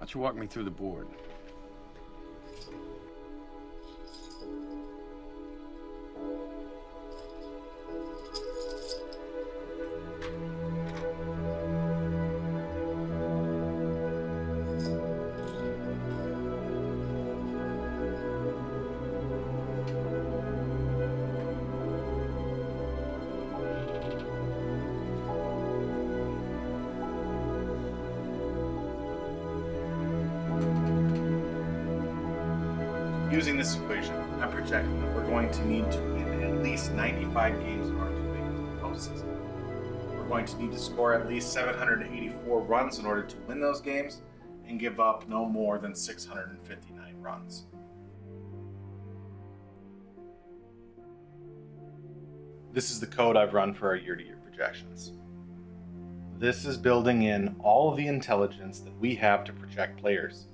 don't you walk me through the board? Using this equation, I'm projecting that we're going to need to win at least 95 games in order to make it to the postseason. We're going to need to score at least 784 runs in order to win those games and give up no more than 659 runs. This is the code I've run for our year-to-year projections. This is building in all of the intelligence that we have to project players.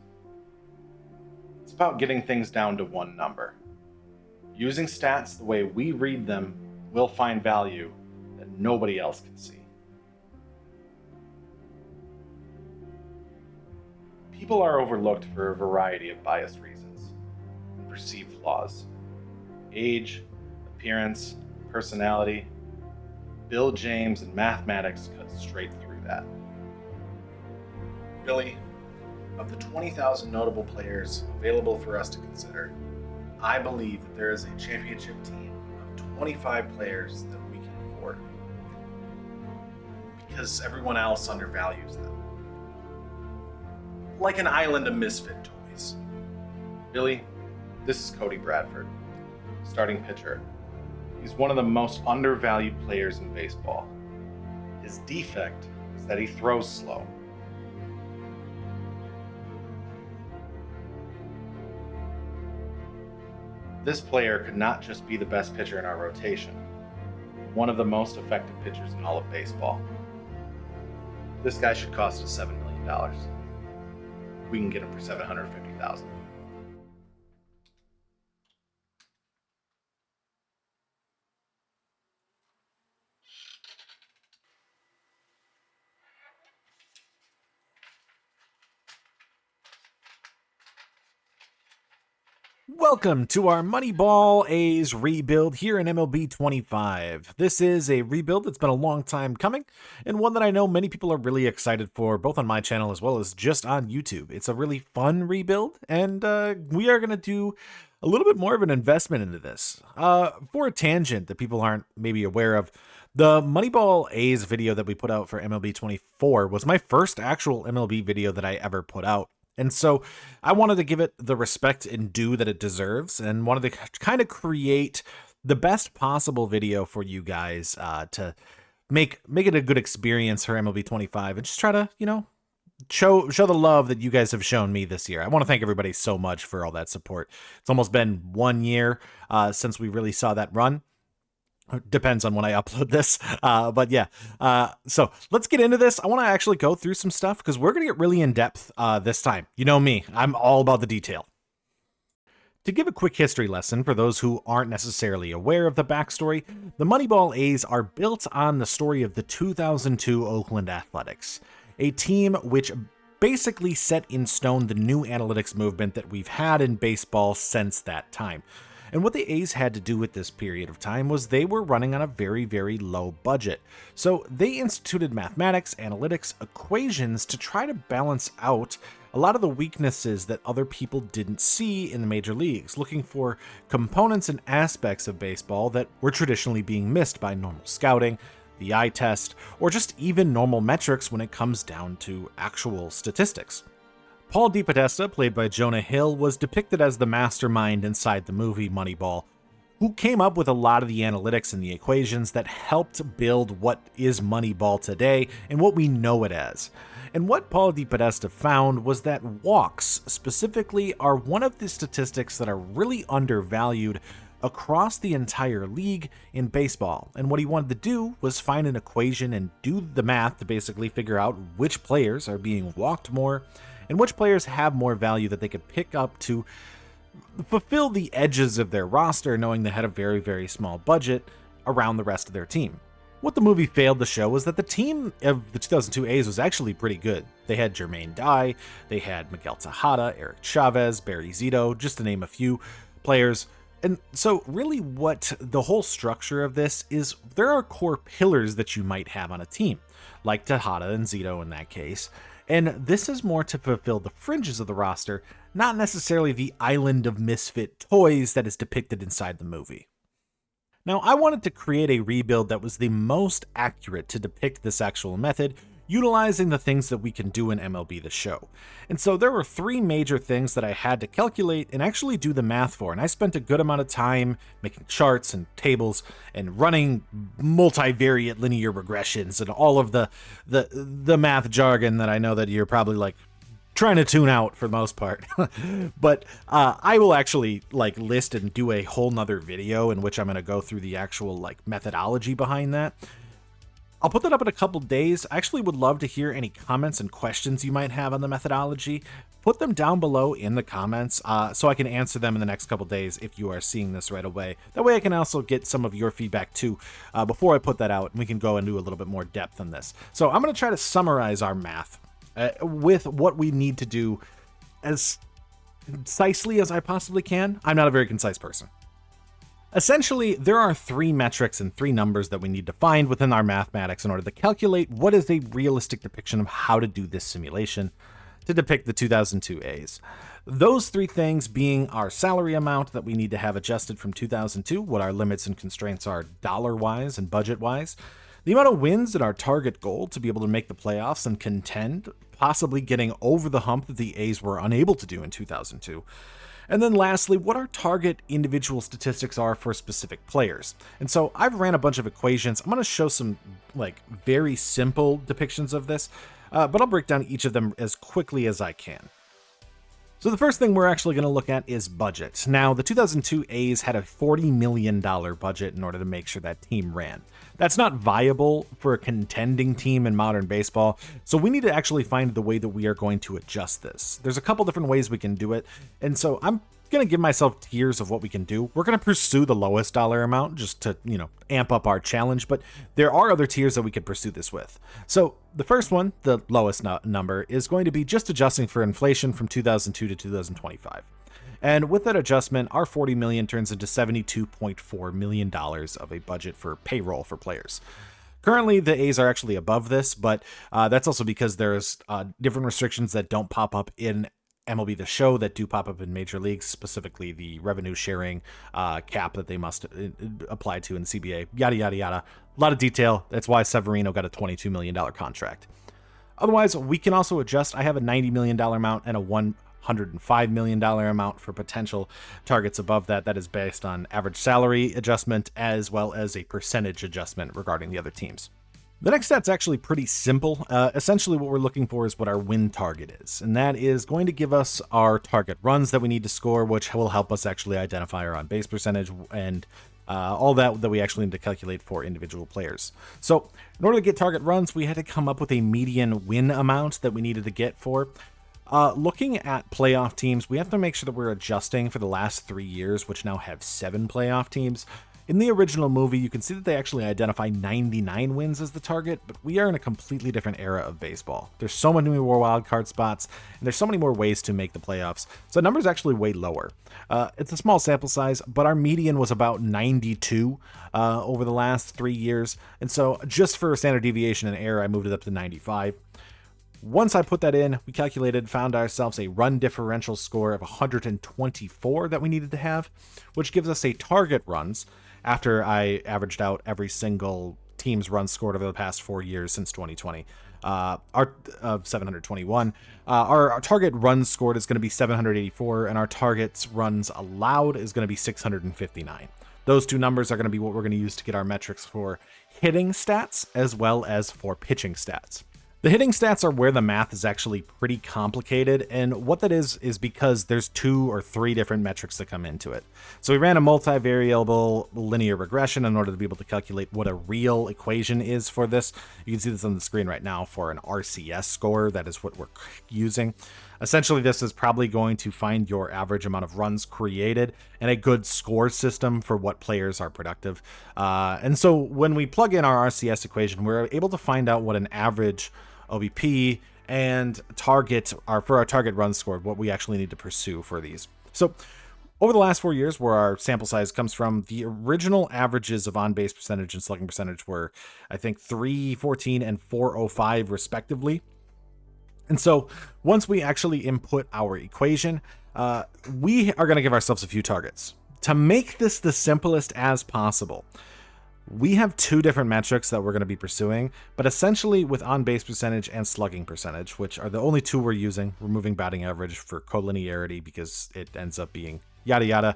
It's about getting things down to one number. Using stats the way we read them, we'll find value that nobody else can see. People are overlooked for a variety of biased reasons and perceived flaws. Age, appearance, personality. Bill James and mathematics cut straight through that. Really, of the 20,000 notable players available for us to consider, I believe that there is a championship team of 25 players that we can afford, because everyone else undervalues them. Like an island of misfit toys. Billy, this is Cody Bradford, starting pitcher. He's one of the most undervalued players in baseball. His defect is that he throws slow. This player could not just be the best pitcher in our rotation, one of the most effective pitchers in all of baseball. This guy should cost us $7 million. We can get him for $750,000. Welcome to our Moneyball A's rebuild here in MLB 25. This is a rebuild that's been a long time coming, and one that I know many people are really excited for, both on my channel as well as just on YouTube. It's a really fun rebuild, and we are going to do a little bit more of an investment into this. For a tangent that people aren't maybe aware of, the Moneyball A's video that we put out for MLB 24 was my first actual MLB video that I ever put out. And so I wanted to give it the respect and due that it deserves, and wanted to kind of create the best possible video for you guys to make it a good experience for MLB 25, and just try to, you know, show the love that you guys have shown me this year. I want to thank everybody so much for all that support. It's almost been 1 year since we really saw that run. Depends on when I upload this, but yeah. So let's get into this. I want to actually go through some stuff because we're going to get really in depth this time. You know me, I'm all about the detail. To give a quick history lesson for those who aren't necessarily aware of the backstory, the Moneyball A's are built on the story of the 2002 Oakland Athletics, a team which basically set in stone the new analytics movement that we've had in baseball since that time. And what the A's had to do with this period of time was they were running on a very, very low budget. So they instituted mathematics, analytics, equations to try to balance out a lot of the weaknesses that other people didn't see in the major leagues, looking for components and aspects of baseball that were traditionally being missed by normal scouting, the eye test, or just even normal metrics when it comes down to actual statistics. Paul DePodesta, played by Jonah Hill, was depicted as the mastermind inside the movie Moneyball, who came up with a lot of the analytics and the equations that helped build what is Moneyball today and what we know it as. And what Paul DePodesta found was that walks, specifically, are one of the statistics that are really undervalued across the entire league in baseball. And what he wanted to do was find an equation and do the math to basically figure out which players are being walked more and which players have more value that they could pick up to fulfill the edges of their roster, knowing they had a very, very small budget around the rest of their team. What the movie failed to show was that the team of the 2002 A's was actually pretty good. They had Jermaine Dye, they had Miguel Tejada, Eric Chavez, Barry Zito, just to name a few players. And so really what the whole structure of this is, there are core pillars that you might have on a team, like Tejada and Zito in that case. And this is more to fulfill the fringes of the roster, not necessarily the island of misfit toys that is depicted inside the movie. Now, I wanted to create a rebuild that was the most accurate to depict this actual method, utilizing the things that we can do in MLB the Show. And so there were three major things that I had to calculate and actually do the math for, and I spent a good amount of time making charts and tables and running multivariate linear regressions and all of the math jargon that I know that you're probably like trying to tune out for the most part. But I will actually like list and do a whole nother video in which I'm going to go through the actual like methodology behind that. I'll put that up in a couple days. I actually would love to hear any comments and questions you might have on the methodology. Put them down below in the comments so I can answer them in the next couple days if you are seeing this right away. That way I can also get some of your feedback too before I put that out, and we can go into a little bit more depth on this. So I'm going to try to summarize our math with what we need to do as concisely as I possibly can. I'm not a very concise person. Essentially, there are three metrics and three numbers that we need to find within our mathematics in order to calculate what is a realistic depiction of how to do this simulation to depict the 2002 A's. Those three things being our salary amount that we need to have adjusted from 2002, what our limits and constraints are dollar-wise and budget-wise, the amount of wins and our target goal to be able to make the playoffs and contend, possibly getting over the hump that the A's were unable to do in 2002, and then lastly, what our target individual statistics are for specific players. And so I've ran a bunch of equations. I'm going to show some like very simple depictions of this, but I'll break down each of them as quickly as I can. So the first thing we're actually going to look at is budget. Now, the 2002 A's had a $40 million budget in order to make sure that team ran. That's not viable for a contending team in modern baseball, so we need to actually find the way that we are going to adjust this. There's a couple different ways we can do it, and so I'm going to give myself tiers of what we can do. We're going to pursue the lowest dollar amount just to, amp up our challenge, but there are other tiers that we could pursue this with. So the first one, the lowest number, is going to be just adjusting for inflation from 2002 to 2025. And with that adjustment, our $40 million turns into $72.4 million of a budget for payroll for players. Currently, the A's are actually above this, but that's also because there's different restrictions that don't pop up in MLB the Show that do pop up in major leagues, specifically the revenue sharing cap that they must apply to in the CBA, yada, yada, yada. A lot of detail. That's why Severino got a $22 million contract. Otherwise, we can also adjust. I have a $90 million amount and a $105 million amount for potential targets above that. That is based on average salary adjustment as well as a percentage adjustment regarding the other teams. The next stat's actually pretty simple. Essentially what we're looking for is what our win target is, and that is going to give us our target runs that we need to score, which will help us actually identify our on-base percentage and all that we actually need to calculate for individual players. So in order to get target runs, we had to come up with a median win amount that we needed to get for. Looking at playoff teams, we have to make sure that we're adjusting for the last 3 years, which now have 7 playoff teams. In the original movie, you can see that they actually identify 99 wins as the target, but we are in a completely different era of baseball. There's so many more wild card spots, and there's so many more ways to make the playoffs, so the number's actually way lower. It's a small sample size, but our median was about 92 over the last 3 years, and so just for standard deviation and error, I moved it up to 95. Once I put that in, we calculated, found ourselves a run differential score of 124 that we needed to have, which gives us a target runs after I averaged out every single team's runs scored over the past 4 years since 2020. Our 721. Our target runs scored is going to be 784, and our targets runs allowed is going to be 659. Those two numbers are going to be what we're going to use to get our metrics for hitting stats as well as for pitching stats. The hitting stats are where the math is actually pretty complicated, and what that is because there's 2 or 3 different metrics that come into it. So we ran a multivariable linear regression in order to be able to calculate what a real equation is for this. You can see this on the screen right now for an RCS score. That is what we're using. Essentially, this is probably going to find your average amount of runs created and a good score system for what players are productive. And so when we plug in our RCS equation, we're able to find out what an average OBP and for our target run scored, what we actually need to pursue for these. So over the last 4 years, where our sample size comes from, the original averages of on-base percentage and slugging percentage were, I think, 314 and 405 respectively. And so once we actually input our equation, we are going to give ourselves a few targets. To make this the simplest as possible, we have 2 different metrics that we're going to be pursuing, but essentially with on-base percentage and slugging percentage, which are the only 2 we're using, removing batting average for collinearity because it ends up being yada yada.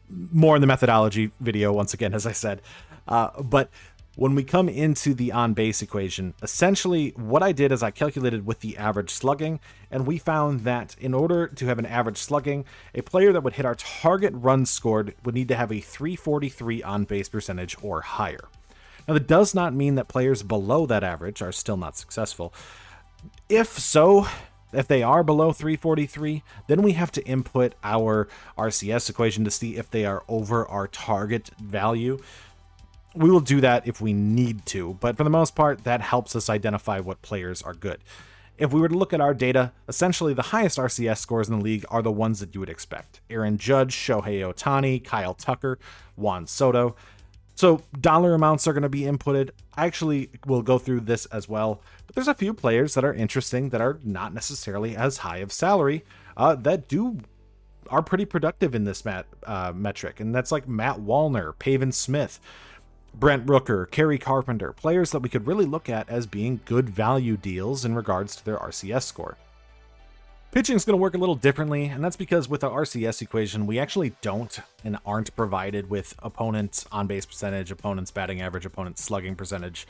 More in the methodology video, once again, as I said. But when we come into the on-base equation, essentially what I did is I calculated with the average slugging, and we found that in order to have an average slugging, a player that would hit our target run scored would need to have a 343 on-base percentage or higher. Now, that does not mean that players below that average are still not successful. If they are below 343, then we have to input our RCS equation to see if they are over our target value. We will do that if we need to, but for the most part, that helps us identify what players are good. If we were to look at our data, essentially the highest RCS scores in the league are the ones that you would expect. Aaron Judge, Shohei Ohtani, Kyle Tucker, Juan Soto. So dollar amounts are going to be inputted. I actually will go through this as well, but there's a few players that are interesting that are not necessarily as high of salary that are pretty productive in this metric, and that's like Matt Wallner, Pavin Smith, Brent Rooker, Kerry Carpenter, players that we could really look at as being good value deals in regards to their RCS score. Pitching is going to work a little differently, and that's because with our RCS equation, we actually don't and aren't provided with opponents' on-base percentage, opponents' batting average, opponents' slugging percentage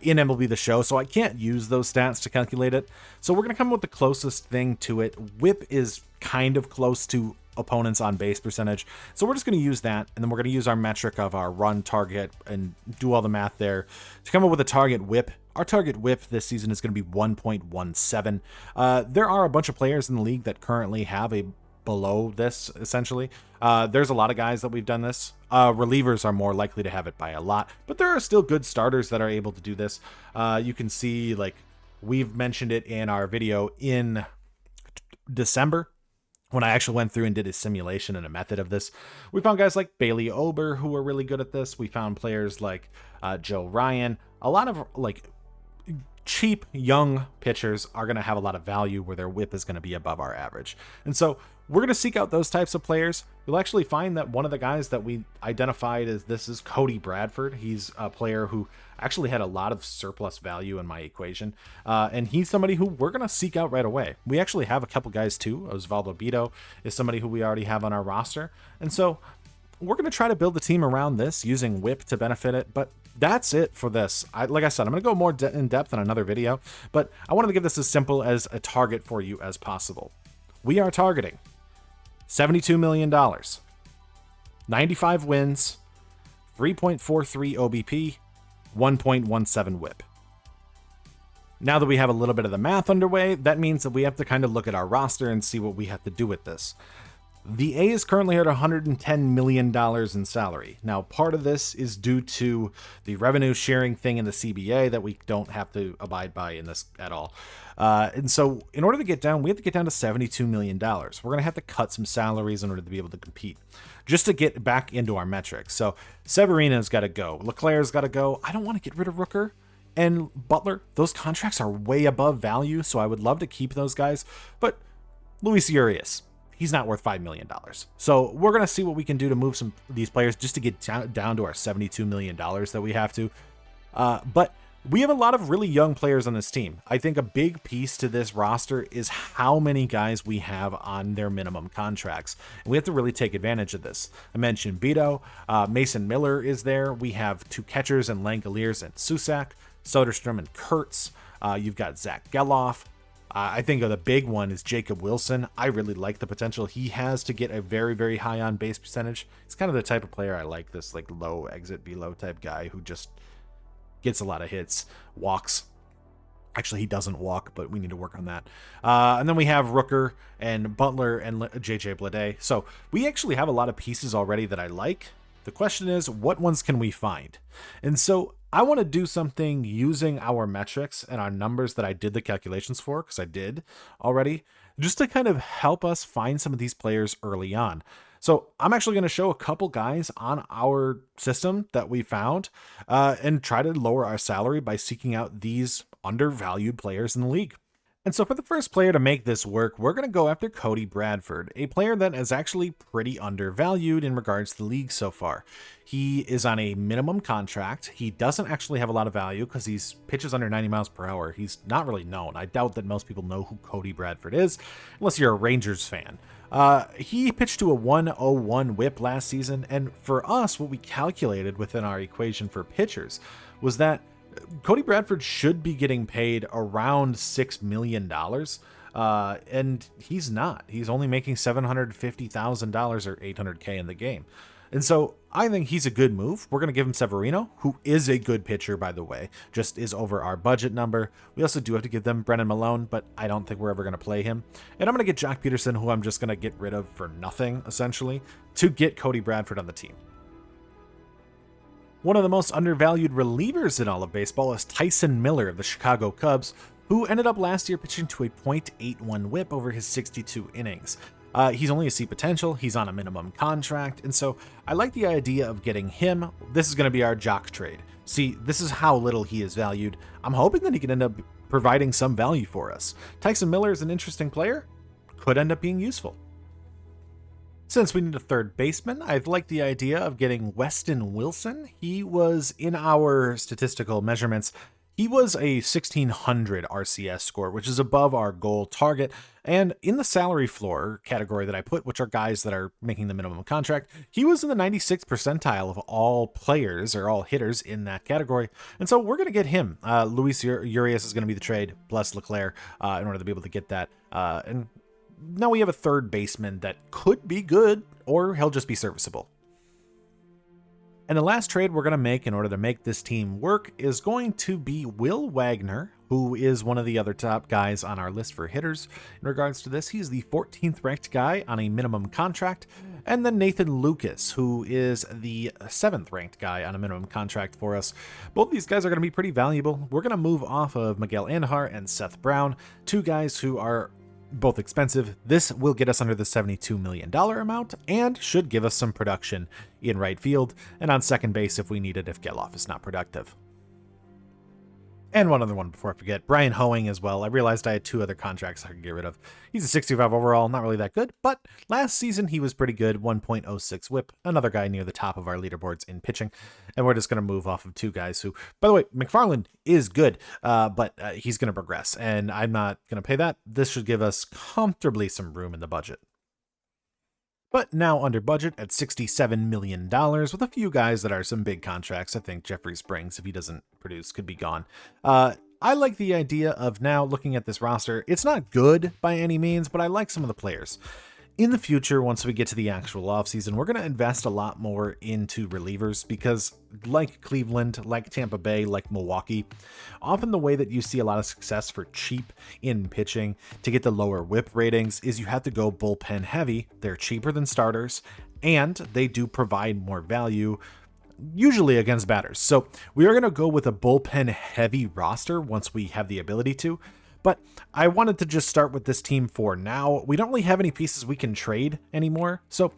in MLB the Show, so I can't use those stats to calculate it. So we're going to come up with the closest thing to it. WHIP is kind of close to opponents on base percentage, so we're just going to use that, and then we're going to use our metric of our run target and do all the math there to come up with a target WHIP. Our target WHIP this season is going to be 1.17. There are a bunch of players in the league that currently have a below this, essentially. There's a lot of guys that we've done this. Relievers are more likely to have it by a lot, but there are still good starters that are able to do this. You can see, like, we've mentioned it in our video in December, when I actually went through and did a simulation and a method of this. We found guys like Bailey Ober who were really good at this. We found players like Joe Ryan. A lot of like cheap young pitchers are going to have a lot of value where their WHIP is going to be above our average. And so we're going to seek out those types of players. You'll actually find that one of the guys that we identified as this is Cody Bradford. He's a player who actually had a lot of surplus value in my equation. And he's somebody who we're going to seek out right away. We actually have a couple guys too. Osvaldo Bido is somebody who we already have on our roster. And so we're going to try to build the team around this using WHIP to benefit it. But that's it for this. Like I said, I'm going to go more in depth in another video, but I wanted to give this as simple as a target for you as possible. We are targeting $72 million, 95 wins, 3.43 OBP, 1.17 WHIP. Now that we have a little bit of the math underway, that means that we have to kind of look at our roster and see what we have to do with this. The A is currently at $110 million in salary. Now, part of this is due to the revenue sharing thing in the CBA that we don't have to abide by in this at all. And so in order to get down, we have to get down to $72 million. We're going to have to cut some salaries in order to be able to compete, just to get back into our metrics. So Severino's got to go. Leclerc's got to go. I don't want to get rid of Rooker and Butler. Those contracts are way above value, so I would love to keep those guys. But Luis Urias, he's not worth $5 million. So we're going to see what we can do to move some of these players just to get down to our $72 million that we have to. But we have a lot of really young players on this team. I think a big piece to this roster is how many guys we have on their minimum contracts. And we have to really take advantage of this. I mentioned Beto. Mason Miller is there. We have two catchers in Langoliers and Susak, Soderstrom and Kurtz. You've got Zach Geloff. I think the big one is Jacob Wilson. I really like the potential he has to get a very, very high on base percentage. He's kind of the type of player I like, this like low exit below type guy who just gets a lot of hits, walks. Actually, he doesn't walk, but we need to work on that. And then we have Rooker and Butler and JJ Bleday. So we actually have a lot of pieces already that I like. The question is, what ones can we find? And so I want to do something using our metrics and our numbers that I did the calculations for, because I did already, just to kind of help us find some of these players early on. So I'm actually going to show a couple guys on our system that we found and try to lower our salary by seeking out these undervalued players in the league. And so for the first player to make this work, we're going to go after Cody Bradford, a player that is actually pretty undervalued in regards to the league so far. He is on a minimum contract. He doesn't actually have a lot of value because he's pitches under 90 miles per hour. He's not really known. I doubt that most people know who Cody Bradford is, unless you're a Rangers fan. He pitched to a 101 whip last season, and for us, what we calculated within our equation for pitchers was that Cody Bradford should be getting paid around $6 million, and he's not. He's only making $750,000 or $800K in the game. And so I think he's a good move. We're going to give him Severino, who is a good pitcher, by the way, just is over our budget number. We also do have to give them Brennan Malone, but I don't think we're ever going to play him. And I'm going to get Jock Peterson, who I'm just going to get rid of for nothing, essentially, to get Cody Bradford on the team. One of the most undervalued relievers in all of baseball is Tyson Miller of the Chicago Cubs, who ended up last year pitching to a .81 whip over his 62 innings. He's only a C potential, he's on a minimum contract, and so I like the idea of getting him. This is going to be our Jock trade. See, this is how little he is valued. I'm hoping that he can end up providing some value for us. Tyson Miller is an interesting player, could end up being useful. Since we need a third baseman, I like the idea of getting Weston Wilson. He was in our statistical measurements. He was a 1600 RCS score, which is above our goal target. And in the salary floor category that I put, which are guys that are making the minimum contract, he was in the 96th percentile of all players or all hitters in that category. And so we're going to get him. Luis Urias is going to be the trade, plus Leclerc, in order to be able to get that. And now we have a third baseman that could be good, or he'll just be serviceable. And the last trade we're going to make in order to make this team work is going to be Will Wagner, who is one of the other top guys on our list for hitters. In regards to this, he's the 14th ranked guy on a minimum contract. And then Nathan Lucas, who is the 7th ranked guy on a minimum contract for us. Both these guys are going to be pretty valuable. We're going to move off of Miguel Andujar and Seth Brown, two guys who are both expensive. This will get us under the $72 million amount and should give us some production in right field and on second base if we need it if Geloff is not productive. And one other one before I forget, Brian Hoeing as well. I realized I had two other contracts I could get rid of. He's a 65 overall, not really that good, but last season he was pretty good, 1.06 whip, another guy near the top of our leaderboards in pitching. And we're just going to move off of two guys who, by the way, McFarland is good, but he's going to progress, and I'm not going to pay that. This should give us comfortably some room in the budget. But now under budget at $67 million with a few guys that are some big contracts. I think Jeffrey Springs, if he doesn't produce, could be gone. I like the idea of now looking at this roster. It's not good by any means, but I like some of the players. In the future, once we get to the actual offseason, we're going to invest a lot more into relievers because like Cleveland, like Tampa Bay, like Milwaukee, often the way that you see a lot of success for cheap in pitching to get the lower whip ratings is you have to go bullpen heavy. They're cheaper than starters, and they do provide more value, usually against batters. So we are going to go with a bullpen heavy roster once we have the ability to. But I wanted to just start with this team for now. We don't really have any pieces we can trade anymore. So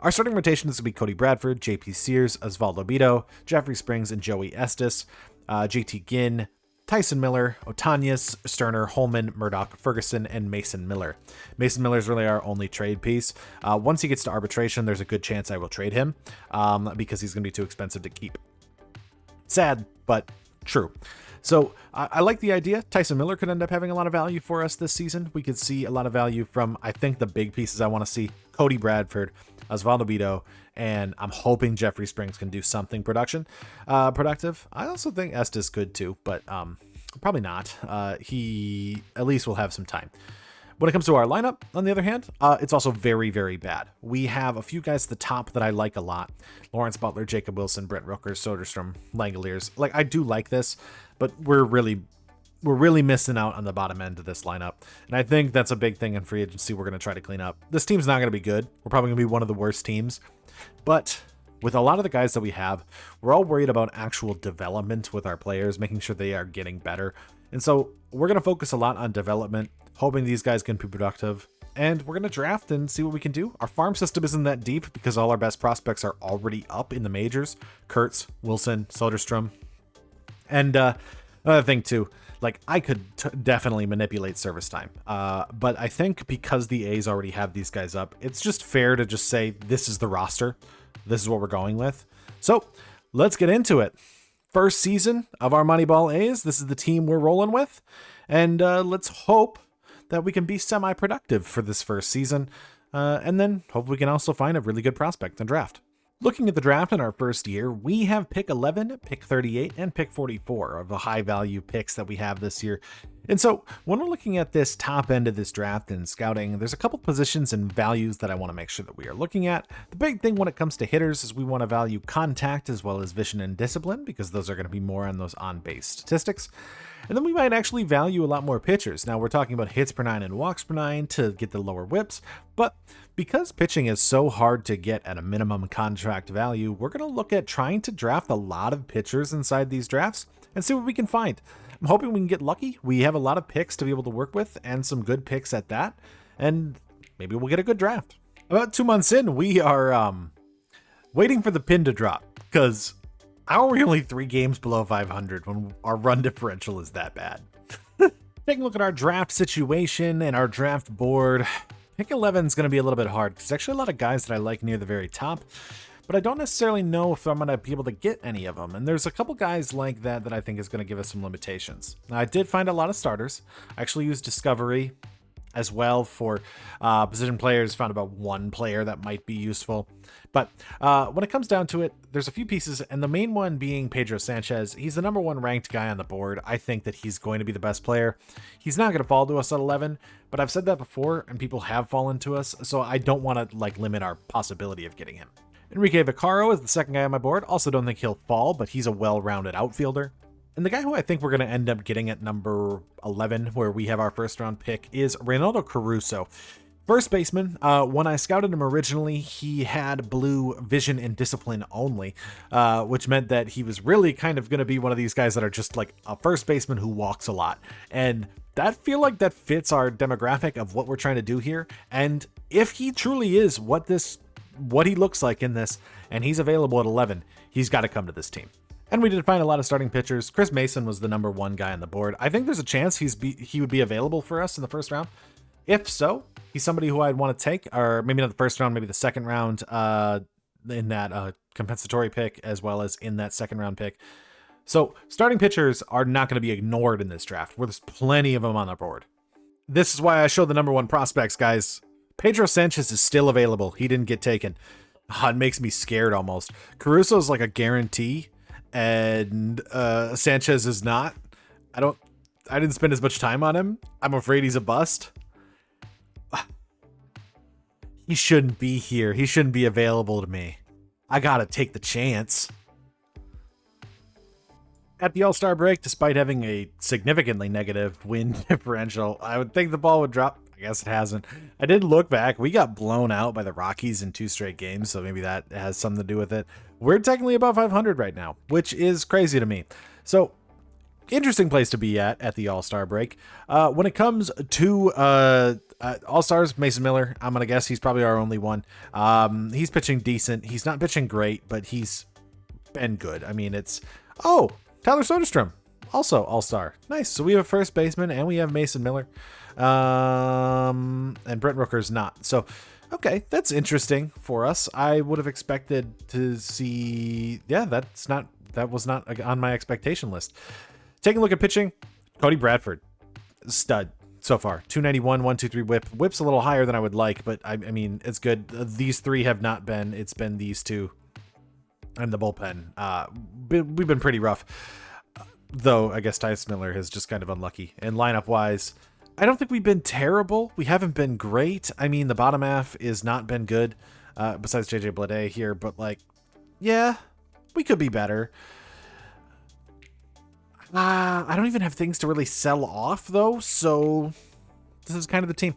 our starting rotation is going to be Cody Bradford, JP Sears, Osvaldo Bido, Jeffrey Springs, and Joey Estes, JT Ginn, Tyson Miller, Otanias, Sterner, Holman, Murdoch, Ferguson, and Mason Miller. Mason Miller is really our only trade piece. Once he gets to arbitration, there's a good chance I will trade him because he's going to be too expensive to keep. Sad, but true. So I like the idea. Tyson Miller could end up having a lot of value for us this season. We could see a lot of value from, I think, the big pieces I want to see. Cody Bradford, Osvaldo Bido, and I'm hoping Jeffrey Springs can do something productive. I also think Estes could too, but probably not. He at least will have some time. When it comes to our lineup, on the other hand, it's also very, very bad. We have a few guys at the top that I like a lot. Lawrence Butler, Jacob Wilson, Brent Rooker, Soderstrom, Langoliers. Like, I do like this, but we're really missing out on the bottom end of this lineup. And I think that's a big thing in free agency we're going to try to clean up. This team's not going to be good. We're probably going to be one of the worst teams. But with a lot of the guys that we have, we're all worried about actual development with our players, making sure they are getting better. And so we're going to focus a lot on development, hoping these guys can be productive. And we're going to draft and see what we can do. Our farm system isn't that deep because all our best prospects are already up in the majors. Kurtz, Wilson, Soderstrom. And another thing too, like I could definitely manipulate service time. But I think because the A's already have these guys up, it's just fair to just say, this is the roster. This is what we're going with. So let's get into it. First season of our Moneyball A's. This is the team we're rolling with. And let's hope that we can be semi-productive for this first season, and then hope we can also find a really good prospect and draft. Looking at the draft in our first year, we have pick 11, pick 38, and pick 44 of the high-value picks that we have this year. And so when we're looking at this top end of this draft and scouting, there's a couple positions and values that I want to make sure that we are looking at. The big thing when it comes to hitters is we want to value contact as well as vision and discipline, because those are going to be more on those on-base statistics. And then we might actually value a lot more pitchers. Now we're talking about hits per 9 and walks per 9 to get the lower whips, but because pitching is so hard to get at a minimum contract value, we're going to look at trying to draft a lot of pitchers inside these drafts and see what we can find. I'm hoping we can get lucky. We have a lot of picks to be able to work with and some good picks at that, and maybe we'll get a good draft. About 2 months in, we are waiting for the pin to drop, because how are we only 3 games below 500 when our run differential is that bad? Taking a look at our draft situation and our draft board, pick 11 is going to be a little bit hard because there's actually a lot of guys that I like near the very top, but I don't necessarily know if I'm going to be able to get any of them. And there's a couple guys like that I think is going to give us some limitations. Now, I did find a lot of starters. I actually used Discovery as well for position players, found about 1 player that might be useful. But when it comes down to it, there's a few pieces, and the main one being Pedro Sanchez. He's the number 1 ranked guy on the board. I think that he's going to be the best player. He's not going to fall to us at 11, but I've said that before, and people have fallen to us, so I don't want to limit our possibility of getting him. Enrique Vaccaro is the second guy on my board. Also don't think he'll fall, but he's a well-rounded outfielder. And the guy who I think we're going to end up getting at number 11, where we have our first round pick, is Reynaldo Caruso. First baseman. When I scouted him originally, he had blue vision and discipline only, which meant that he was really kind of going to be one of these guys that are just like a first baseman who walks a lot. And that feel like that fits our demographic of what we're trying to do here. And if he truly is what he looks like in this, and he's available at 11, he's got to come to this team. And we did find a lot of starting pitchers. Chris Mason was the number 1 guy on the board. I think there's a chance he would be available for us in the first round. If so, he's somebody who I'd want to take, or maybe not the first round, maybe the second round in that compensatory pick, as well as in that second round pick. So starting pitchers are not going to be ignored in this draft, where there's plenty of them on the board. This is why I show the number 1 prospects, guys. Pedro Sanchez is still available. He didn't get taken. It makes me scared almost. Caruso is like a guarantee, and Sanchez is not. I didn't spend as much time on him. I'm afraid he's a bust. He shouldn't be here. He shouldn't be available to me. I gotta take the chance. At the All-Star break, despite having a significantly negative win differential, I would think the ball would drop. I guess it hasn't. I did look back. We got blown out by the Rockies in 2 straight games, so maybe that has something to do with it. We're technically above 500 right now, which is crazy to me. So, interesting place to be at the All-Star break. When it comes to All-Stars, Mason Miller, I'm going to guess he's probably our only one. He's pitching decent. He's not pitching great, but he's been good. I mean, Tyler Soderstrom, also All-Star. Nice. So we have a first baseman, and we have Mason Miller. And Brent Rooker's not. So, okay, that's interesting for us. I would have expected to see, that was not on my expectation list. Taking a look at pitching, Cody Bradford, stud so far. 291, 123 whip. Whip's a little higher than I would like, but I mean, it's good. These 3 have not been. It's been these 2 and the bullpen. We've been pretty rough. Though, I guess Tyus Miller is just kind of unlucky. And lineup-wise, I don't think we've been terrible. We haven't been great. I mean, the bottom half is not been good, besides JJ Bleday here. But, we could be better. I don't even have things to really sell off, though. So, this is kind of the team.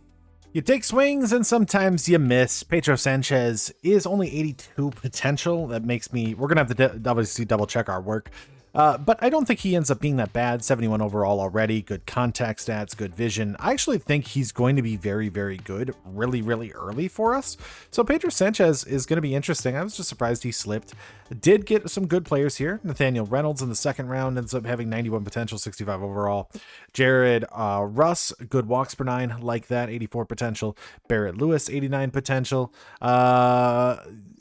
You take swings and sometimes you miss. Pedro Sanchez is only 82 potential. That makes me, we're going to have to obviously double check our work. But I don't think he ends up being that bad. 71 overall already. Good contact stats, good vision. I actually think he's going to be very, very good really, really early for us. So Pedro Sanchez is going to be interesting. I was just surprised he slipped. Did get some good players here. Nathaniel Reynolds in the second round ends up having 91 potential, 65 overall. Jared Russ, good walks per 9, like that, 84 potential. Barrett Lewis, 89 potential.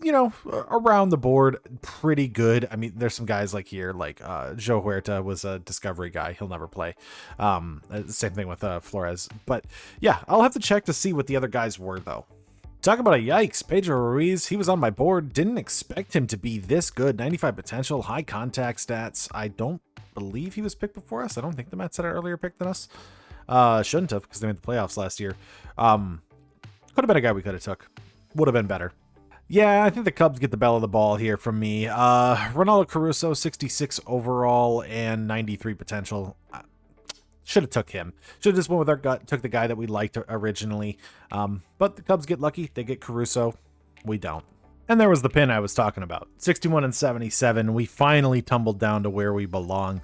You know, around the board, pretty good. I mean, there's some guys like here, like Joe Huerta was a discovery guy. He'll never play. Same thing with Flores. But yeah, I'll have to check to see what the other guys were, though. Talk about a yikes. Pedro Ruiz, he was on my board. Didn't expect him to be this good. 95 potential, high contact stats. I don't believe he was picked before us. I don't think the Mets had an earlier pick than us. Shouldn't have, because they made the playoffs last year. Could have been a guy we could have took. Would have been better. Yeah, I think the Cubs get the bell of the ball here from me. Ronaldo Caruso, 66 overall and 93 potential. Should have took him. Should have just went with our gut, took the guy that we liked originally. But the Cubs get lucky. They get Caruso. We don't. And there was the pin I was talking about. 61 and 77. We finally tumbled down to where we belong.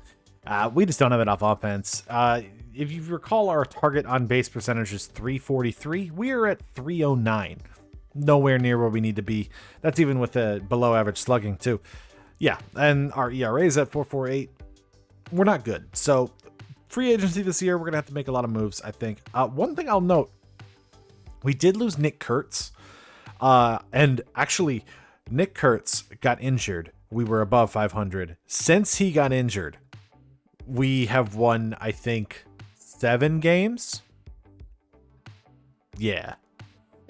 We just don't have enough offense. If you recall, our target on base percentage is 343. We are at 309. Nowhere near where we need to be. That's even with a below average slugging too. Yeah, and our ERA is at 4.48. We're not good. So free agency this year, we're gonna have to make a lot of moves, I think. One thing I'll note, we did lose Nick Kurtz. And actually, Nick Kurtz got injured. We were above 500. Since he got injured, we have won, I think, 7 games. Yeah.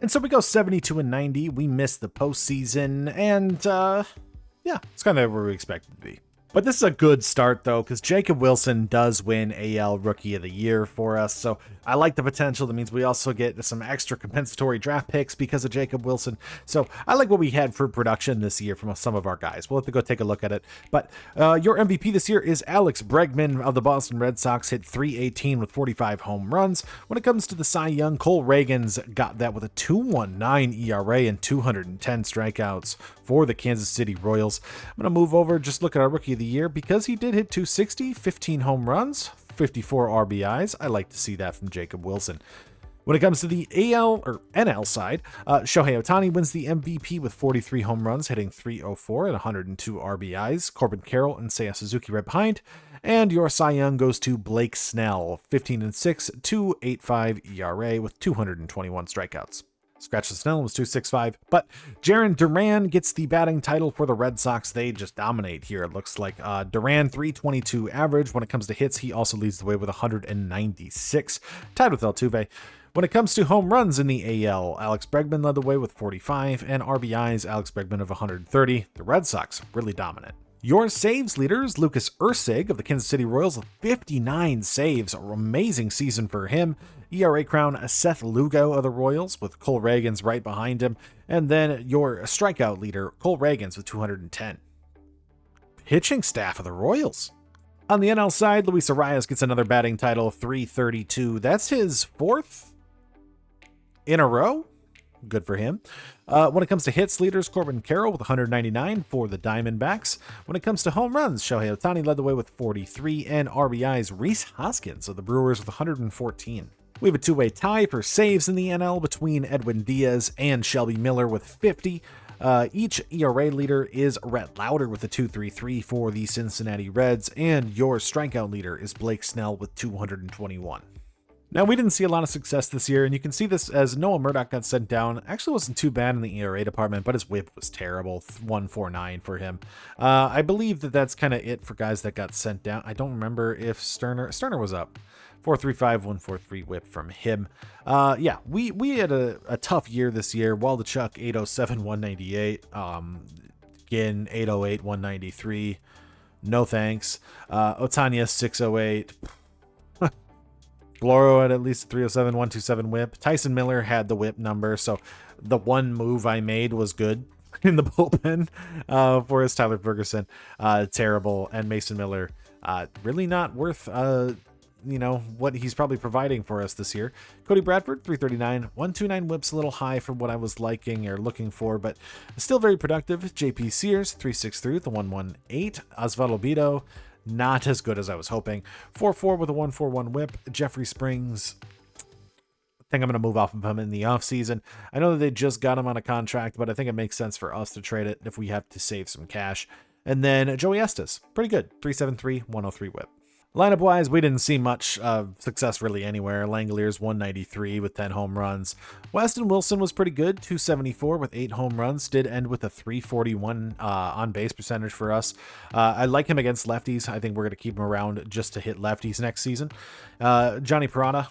And so we go 72 and 90. We missed the postseason, and yeah, it's kind of where we expected to be. But this is a good start, though, because Jacob Wilson does win AL Rookie of the Year for us. So I like the potential. That means we also get some extra compensatory draft picks because of Jacob Wilson. So I like what we had for production this year from some of our guys. We'll have to go take a look at it. But your MVP this year is Alex Bregman of the Boston Red Sox. Hit .318 with 45 home runs. When it comes to the Cy Young, Cole Reagans got that with a 2.19 ERA and 210 strikeouts for the Kansas City Royals. I'm going to move over, just look at our Rookie of the Year, because he did hit .260, 15 home runs, 54 RBIs. I like to see that from Jacob Wilson. When it comes to the AL or NL side, Shohei Ohtani wins the MVP with 43 home runs, hitting .304 and 102 RBIs. Corbin Carroll and Seiya Suzuki right behind. And your Cy Young goes to Blake Snell, 15 and 6, 2.85 ERA with 221 strikeouts. Scratch the Snell was 265, but Jarren Duran gets the batting title for the Red Sox. They just dominate here. It looks like Duran 322 average. When it comes to hits, he also leads the way with 196, tied with Altuve. When it comes to home runs in the AL, Alex Bregman led the way with 45, and RBIs, Alex Bregman of 130. The Red Sox really dominant. Your saves leaders, Lucas Erceg of the Kansas City Royals with 59 saves. Amazing season for him. ERA crown, Seth Lugo of the Royals with Cole Reagans right behind him. And then your strikeout leader, Cole Reagans with 210. Pitching staff of the Royals. On the NL side, Luis Arias gets another batting title, 332. That's his 4th in a row. Good for him. When it comes to hits leaders, Corbin Carroll with 199 for the Diamondbacks. When it comes to home runs, Shohei Ohtani led the way with 43, and RBIs, Rhys Hoskins of the Brewers with 114. We have a two-way tie for saves in the NL between Edwin Diaz and Shelby Miller with 50. Each ERA leader is Rhett Lauder with a 2.33 for the Cincinnati Reds, and your strikeout leader is Blake Snell with 221. Now, we didn't see a lot of success this year, and you can see this as Noah Murdoch got sent down. Actually wasn't too bad in the ERA department, but his whip was terrible, 1.49 for him. I believe that that's kind of it for guys that got sent down. I don't remember if Sterner was up. 4.35, 1.43 whip from him. Yeah, we had a tough year this year. Waldachuk, 8.07, 198. Again, 8.08, 193. No thanks. Otania, 6.08. Floro had at least 307, 127 whip. Tyson Miller had the whip number, so the one move I made was good in the bullpen for his Tyler Ferguson. Terrible. And Mason Miller, really not worth you know, what he's probably providing for us this year. Cody Bradford, 339, 129 whips, a little high for what I was liking or looking for, but still very productive. JP Sears, 363 with a 118. Osvaldo Bido, not as good as I was hoping. 4-4 with a 141 whip. Jeffrey Springs, I think I'm going to move off of him in the offseason. I know that they just got him on a contract, but I think it makes sense for us to trade it if we have to save some cash. And then Joey Estes, pretty good. 373, 103 whip. Lineup wise, we didn't see much success really anywhere. Langoliers 193 with 10 home runs. Weston Wilson was pretty good, 274 with 8 home runs. Did end with a 341 on base percentage for us. I like him against lefties. I think we're going to keep him around just to hit lefties next season. Johnny Parada.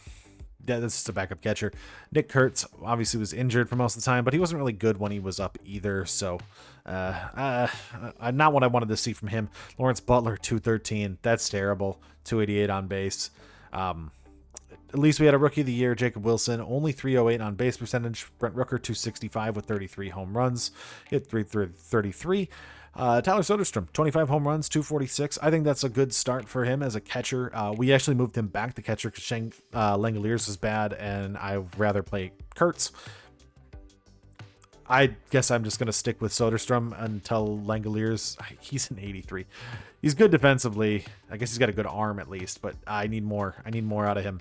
Yeah, this is a backup catcher. Nick Kurtz obviously was injured for most of the time, but he wasn't really good when he was up either. So, not what I wanted to see from him. Lawrence Butler, 213. That's terrible. 288 on base. At least we had a rookie of the year, Jacob Wilson, only 308 on base percentage. Brent Rooker, 265 with 33 home runs. Hit 333. Tyler Soderstrom, 25 home runs, 246. I think that's a good start for him as a catcher. We actually moved him back to catcher because Langoliers is bad, and I'd rather play Kurtz. I guess I'm just going to stick with Soderstrom until Langoliers. He's an 83. He's good defensively. I guess he's got a good arm at least, but I need more. I need more out of him.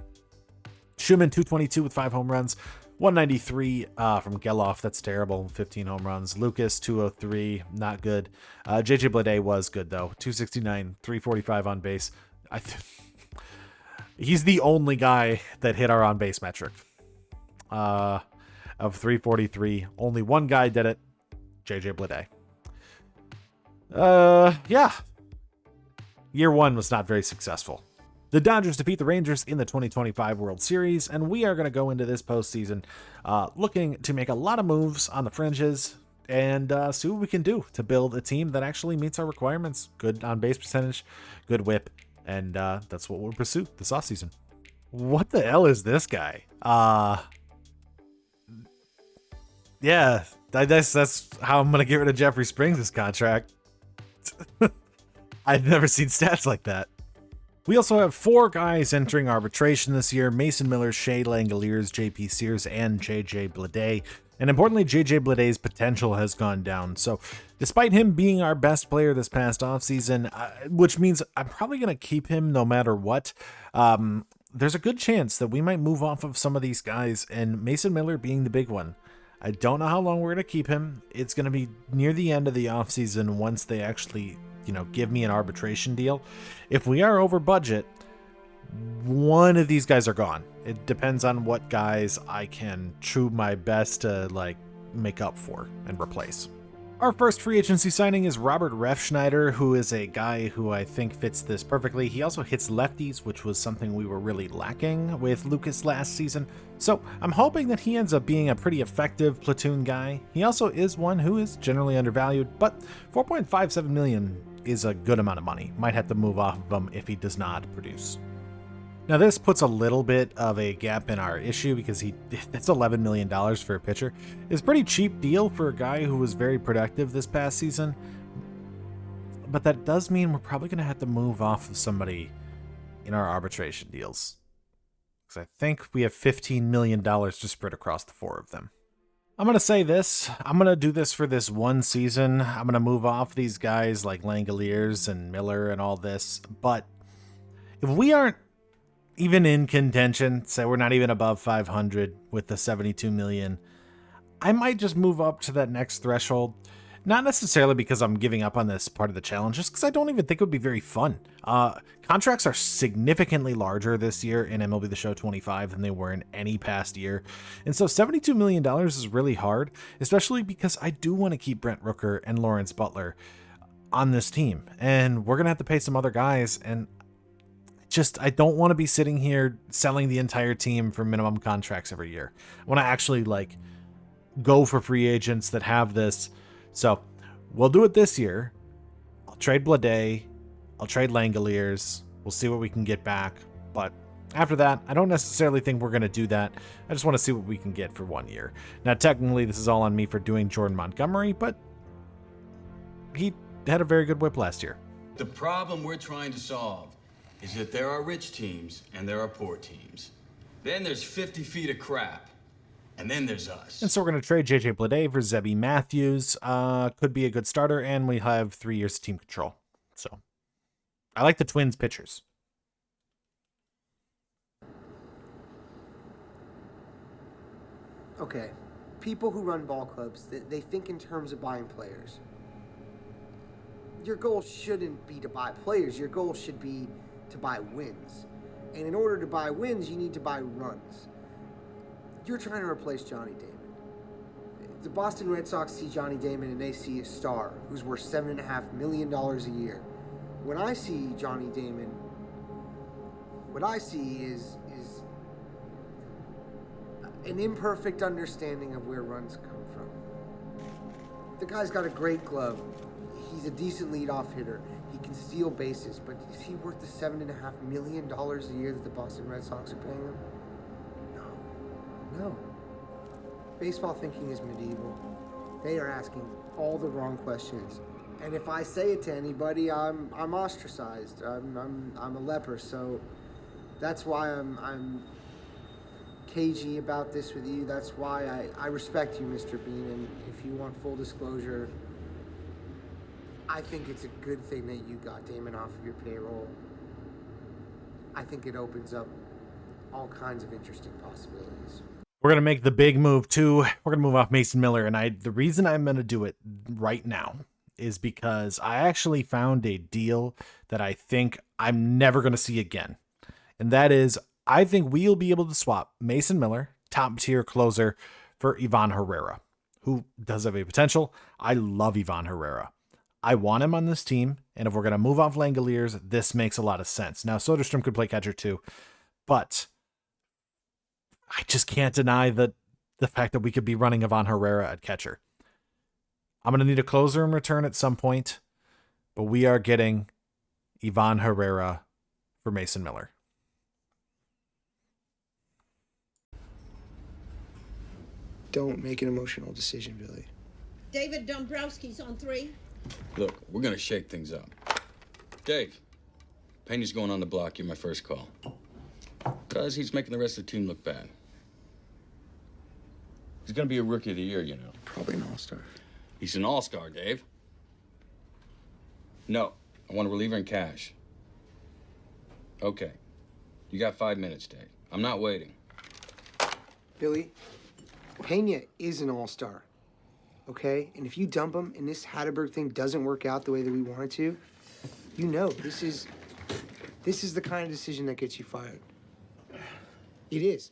Schumann, 222 with 5 home runs. 193 from Geloff. That's terrible. 15 home runs. Lucas, 203. Not good. JJ Bleday was good, though. 269, 345 on base. He's the only guy that hit our on-base metric. Of 343. Only one guy did it. JJ Bleday. Yeah. Year one was not very successful. The Dodgers defeat the Rangers in the 2025 World Series, and we are going to go into this postseason looking to make a lot of moves on the fringes and see what we can do to build a team that actually meets our requirements. Good on-base percentage, good whip, and that's what we'll pursue this offseason. What the hell is this guy? Yeah, that's how I'm going to get rid of Jeffrey Springs' contract. I've never seen stats like that. We also have 4 guys entering arbitration this year: Mason Miller, Shea Langoliers, JP Sears, and JJ Bleday. And importantly, JJ Bleday's potential has gone down. So despite him being our best player this past offseason, which means I'm probably going to keep him no matter what, there's a good chance that we might move off of some of these guys, and Mason Miller being the big one. I don't know how long we're going to keep him. It's going to be near the end of the offseason once they actually, give me an arbitration deal. If we are over budget, one of these guys are gone. It depends on what guys I can try my best to make up for and replace. Our first free agency signing is Robert Refschneider, who is a guy who I think fits this perfectly. He also hits lefties, which was something we were really lacking with Lucas last season. So I'm hoping that he ends up being a pretty effective platoon guy. He also is one who is generally undervalued, but $4.57 million is a good amount of money. Might have to move off of him if he does not produce. Now this puts a little bit of a gap in our issue because that's $11 million for a pitcher. It's a pretty cheap deal for a guy who was very productive this past season. But that does mean we're probably going to have to move off of somebody in our arbitration deals. Because I think we have $15 million to spread across the 4 of them. I'm going to say this. I'm going to do this for this one season. I'm going to move off these guys like Langoliers and Miller and all this. But if we aren't even in contention, say we're not even above 500 with the 72 million, I might just move up to that next threshold. Not necessarily because I'm giving up on this part of the challenge, just because I don't even think it would be very fun. Contracts are significantly larger this year in MLB the Show 25 than they were in any past year. And so $72 million is really hard, especially because I do want to keep Brent Rooker and Lawrence Butler on this team. And we're going to have to pay some other guys, and I don't want to be sitting here selling the entire team for minimum contracts every year. I want to actually go for free agents that have this. So we'll do it this year. I'll trade Bleday. I'll trade Langoliers. We'll see what we can get back. But after that, I don't necessarily think we're going to do that. I just want to see what we can get for 1 year. Now, technically, this is all on me for doing Jordan Montgomery, but he had a very good whip last year. The problem we're trying to solve is that there are rich teams and there are poor teams. Then there's 50 feet of crap. And then there's us. And so we're going to trade JJ Bleday for Zebby Matthews. Could be a good starter, and we have 3 years of team control. So I like the Twins pitchers. Okay, people who run ball clubs, they think in terms of buying players. Your goal shouldn't be to buy players. Your goal should be to buy wins. And in order to buy wins, you need to buy runs. You're trying to replace Johnny Damon. The Boston Red Sox see Johnny Damon and they see a star who's worth $7.5 million a year. When I see Johnny Damon, what I see is an imperfect understanding of where runs come from. The guy's got a great glove. He's a decent leadoff hitter. He can steal bases, but is he worth the $7.5 million a year that the Boston Red Sox are paying him? No. Baseball thinking is medieval. They are asking all the wrong questions. And if I say it to anybody, I'm ostracized. I'm a leper. So that's why I'm cagey about this with you. That's why I respect you, Mr. Bean. And if you want full disclosure, I think it's a good thing that you got Damon off of your payroll. I think it opens up all kinds of interesting possibilities. We're going to make the big move too. We're going to move off Mason Miller. And the reason I'm going to do it right now is because I actually found a deal that I think I'm never going to see again. And that is, I think we'll be able to swap Mason Miller, top tier closer, for Ivan Herrera, who does have a potential. I love Ivan Herrera. I want him on this team. And if we're going to move off Langoliers, this makes a lot of sense. Now, Soderstrom could play catcher too, but I just can't deny the fact that we could be running Ivan Herrera at catcher. I'm going to need a closer in return at some point, but we are getting Ivan Herrera for Mason Miller. Don't make an emotional decision, Billy. David Dombrowski's on 3. Look, we're going to shake things up. Dave, Pena's going on the block. You're my first call. Because he's making the rest of the team look bad. He's going to be a rookie of the year, you know. Probably an all-star. He's an all-star, Dave. No, I want a reliever in cash. Okay. You got 5 minutes, Dave. I'm not waiting. Billy, Pena is an all-star, okay? And if you dump him and this Hatterberg thing doesn't work out the way that we want it to, you know this is the kind of decision that gets you fired. It is.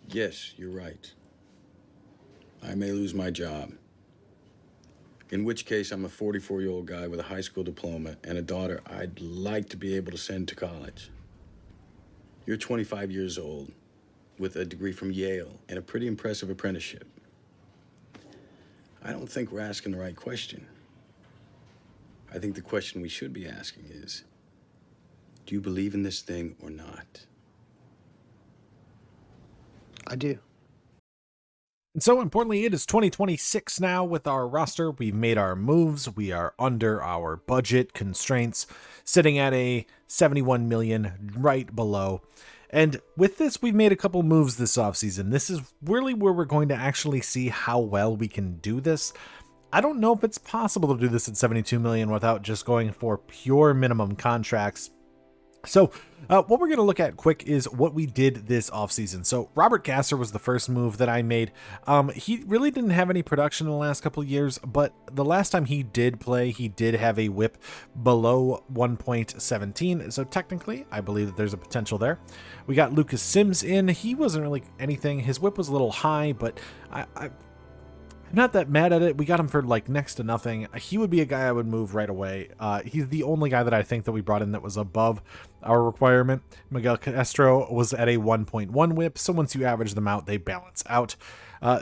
Yes, you're right. I may lose my job. In which case, I'm a 44-year-old guy with a high school diploma and a daughter I'd like to be able to send to college. You're 25 years old with a degree from Yale and a pretty impressive apprenticeship. I don't think we're asking the right question. I think the question we should be asking is, do you believe in this thing or not? I do. And so importantly, it is 2026 now with our roster. We've made our moves. We are under our budget constraints, sitting at a 71 million right below. And with this, we've made a couple moves this offseason. This is really where we're going to actually see how well we can do this. I don't know if it's possible to do this at 72 million without just going for pure minimum contracts. So what we're going to look at quick is what we did this offseason. So Robert Gasser was the first move that I made. He really didn't have any production in the last couple of years, but the last time he did play, he did have a whip below 1.17. So technically, I believe that there's a potential there. We got Lucas Sims in. He wasn't really anything. His whip was a little high, but I'm not that mad at it. We got him for like next to nothing. He would be a guy I would move right away. He's the only guy that I think that we brought in that was above our requirement. Miguel Castro was at a 1.1 whip, so once you average them out, they balance out.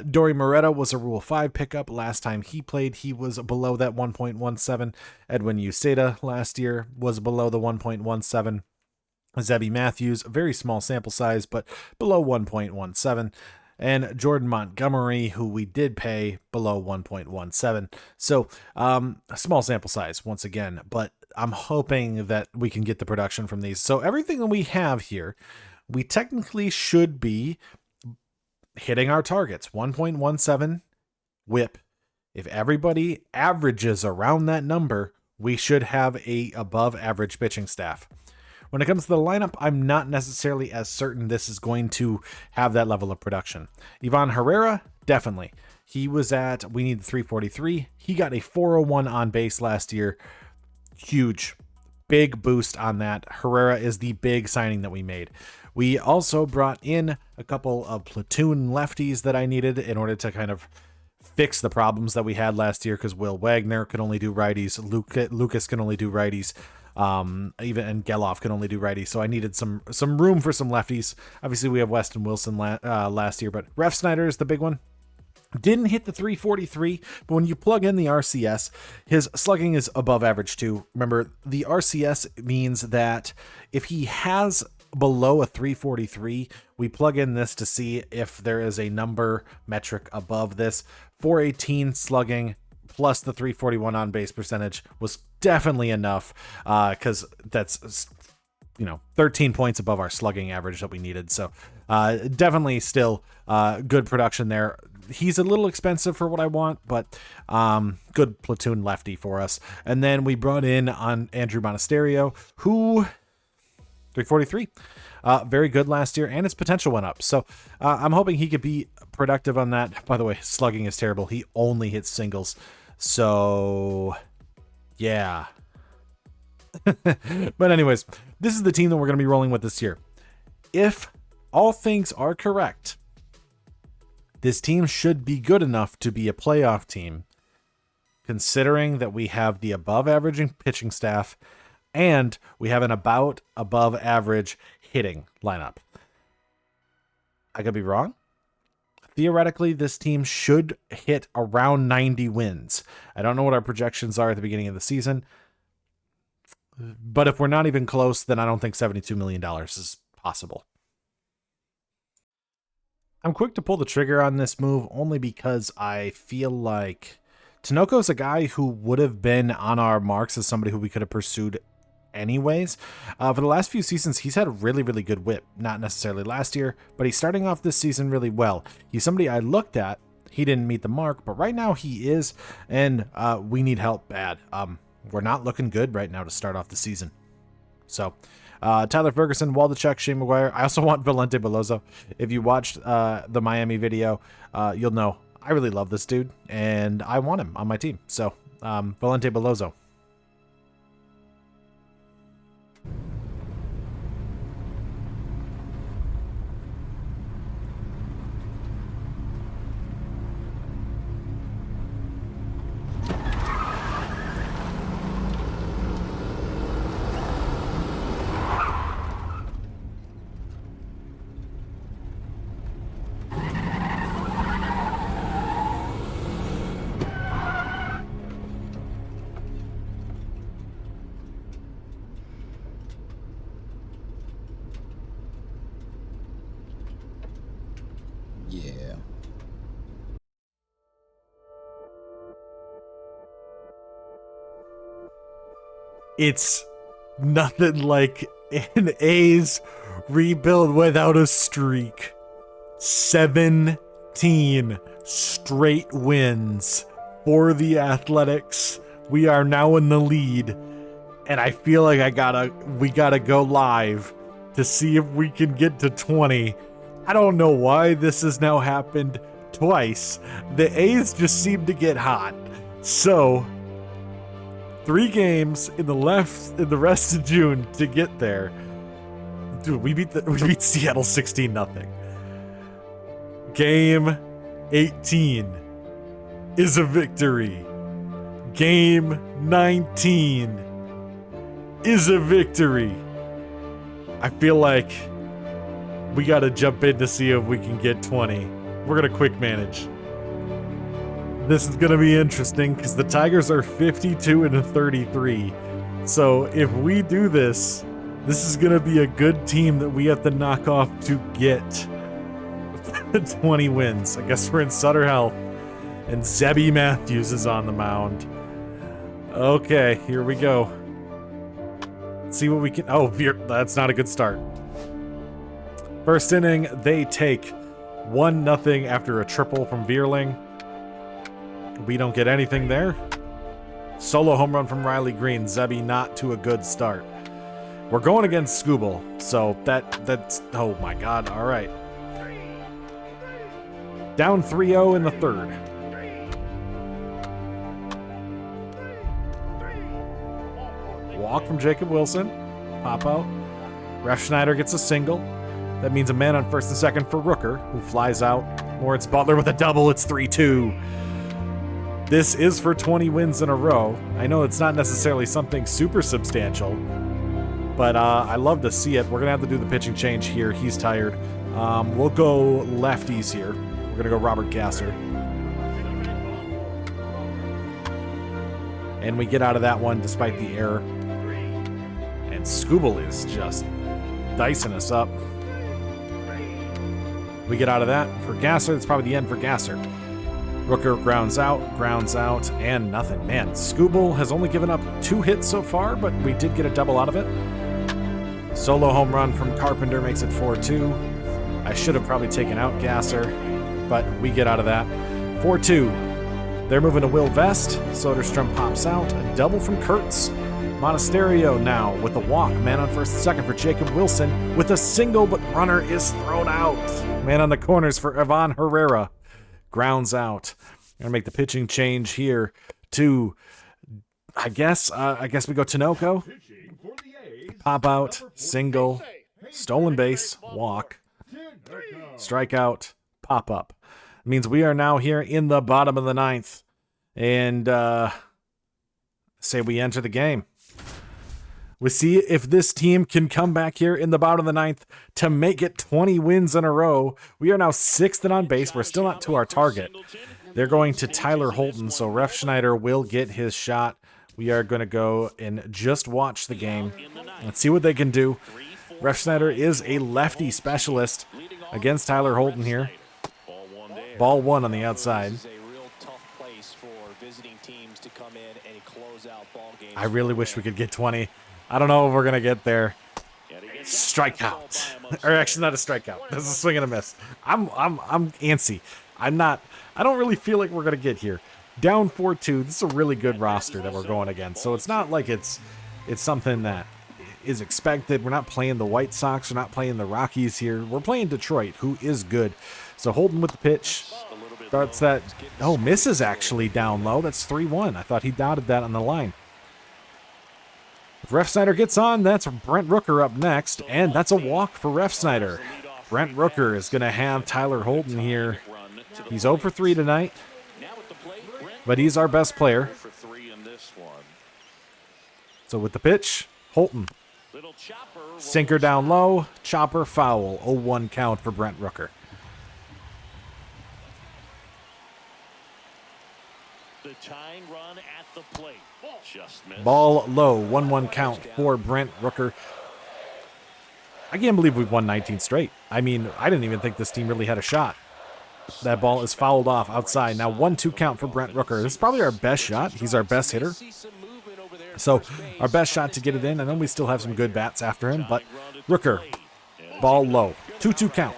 Dory Moretta was a Rule 5 pickup. Last time he played, he was below that 1.17. Edwin Uceda last year was below the 1.17. Zebby Matthews, very small sample size, but below 1.17. And Jordan Montgomery, who we did pay below 1.17. So a small sample size once again, but I'm hoping that we can get the production from these. So everything that we have here, we technically should be hitting our targets. 1.17 whip. If everybody averages around that number, we should have a above average pitching staff. When it comes to the lineup, I'm not necessarily as certain this is going to have that level of production. Ivan Herrera, definitely. We need 343. He got a 401 on base last year. Huge, big boost on that. Herrera is the big signing that we made. We also brought in a couple of platoon lefties that I needed in order to kind of fix the problems that we had last year, because Will Wagner can only do righties. Lucas can only do righties. And Geloff can only do righties. So I needed some room for some lefties. Obviously, we have Weston Wilson last year, but Ref Snyder is the big one. Didn't hit the 343, but when you plug in the RCS, his slugging is above average too. Remember, the RCS means that if he has below a 343, we plug in this to see if there is a number metric above this. 418 slugging plus the 341 on base percentage was definitely enough, because that's 13 points above our slugging average that we needed. So definitely still good production there. He's a little expensive for what I want, but good platoon lefty for us. And then we brought in on Andrew Monasterio, who 343, very good last year, and his potential went up. So I'm hoping he could be productive on that. By the way, slugging is terrible. He only hits singles. So yeah. But anyways, this is the team that we're going to be rolling with this year. If all things are correct, this team should be good enough to be a playoff team, considering that we have the above average pitching staff and we have an about above average hitting lineup. I could be wrong. Theoretically, this team should hit around 90 wins. I don't know what our projections are at the beginning of the season, but if we're not even close, then I don't think $72 million is possible. I'm quick to pull the trigger on this move only because I feel like Tinoco's a guy who would have been on our marks as somebody who we could have pursued anyways. For the last few seasons, he's had a really, really good whip. Not necessarily last year, but he's starting off this season really well. He's somebody I looked at. He didn't meet the mark, but right now he is, and we need help bad. We're not looking good right now to start off the season. So Tyler Ferguson, Waldachuk, Shane McGuire. I also want Valente Beloso. If you watched the Miami video, you'll know I really love this dude, and I want him on my team. So Valente Beloso. Yeah. It's nothing like an A's rebuild without a streak. 17 straight wins for the Athletics. We are now in the lead, and I feel like we gotta go live to see if we can get to 20. I don't know why this has now happened twice. The A's just seem to get hot. So 3 games in the rest of June to get there. Dude, we beat Seattle 16-0. Game 18 is a victory. Game 19 is a victory. I feel like we got to jump in to see if we can get 20. We're going to quick manage. This is going to be interesting because the Tigers are 52-33. So if we do this, this is going to be a good team that we have to knock off to get 20 wins. I guess we're in Sutter Health, and Zebby Matthews is on the mound. Okay, here we go. See what we can. Oh, that's not a good start. First inning, they take 1-0 after a triple from Vierling. We don't get anything there. Solo home run from Riley Green. Zebby not to a good start. We're going against Scooble, so that's oh my god. All right. Down 3-0 in the third. Walk from Jacob Wilson. Pop out. Ref Schneider gets a single. That means a man on first and second for Rooker, who flies out. Lawrence Butler with a double. It's 3-2. This is for 20 wins in a row. I know it's not necessarily something super substantial, but I love to see it. We're going to have to do the pitching change here. He's tired. We'll go lefties here. We're going to go Robert Gasser. And we get out of that one despite the error. And Scooble is just dicing us up. We get out of that for Gasser. That's probably the end for Gasser. Rooker grounds out, and nothing. Man, Scooble has only given up 2 hits so far, but we did get a double out of it. Solo home run from Carpenter makes it 4-2. I should have probably taken out Gasser, but we get out of that. 4-2. They're moving to Will Vest. Soderstrom pops out. A double from Kurtz. Monasterio now with the walk. Man on first and second for Jacob Wilson with a single, but runner is thrown out. Man on the corners for Ivan Herrera. Grounds out. Gonna make the pitching change here to, I guess we go Tinoco. Pop out, single, stolen base, walk, strikeout, pop up. Means we are now here in the bottom of the 9th, and say we enter the game. We see if this team can come back here in the bottom of the 9th to make it 20 wins in a row. We are now 6th and on base. We're still not to our target. They're going to Tyler Holton, so Ref Schneider will get his shot. We are going to go and just watch the game. Let's see what they can do. Ref Schneider is a lefty specialist against Tyler Holton here. Ball 1 on the outside. I really wish we could get 20. I don't know if we're going to get there. Strikeout. Or actually not a strikeout. This is a swing and a miss. I'm antsy. I don't really feel like we're going to get here. Down 4-2. This is a really good roster that we're going against. So it's not like it's something that is expected. We're not playing the White Sox. We're not playing the Rockies here. We're playing Detroit, who is good. So Holton with the pitch. Starts that. Oh, misses actually down low. That's 3-1. I thought he dotted that on the line. If Ref Snyder gets on, that's Brent Rooker up next, and that's a walk for Ref Snyder. Brent Rooker is going to have Tyler Holton here. He's 0 for 3 tonight, but he's our best player. So with the pitch, Holton. Sinker down low, chopper foul, 0-1 count for Brent Rooker. The tying run at the plate. Just missed. Ball low, 1-1 count for Brent Rooker. I can't believe we've won 19 straight. I mean, I didn't even think this team really had a shot. That ball is fouled off outside. Now 1-2 count for Brent Rooker. This is probably our best shot. He's our best hitter. So our best shot to get it in. I know we still have some good bats after him, but Rooker, ball low, 2-2 count.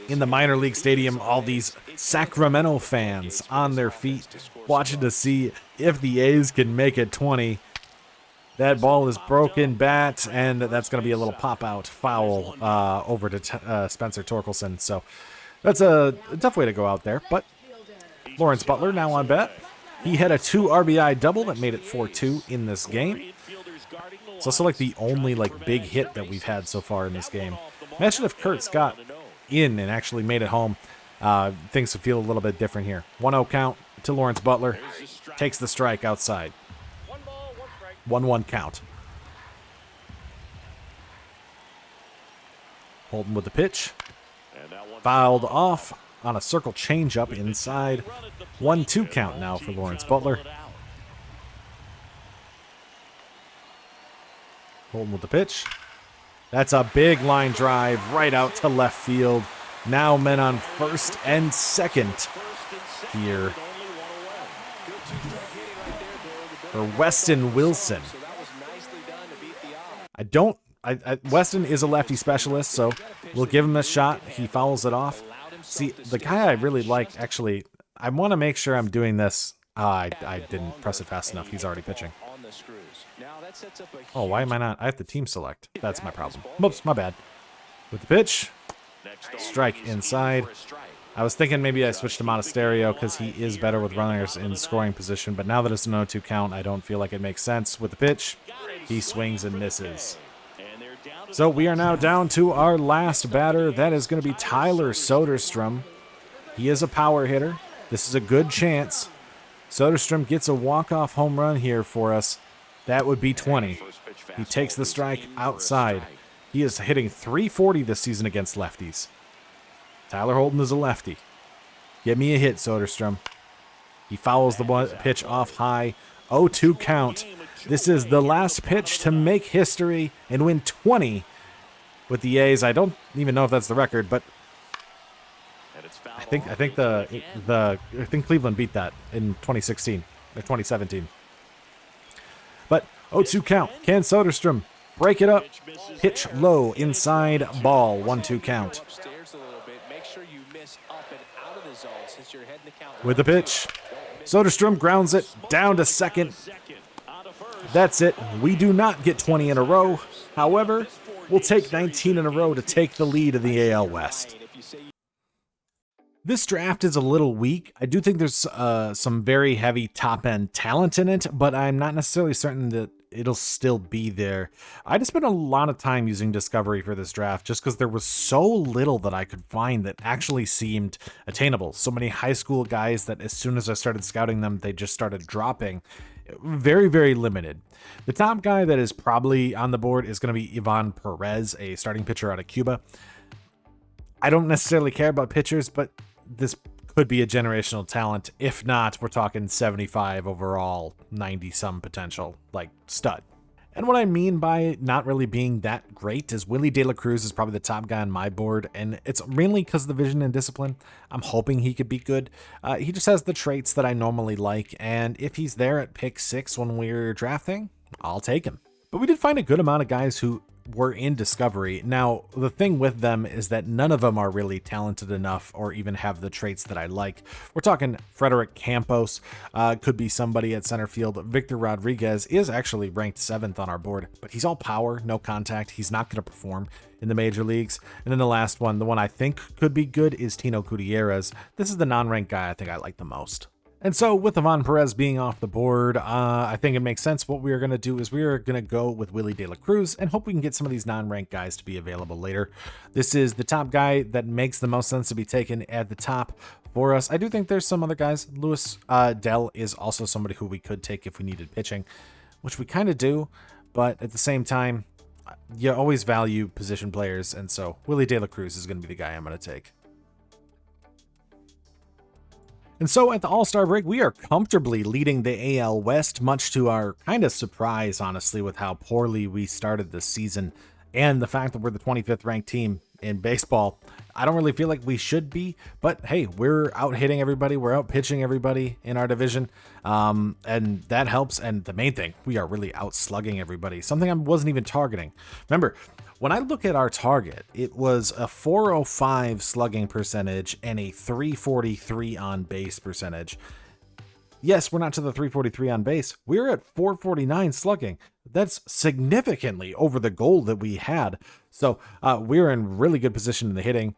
In the minor league stadium, all these Sacramento fans on their feet watching to see if the A's can make it 20. That ball is broken bat, and that's going to be a little pop-out foul over to Spencer Torkelson. So that's a tough way to go out there. But Lawrence Butler now on bat. He had a 2 RBI double that made it 4-2 in this game. It's also like the only big hit that we've had so far in this game. Imagine if Kurtz got in and actually made it home. Things would feel a little bit different here. 1-0 count to Lawrence Butler. Takes the strike outside. 1-1 count. Holton with the pitch. Fouled off on a circle changeup inside. 1-2 count now for Lawrence Butler. Holton with the pitch. That's a big line drive right out to left field. Now men on first and second here for Weston Wilson. Weston is a lefty specialist, so we'll give him a shot. He fouls it off. See, the guy I really like, actually, I want to make sure I'm doing this. I didn't press it fast enough. He's already pitching. Oh, why am I not? I have to team select. That's my problem. Whoops, my bad. With the pitch, strike inside. I was thinking maybe I switched to Monasterio because he is better with runners in scoring position, but now that it's an 0-2 count, I don't feel like it makes sense. With the pitch, he swings and misses. So we are now down to our last batter. That is going to be Tyler Soderstrom. He is a power hitter. This is a good chance. Soderstrom gets a walk-off home run here for us. That would be 20. He takes the strike outside. He is hitting .340 this season against lefties. Tyler Holton is a lefty. Give me a hit, Soderstrom. He fouls the pitch off high. 0-2 count. This is the last pitch to make history and win 20 with the A's. I don't even know if that's the record, but I think Cleveland beat that in 2016 or 2017. But 0-2 count. Can Soderstrom break it up? Pitch low inside ball. 1-2 count. With the pitch, Soderstrom grounds it down to second. That's it. We do not get 20 in a row. However, we'll take 19 in a row to take the lead in the AL West. This draft is a little weak. I do think there's some very heavy top-end talent in it, but I'm not necessarily certain that it'll still be there. I just spent a lot of time using Discovery for this draft just because there was so little that I could find that actually seemed attainable. So many high school guys that as soon as I started scouting them, they just started dropping. Very, very limited. The top guy that is probably on the board is going to be Ivan Perez, a starting pitcher out of Cuba. I don't necessarily care about pitchers, but this could be a generational talent. If not, we're talking 75 overall, 90-some potential, like stud. And what I mean by not really being that great is Willie De La Cruz is probably the top guy on my board, and it's mainly because of the vision and discipline. I'm hoping he could be good. He just has the traits that I normally like, and if he's there at pick 6 when we're drafting, I'll take him. But we did find a good amount of guys who were in Discovery. Now, the thing with them is that none of them are really talented enough or even have the traits that I like. We're talking Frederick Campos, could be somebody at center field. Victor Rodriguez is actually ranked 7th on our board, but he's all power, no contact. He's not going to perform in the major leagues. And then the last one, the one I think could be good, is Tino Gutierrez. This is the non-ranked guy I think I like the most. And so with Ivan Perez being off the board, I think it makes sense. What we are going to do is we are going to go with Willie De La Cruz and hope we can get some of these non-ranked guys to be available later. This is the top guy that makes the most sense to be taken at the top for us. I do think there's some other guys. Luis Dell is also somebody who we could take if we needed pitching, which we kind of do. But at the same time, you always value position players. And so Willie De La Cruz is going to be the guy I'm going to take. And so at the All-Star break, we are comfortably leading the AL West, much to our kind of surprise, honestly, with how poorly we started this season and the fact that we're the 25th ranked team in baseball. I don't really feel like we should be, but hey, we're out hitting everybody. We're out pitching everybody in our division, and that helps. And the main thing, we are really out slugging everybody, something I wasn't even targeting. Remember, when I look at our target, it was a 405 slugging percentage and a 343 on base percentage. Yes, we're not to the 343 on base. We're at 449 slugging. That's significantly over the goal that we had. So we're in really good position in the hitting.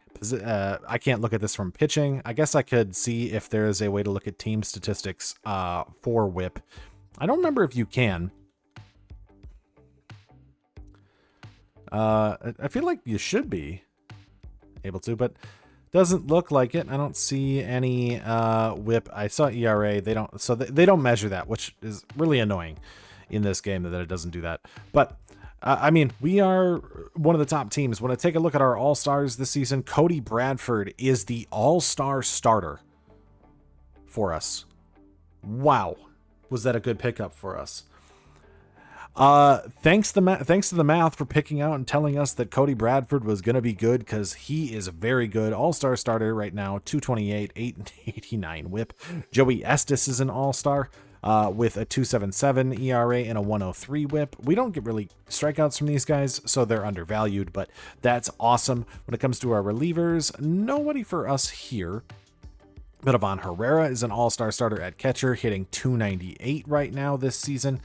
I can't look at this from pitching. I guess I could see if there is a way to look at team statistics for whip. I don't remember if you can. I feel like you should be able to, but doesn't look like it. I don't see any whip. I saw ERA. They don't measure that, which is really annoying in this game that it doesn't do that. But I mean, we are one of the top teams. When I take a look at our all-stars this season, Cody Bradford is the all-star starter for us. Wow, was that a good pickup for us? Thanks to the math for picking out and telling us that Cody Bradford was going to be good, because he is a very good all-star starter right now. 228, 889 whip. Joey Estes is an all-star. with a 2.77 ERA and a 103 whip. We don't get really strikeouts from these guys, so they're undervalued, but that's awesome. When it comes to our relievers, nobody for us here. Middlevan Herrera is an all-star starter at catcher, hitting 298 right now this season.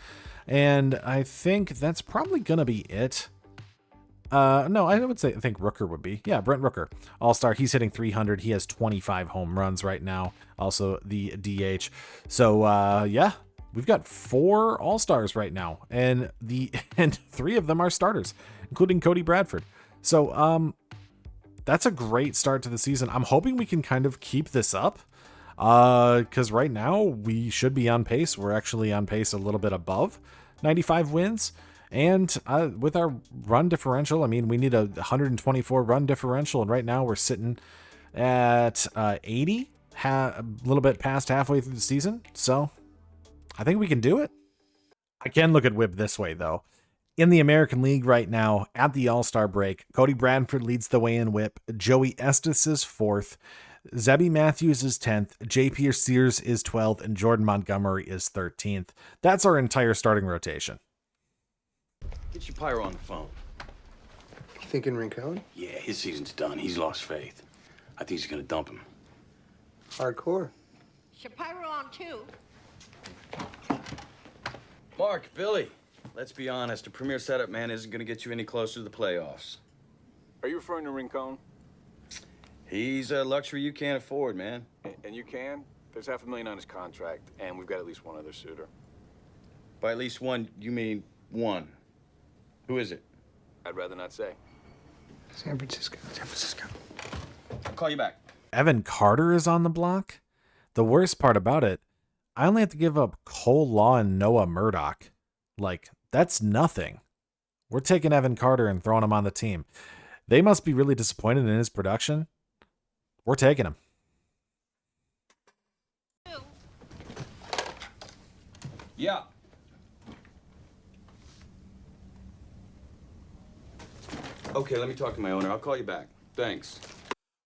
And I think that's probably going to be it. No, I think Rooker would be. Yeah, Brent Rooker, all-star. He's hitting 300. He has 25 home runs right now. Also the DH. So, yeah, we've got 4 all-stars right now. And 3 of them are starters, including Cody Bradford. So, that's a great start to the season. I'm hoping we can kind of keep this up. Because right now we should be on pace. We're actually on pace a little bit above 95 wins. And with our run differential, I mean, we need a 124 run differential. And right now we're sitting at 80, a little bit past halfway through the season. So I think we can do it. I can look at whip this way, though. In the American League right now, at the All-Star break, Cody Bradford leads the way in whip. Joey Estes is 4th. Zebby Matthews is 10th. J.P. Sears is 12th. And Jordan Montgomery is 13th. That's our entire starting rotation. Get your pyro on the phone. You thinking Rincon? Yeah, his season's done. He's lost faith. I think he's gonna dump him. Hardcore. Shapiro on 2. Mark, Billy, let's be honest. A premier setup man isn't gonna get you any closer to the playoffs. Are you referring to Rincon? He's a luxury you can't afford, man. And you can? There's $500,000 on his contract, and we've got at least one other suitor. By at least one, you mean one. Who is it? I'd rather not say. San Francisco. San Francisco. I'll call you back. Evan Carter is on the block. The worst part about it, I only have to give up Cole Law and Noah Murdoch. Like, that's nothing. We're taking Evan Carter and throwing him on the team. They must be really disappointed in his production. We're taking him. Yeah. Okay, let me talk to my owner. I'll call you back. Thanks.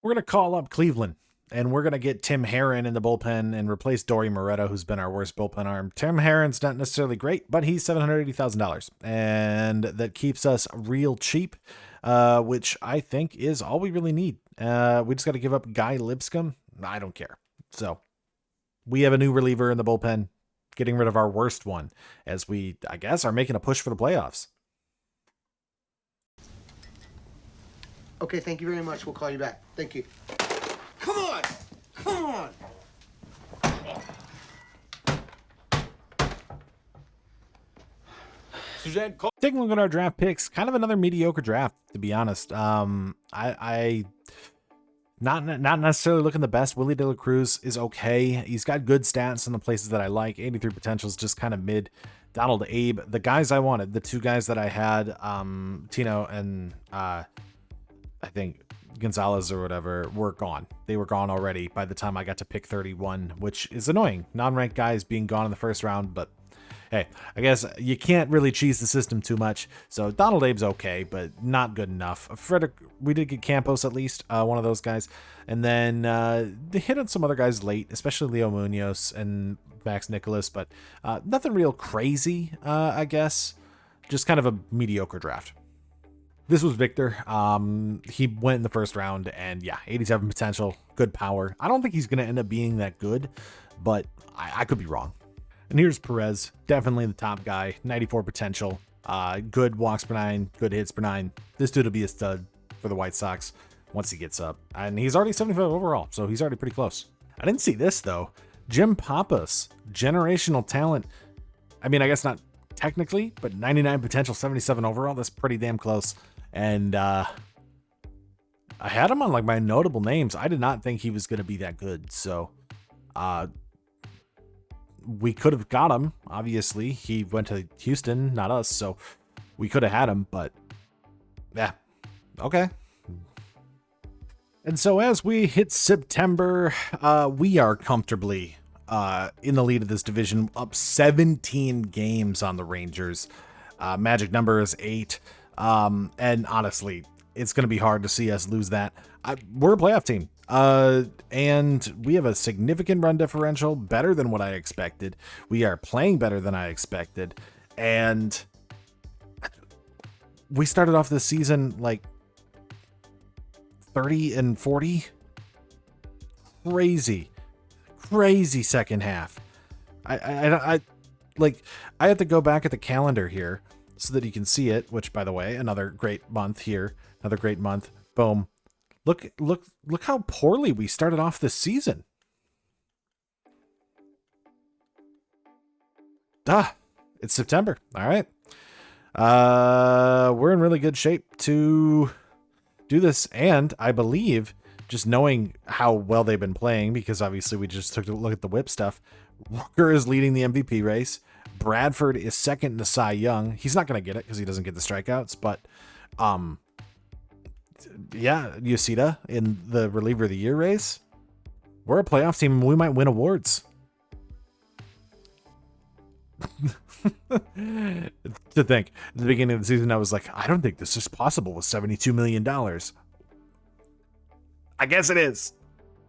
We're going to call up Cleveland, and we're going to get Tim Herron in the bullpen and replace Dory Moretta, who's been our worst bullpen arm. Tim Herron's not necessarily great, but he's $780,000, and that keeps us real cheap, which I think is all we really need. We just got to give up Guy Lipscomb. I don't care. So we have a new reliever in the bullpen, getting rid of our worst one, as we, I guess, are making a push for the playoffs. Okay, thank you very much. We'll call you back. Thank you. Come on! Come on! Suzanne, call. Taking a look at our draft picks, kind of another mediocre draft, to be honest. I not necessarily looking the best. Willie De La Cruz is okay. He's got good stats in the places that I like. 83 potential is just kind of mid. Donald Abe, the guys I wanted, the 2 guys that I had, Tino and I think Gonzalez or whatever, were gone. They were gone already by the time I got to pick 31, which is annoying. Non-ranked guys being gone in the first round, but hey, I guess you can't really cheese the system too much. So Donald Abe's okay, but not good enough. Frederick, we did get Campos at least, one of those guys. And then they hit on some other guys late, especially Leo Munoz and Max Nicholas, but nothing real crazy, I guess. Just kind of a mediocre draft. This was Victor. He went in the first round, and yeah, 87 potential, good power. I don't think he's going to end up being that good, but I could be wrong. And here's Perez, definitely the top guy, 94 potential, good walks per 9, good hits per 9. This dude will be a stud for the White Sox once he gets up. And he's already 75 overall, so he's already pretty close. I didn't see this, though. Jim Pappas, generational talent. I mean, I guess not technically, but 99 potential, 77 overall. That's pretty damn close. And I had him on like my notable names. I did not think he was going to be that good. So we could have got him. Obviously, he went to Houston, not us. So we could have had him, but yeah, okay. And so as we hit September, we are comfortably in the lead of this division, up 17 games on the Rangers. Magic number is 8. And honestly, it's going to be hard to see us lose that. We're a playoff team, and we have a significant run differential, better than what I expected. We are playing better than I expected, and we started off this season like 30-40. Crazy second half. I have to go back at the calendar here so that you can see it, which, by the way, another great month here. Another great month. Boom. Look how poorly we started off this season. It's September. All right. We're in really good shape to do this, and I believe, just knowing how well they've been playing, because obviously we just took a look at the whip stuff, Rooker is leading the MVP race. Bradford is second to Cy Young. He's not going to get it because he doesn't get the strikeouts, but yeah, Yoshida in the reliever of the year race. We're a playoff team and we might win awards. To think, at the beginning of the season, I was like, I don't think this is possible with $72 million. I guess it is.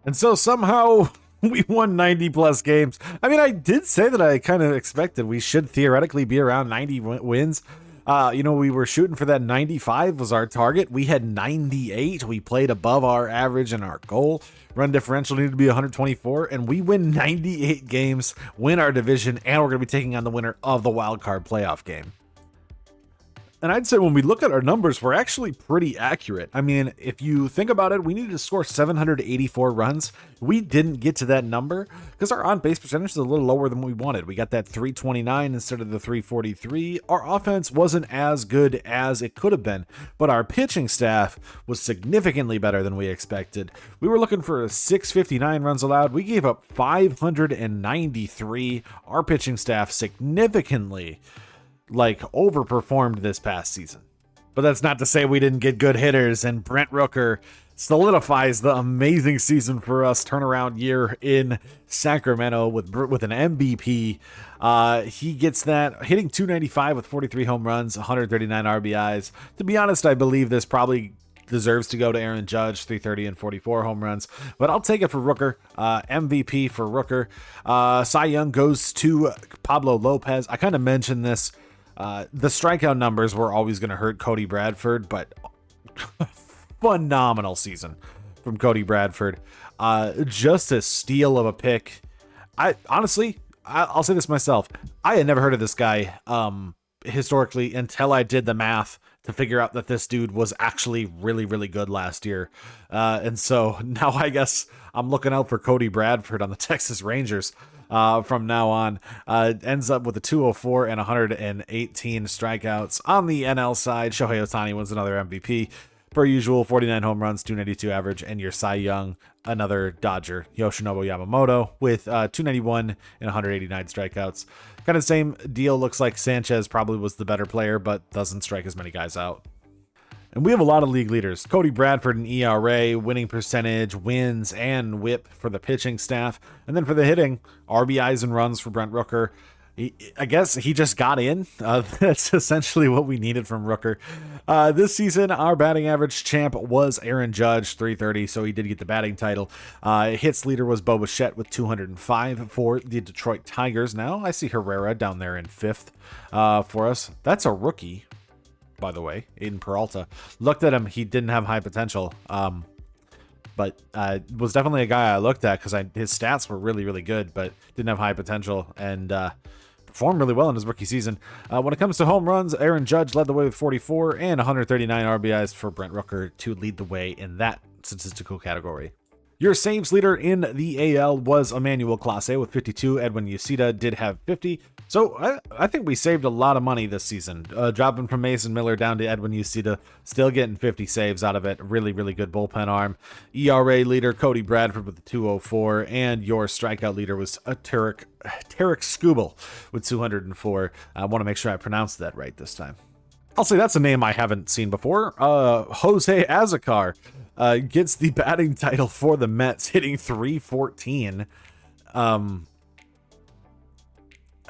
And so somehow we won 90 plus games. I mean, I did say that I kind of expected we should theoretically be around 90 wins. We were shooting for that 95 was our target. We had 98. We played above our average and our goal. Run differential needed to be 124, and we win 98 games, win our division, and we're going to be taking on the winner of the wild card playoff game. And I'd say when we look at our numbers, we're actually pretty accurate. I mean, if you think about it, we needed to score 784 runs. We didn't get to that number because our on-base percentage is a little lower than we wanted. We got that 329 instead of the 343. Our offense wasn't as good as it could have been, but our pitching staff was significantly better than we expected. We were looking for 659 runs allowed. We gave up 593. Our pitching staff significantly overperformed this past season. But that's not to say we didn't get good hitters, and Brent Rooker solidifies the amazing season for us, turnaround year in Sacramento with an MVP. He gets that, hitting 295 with 43 home runs, 139 RBIs. To be honest, I believe this probably deserves to go to Aaron Judge, 330 and 44 home runs, but I'll take it for Rooker. MVP for Rooker. Cy Young goes to Pablo Lopez. I kind of mentioned this. The strikeout numbers were always going to hurt Cody Bradford, but phenomenal season from Cody Bradford. Just a steal of a pick. I'll say this myself. I had never heard of this guy historically until I did the math to figure out that this dude was actually really, really good last year. And so now I guess I'm looking out for Cody Bradford on the Texas Rangers. From now on, ends up with a 204 and 118 strikeouts. On the NL side, Shohei Ohtani wins another MVP. Per usual, 49 home runs, 292 average, and your Cy Young, another Dodger, Yoshinobu Yamamoto, with 291 and 189 strikeouts. Kind of same deal. Looks like Sanchez probably was the better player, but doesn't strike as many guys out. And we have a lot of league leaders. Cody Bradford in ERA, winning percentage, wins, and whip for the pitching staff. And then for the hitting, RBIs and runs for Brent Rooker. I guess he just got in. That's essentially what we needed from Rooker. This season, our batting average champ was Aaron Judge, 330, so he did get the batting title. Hits leader was Bo Bichette with 205 for the Detroit Tigers. Now I see Herrera down there in 5th for us. That's a rookie, by the way, Aiden Peralta. Looked at him, he didn't have high potential, but was definitely a guy I looked at because his stats were really, really good, but didn't have high potential, and performed really well in his rookie season. When it comes to home runs, Aaron Judge led the way with 44 and 139 RBIs for Brent Rooker to lead the way in that statistical category. Your saves leader in the AL was Emmanuel Clase with 52. Edwin Yoshida did have 50. So I think we saved a lot of money this season. Dropping from Mason Miller down to Edwin Yoshida, still getting 50 saves out of it. Really, really good bullpen arm. ERA leader Cody Bradford with the 204, and your strikeout leader was Tarek Skubal with 204. I want to make sure I pronounced that right this time. I'll say that's a name I haven't seen before. Jose Azocar gets the batting title for the Mets, hitting 314.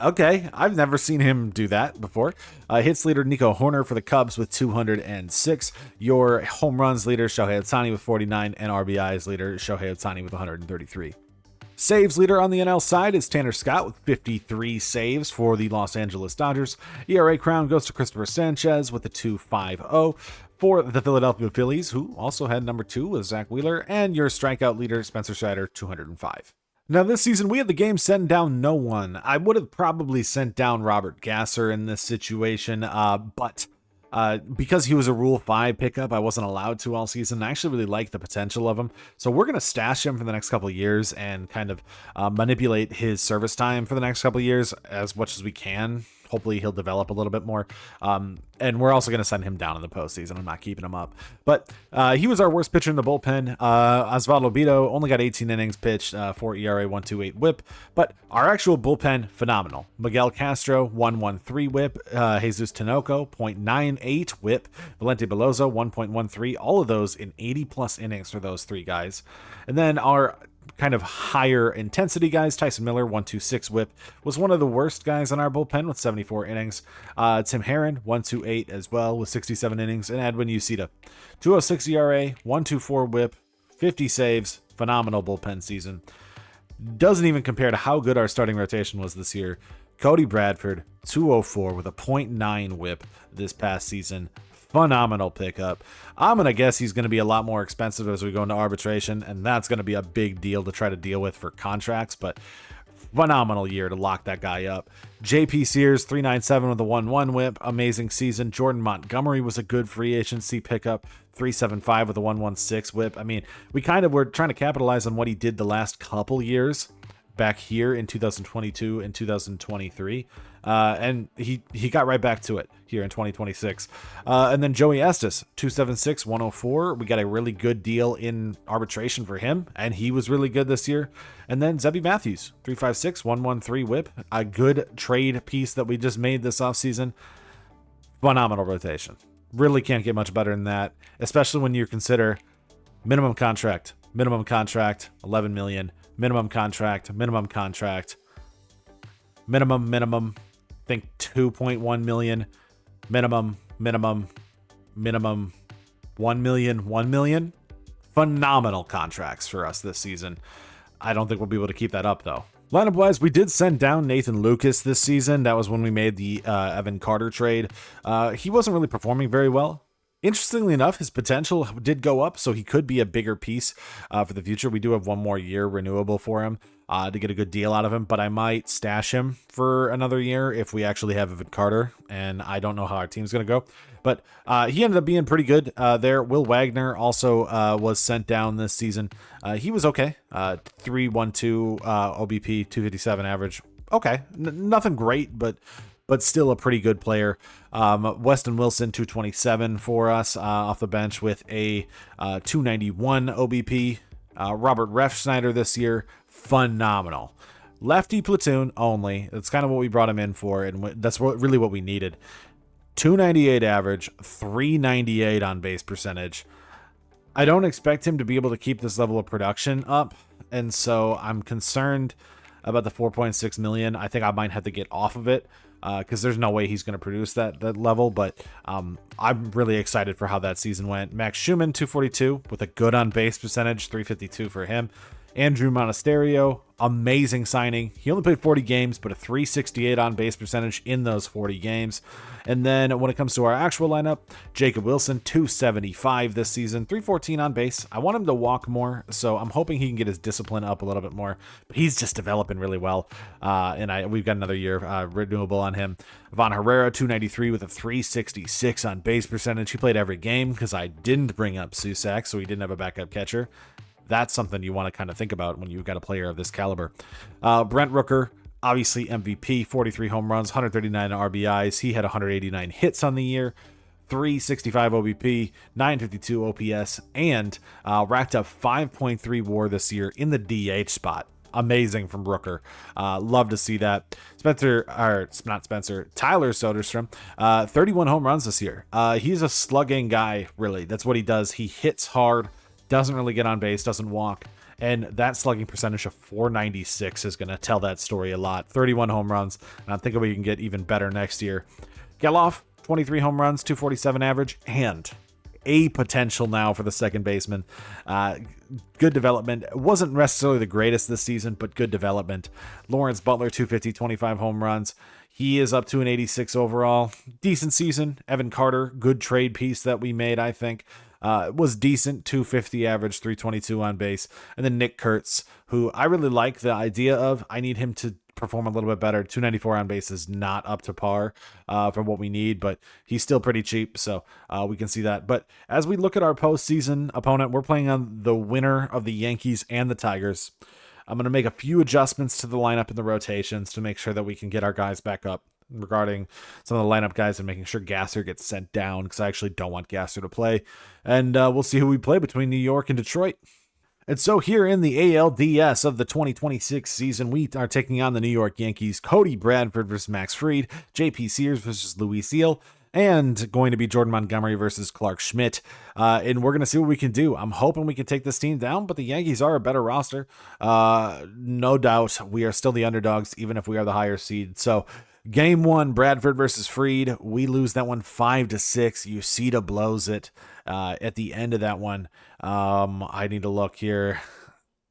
Okay, I've never seen him do that before. Hits leader Nico Horner for the Cubs with 206. Your home runs leader Shohei Ohtani with 49, and RBIs leader Shohei Ohtani with 133. Saves leader on the NL side is Tanner Scott with 53 saves for the Los Angeles Dodgers. ERA crown goes to Christopher Sanchez with a 2.50 for the Philadelphia Phillies, who also had number 2 with Zach Wheeler, and your strikeout leader Spencer Strider, 205. Now, this season, we had the game sent down no one. I would have probably sent down Robert Gasser in this situation, but because he was a Rule 5 pickup, I wasn't allowed to all season. I actually really like the potential of him. So we're going to stash him for the next couple of years and kind of manipulate his service time for the next couple of years as much as we can. Hopefully he'll develop a little bit more. And we're also going to send him down in the postseason. I'm not keeping him up. But he was our worst pitcher in the bullpen. Osvaldo Bido only got 18 innings pitched, 4 ERA, 1.28 whip. But our actual bullpen, phenomenal. Miguel Castro, 1.13 whip. Jesus Tinoco, 0.98 whip. Valente Belozo, 1.13. All of those in 80-plus innings for those 3 guys. And then our kind of higher intensity guys, Tyson Miller, 1.26 whip, was one of the worst guys on our bullpen with 74 innings. Tim Herron, 1.28 as well with 67 innings. And Edwin Ucita, 2.06 ERA, 1.24 whip, 50 saves, phenomenal bullpen season. Doesn't even compare to how good our starting rotation was this year. Cody Bradford, 2.04 with a 0.9 whip this past season. Phenomenal pickup. I'm going to guess he's going to be a lot more expensive as we go into arbitration, and that's going to be a big deal to try to deal with for contracts, but phenomenal year to lock that guy up. JP Sears, 3.97 with a 1.1 whip. Amazing season. Jordan Montgomery was a good free agency pickup. 3.75 with a 1.16 whip. I mean, we kind of were trying to capitalize on what he did the last couple years back here in 2022 and 2023. And he got right back to it here in 2026. And then Joey Estes, 2.76, 1.04. We got a really good deal in arbitration for him, and he was really good this year. And then Zebby Matthews, 3.56, 1.13 whip. A good trade piece that we just made this offseason. Phenomenal rotation. Really can't get much better than that, especially when you consider minimum contract, 11 million, minimum contract, minimum, think 2.1 million, minimum, 1 million. Phenomenal contracts for us this season. I don't think we'll be able to keep that up, though. Lineup wise, we did send down Nathan Lucas this season. That was when we made the Evan Carter trade. He wasn't really performing very well. Interestingly enough, his potential did go up, so he could be a bigger piece for the future. We do have 1 more year renewable for him to get a good deal out of him, but I might stash him for another year if we actually have Evan Carter, and I don't know how our team's going to go. But he ended up being pretty good there. Will Wagner also was sent down this season. He was okay. 3.12 OBP, 257 average. Okay, nothing great, but still a pretty good player. Weston Wilson, 227 for us off the bench with a 291 OBP. Robert Refsnyder this year, phenomenal. Lefty platoon only. That's kind of what we brought him in for, and that's really what we needed. 298 average, 398 on base percentage. I don't expect him to be able to keep this level of production up, and so I'm concerned about the 4.6 million. I think I might have to get off of it because there's no way he's going to produce that level, but I'm really excited for how that season went. Max Schumann, 242 with a good on base percentage, 352 for him. Andrew Monasterio, amazing signing. He only played 40 games, but a 368 on base percentage in those 40 games. And then when it comes to our actual lineup, Jacob Wilson, 275 this season, 314 on base. I want him to walk more, so I'm hoping he can get his discipline up a little bit more. But he's just developing really well, and we've got another year renewable on him. Von Herrera, 293 with a 366 on base percentage. He played every game because I didn't bring up Susac, so he didn't have a backup catcher. That's something you want to kind of think about when you've got a player of this caliber. Brent Rooker, obviously MVP, 43 home runs, 139 RBIs. He had 189 hits on the year, 365 OBP, 952 OPS, and racked up 5.3 WAR this year in the DH spot. Amazing from Rooker. Love to see that. Tyler Soderstrom, 31 home runs this year. He's a slugging guy, really. That's what he does. He hits hard, doesn't really get on base, doesn't walk, And that slugging percentage of .496 is going to tell that story a lot. 31 home runs, and I'm thinking we can get even better next year. Geloff, 23 home runs, .247 average, and a potential now for the second baseman. Good development. It wasn't necessarily the greatest this season, but good development. Lawrence Butler, 250, 25 home runs. He is up to an 86 overall. Decent season. Evan Carter, good trade piece that we made, I think. Was decent, 250 average, 322 on base. And then Nick Kurtz, who I really like the idea of. I need him to perform a little bit better. 294 on base is not up to par from what we need, but he's still pretty cheap, so we can see that. But as we look at our postseason opponent, we're playing on the winner of the Yankees and the Tigers. I'm going to make a few adjustments to the lineup and the rotations to make sure that we can get our guys back up regarding some of the lineup guys and making sure Gasser gets sent down, because I actually don't want Gasser to play. And we'll see who we play between New York and Detroit. And so here in the ALDS of the 2026 season, we are taking on the New York Yankees. Cody Bradford versus Max Fried, JP Sears versus Luis Seal, and going to be Jordan Montgomery versus Clark Schmidt. And we're going to see what we can do. I'm hoping we can take this team down, but the Yankees are a better roster. No doubt we are still the underdogs, even if we are the higher seed. So game one, Bradford versus Fried. We lose that one 5-6. Uceda blows it at the end of that one. I need to look here.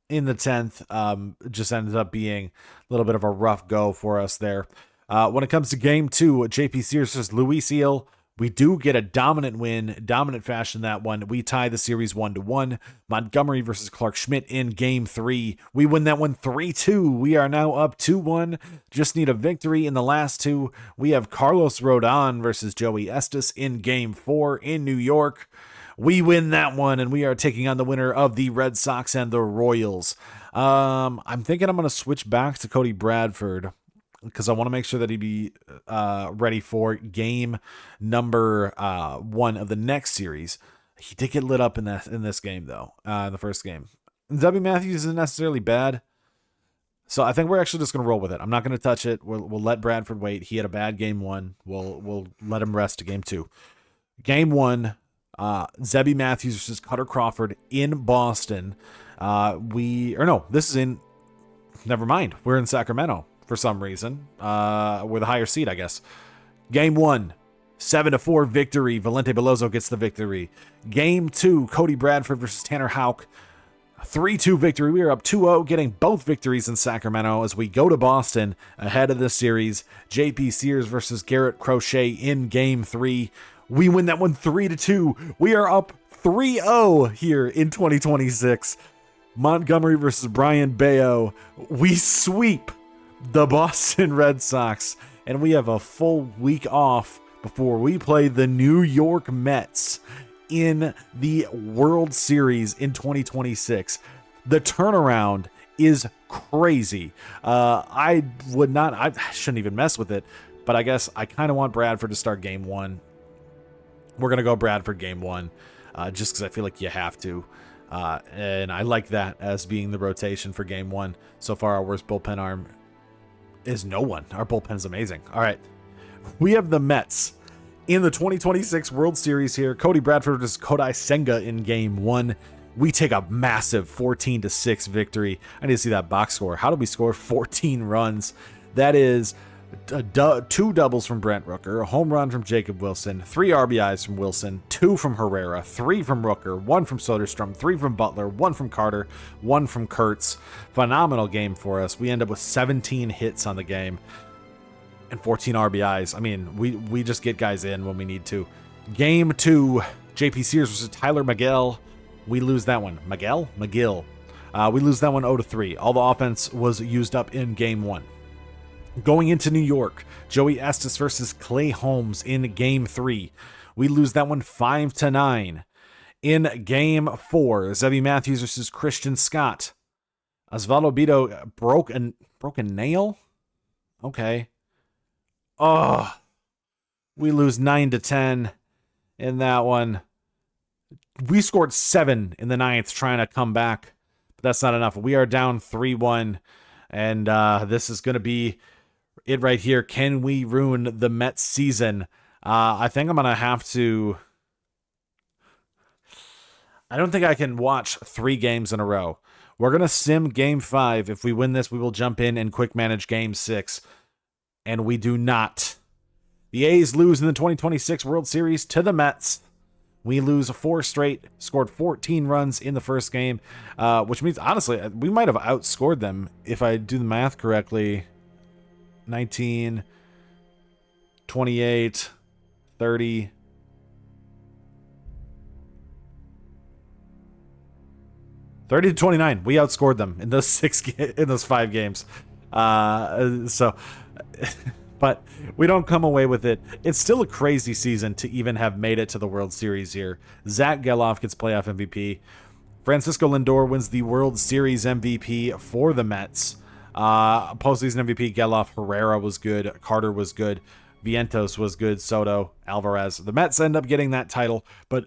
In the 10th, just ended up being a little bit of a rough go for us there. When it comes to game two, JP Sears versus Luis Seal, we do get a dominant win, dominant fashion that one. We tie the series 1-1. Montgomery versus Clark Schmidt in game three. We win that one 3-2. We are now up 2-1. Just need a victory in the last two. We have Carlos Rodon versus Joey Estes in game four in New York. We win that one, and we are taking on the winner of the Red Sox and the Royals. I'm thinking I'm going to switch back to Cody Bradford, because I want to make sure that he be ready for game number 1 of the next series. He did get lit up in this game, though, in the first game. W. Matthews isn't necessarily bad, so I think we're actually just going to roll with it. I'm not going to touch it. We'll let Bradford wait. He had a bad game 1. We'll let him rest to game 2. Game 1, Zebby Matthews versus Cutter Crawford in Boston. This is in... Never mind. We're in Sacramento. For some reason, we're the higher seed, I guess. Game 1, 7-4 victory. Valente Beloso gets the victory. Game 2, Cody Bradford versus Tanner Houck. 3-2 victory. We are up 2-0, getting both victories in Sacramento as we go to Boston ahead of this series. JP Sears versus Garrett Crochet in Game 3. We win that one 3-2. We are up 3-0 here in 2026. Montgomery versus Brian Bayo. We sweep the Boston Red Sox, and we have a full week off before we play the New York Mets in the World Series in 2026. The turnaround is crazy. I shouldn't even mess with it, but I guess I kind of want Bradford to start game 1. We're going to go Bradford game 1, just because I feel like you have to. And I like that as being the rotation for game 1. So far, our worst bullpen arm is no one. Our bullpen is amazing. All right. We have the Mets in the 2026 World Series here. Cody Bradford versus Kodai Senga in game 1. We take a massive 14-6 victory. I need to see that box score. How did we score 14 runs? That is 2 doubles from Brent Rooker, a home run from Jacob Wilson, 3 RBIs from Wilson, 2 from Herrera, 3 from Rooker, 1 from Soderstrom, 3 from Butler, 1 from Carter, 1 from Kurtz. Phenomenal game for us. We end up with 17 hits on the game and 14 RBIs. I mean, we just get guys in when we need to. Game 2, JP Sears versus Tyler Miguel. We lose that one. McGill. We lose that one 0-3. All the offense was used up in game 1. Going into New York, Joey Estes versus Clay Holmes in game 3. We lose that one 5-9. In game 4, Zebby Matthews versus Christian Scott. Osvaldo Bido broke a nail? Okay. We lose 9-10 in that one. We scored 7 in the 9th trying to come back, but that's not enough. We are down 3-1, and this is going to be it right here. Can we ruin the Mets season? I think I'm going to have to... I don't think I can watch 3 games in a row We're going to sim Game 5. If we win this, we will jump in and quick manage Game 6. And we do not. The A's lose in the 2026 World Series to the Mets. We lose 4 straight, scored 14 runs in the first game, which means, honestly, we might have outscored them if I do the math correctly. 19, 28, 30. To 29. We outscored them in those 5 games. But we don't come away with it. It's still a crazy season to even have made it to the World Series here. Zach Gelof gets playoff MVP. Francisco Lindor wins the World Series MVP for the Mets. Postseason MVP, Gelof. Herrera was good. Carter was good. Vientos was good. Soto, Alvarez. The Mets end up getting that title, but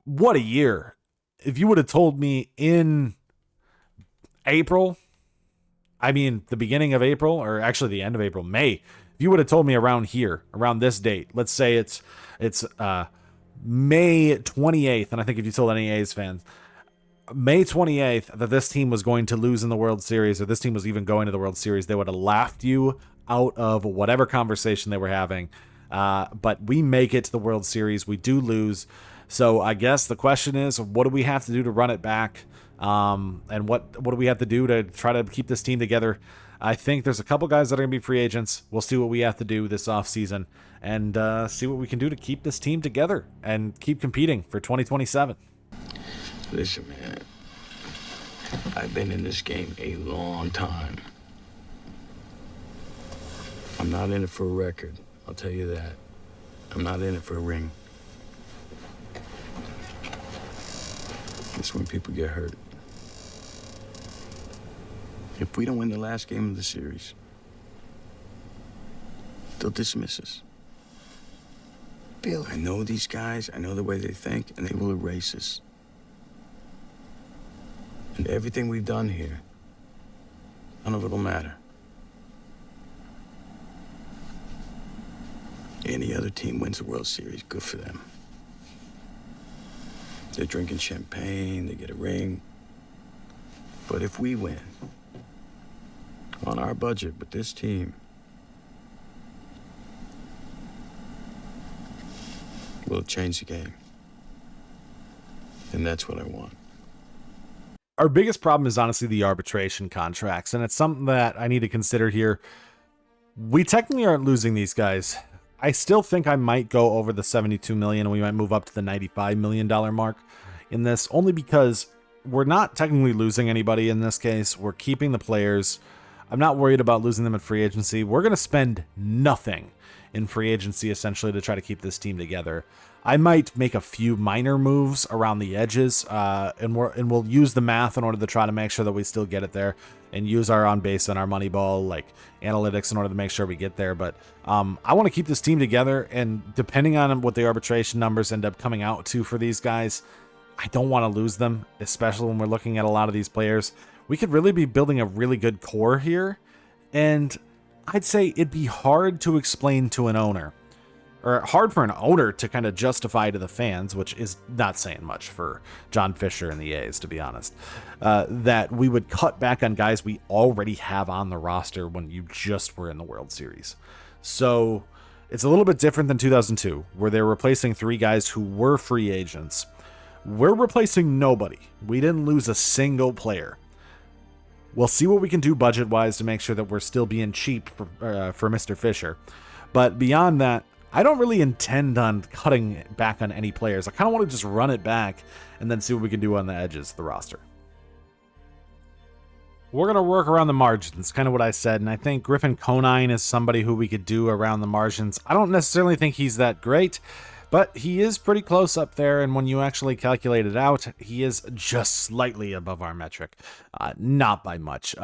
what a year. If you would have told me in April, the beginning of April, or actually the end of April, May, if you would have told me around this date, let's say it's May 28th, and I think if you told any A's fans, May 28th, that this team was going to lose in the World Series, or this team was even going to the World Series, they would have laughed you out of whatever conversation they were having. But we make it to the World Series. We do lose. So I guess the question is, what do we have to do to run it back? And what do we have to do to try to keep this team together? I think there's a couple guys that are going to be free agents. We'll see what we have to do this offseason and see what we can do to keep this team together and keep competing for 2027. Listen, man, I've been in this game a long time. I'm not in it for a record, I'll tell you that. I'm not in it for a ring. It's when people get hurt. If we don't win the last game of the series, they'll dismiss us. Bill. I know these guys, I know the way they think, and they will erase us. And everything we've done here, none of it'll matter. Any other team wins the World Series, good for them. They're drinking champagne, they get a ring. But if we win, on our budget with this team, we'll change the game. And that's what I want. Our biggest problem is honestly the arbitration contracts, and it's something that I need to consider here. We technically aren't losing these guys. I still think I might go over the $72 million, and we might move up to the $95 million mark in this, only because we're not technically losing anybody in this case. We're keeping the players. I'm not worried about losing them in free agency. We're going to spend nothing in free agency, essentially, to try to keep this team together. I might make a few minor moves around the edges, and we'll use the math in order to try to make sure that we still get it there, and use our on base and our Moneyball like analytics in order to make sure we get there. But I want to keep this team together, and depending on what the arbitration numbers end up coming out to for these guys, I don't want to lose them, especially when we're looking at a lot of these players. We could really be building a really good core here, and I'd say it'd be hard to explain to an owner, or hard for an owner to kind of justify to the fans, which is not saying much for John Fisher and the A's, to be honest, that we would cut back on guys we already have on the roster when you just were in the World Series. So it's a little bit different than 2002, where they're replacing 3 guys who were free agents. We're replacing nobody. We didn't lose a single player. We'll see what we can do budget-wise to make sure that we're still being cheap for Mr. Fisher. But beyond that, I don't really intend on cutting back on any players. I kind of want to just run it back and then see what we can do on the edges of the roster. We're going to work around the margins, kind of what I said, and I think Griffin Conine is somebody who we could do around the margins. I don't necessarily think he's that great, but he is pretty close up there, and when you actually calculate it out, he is just slightly above our metric. Not by much.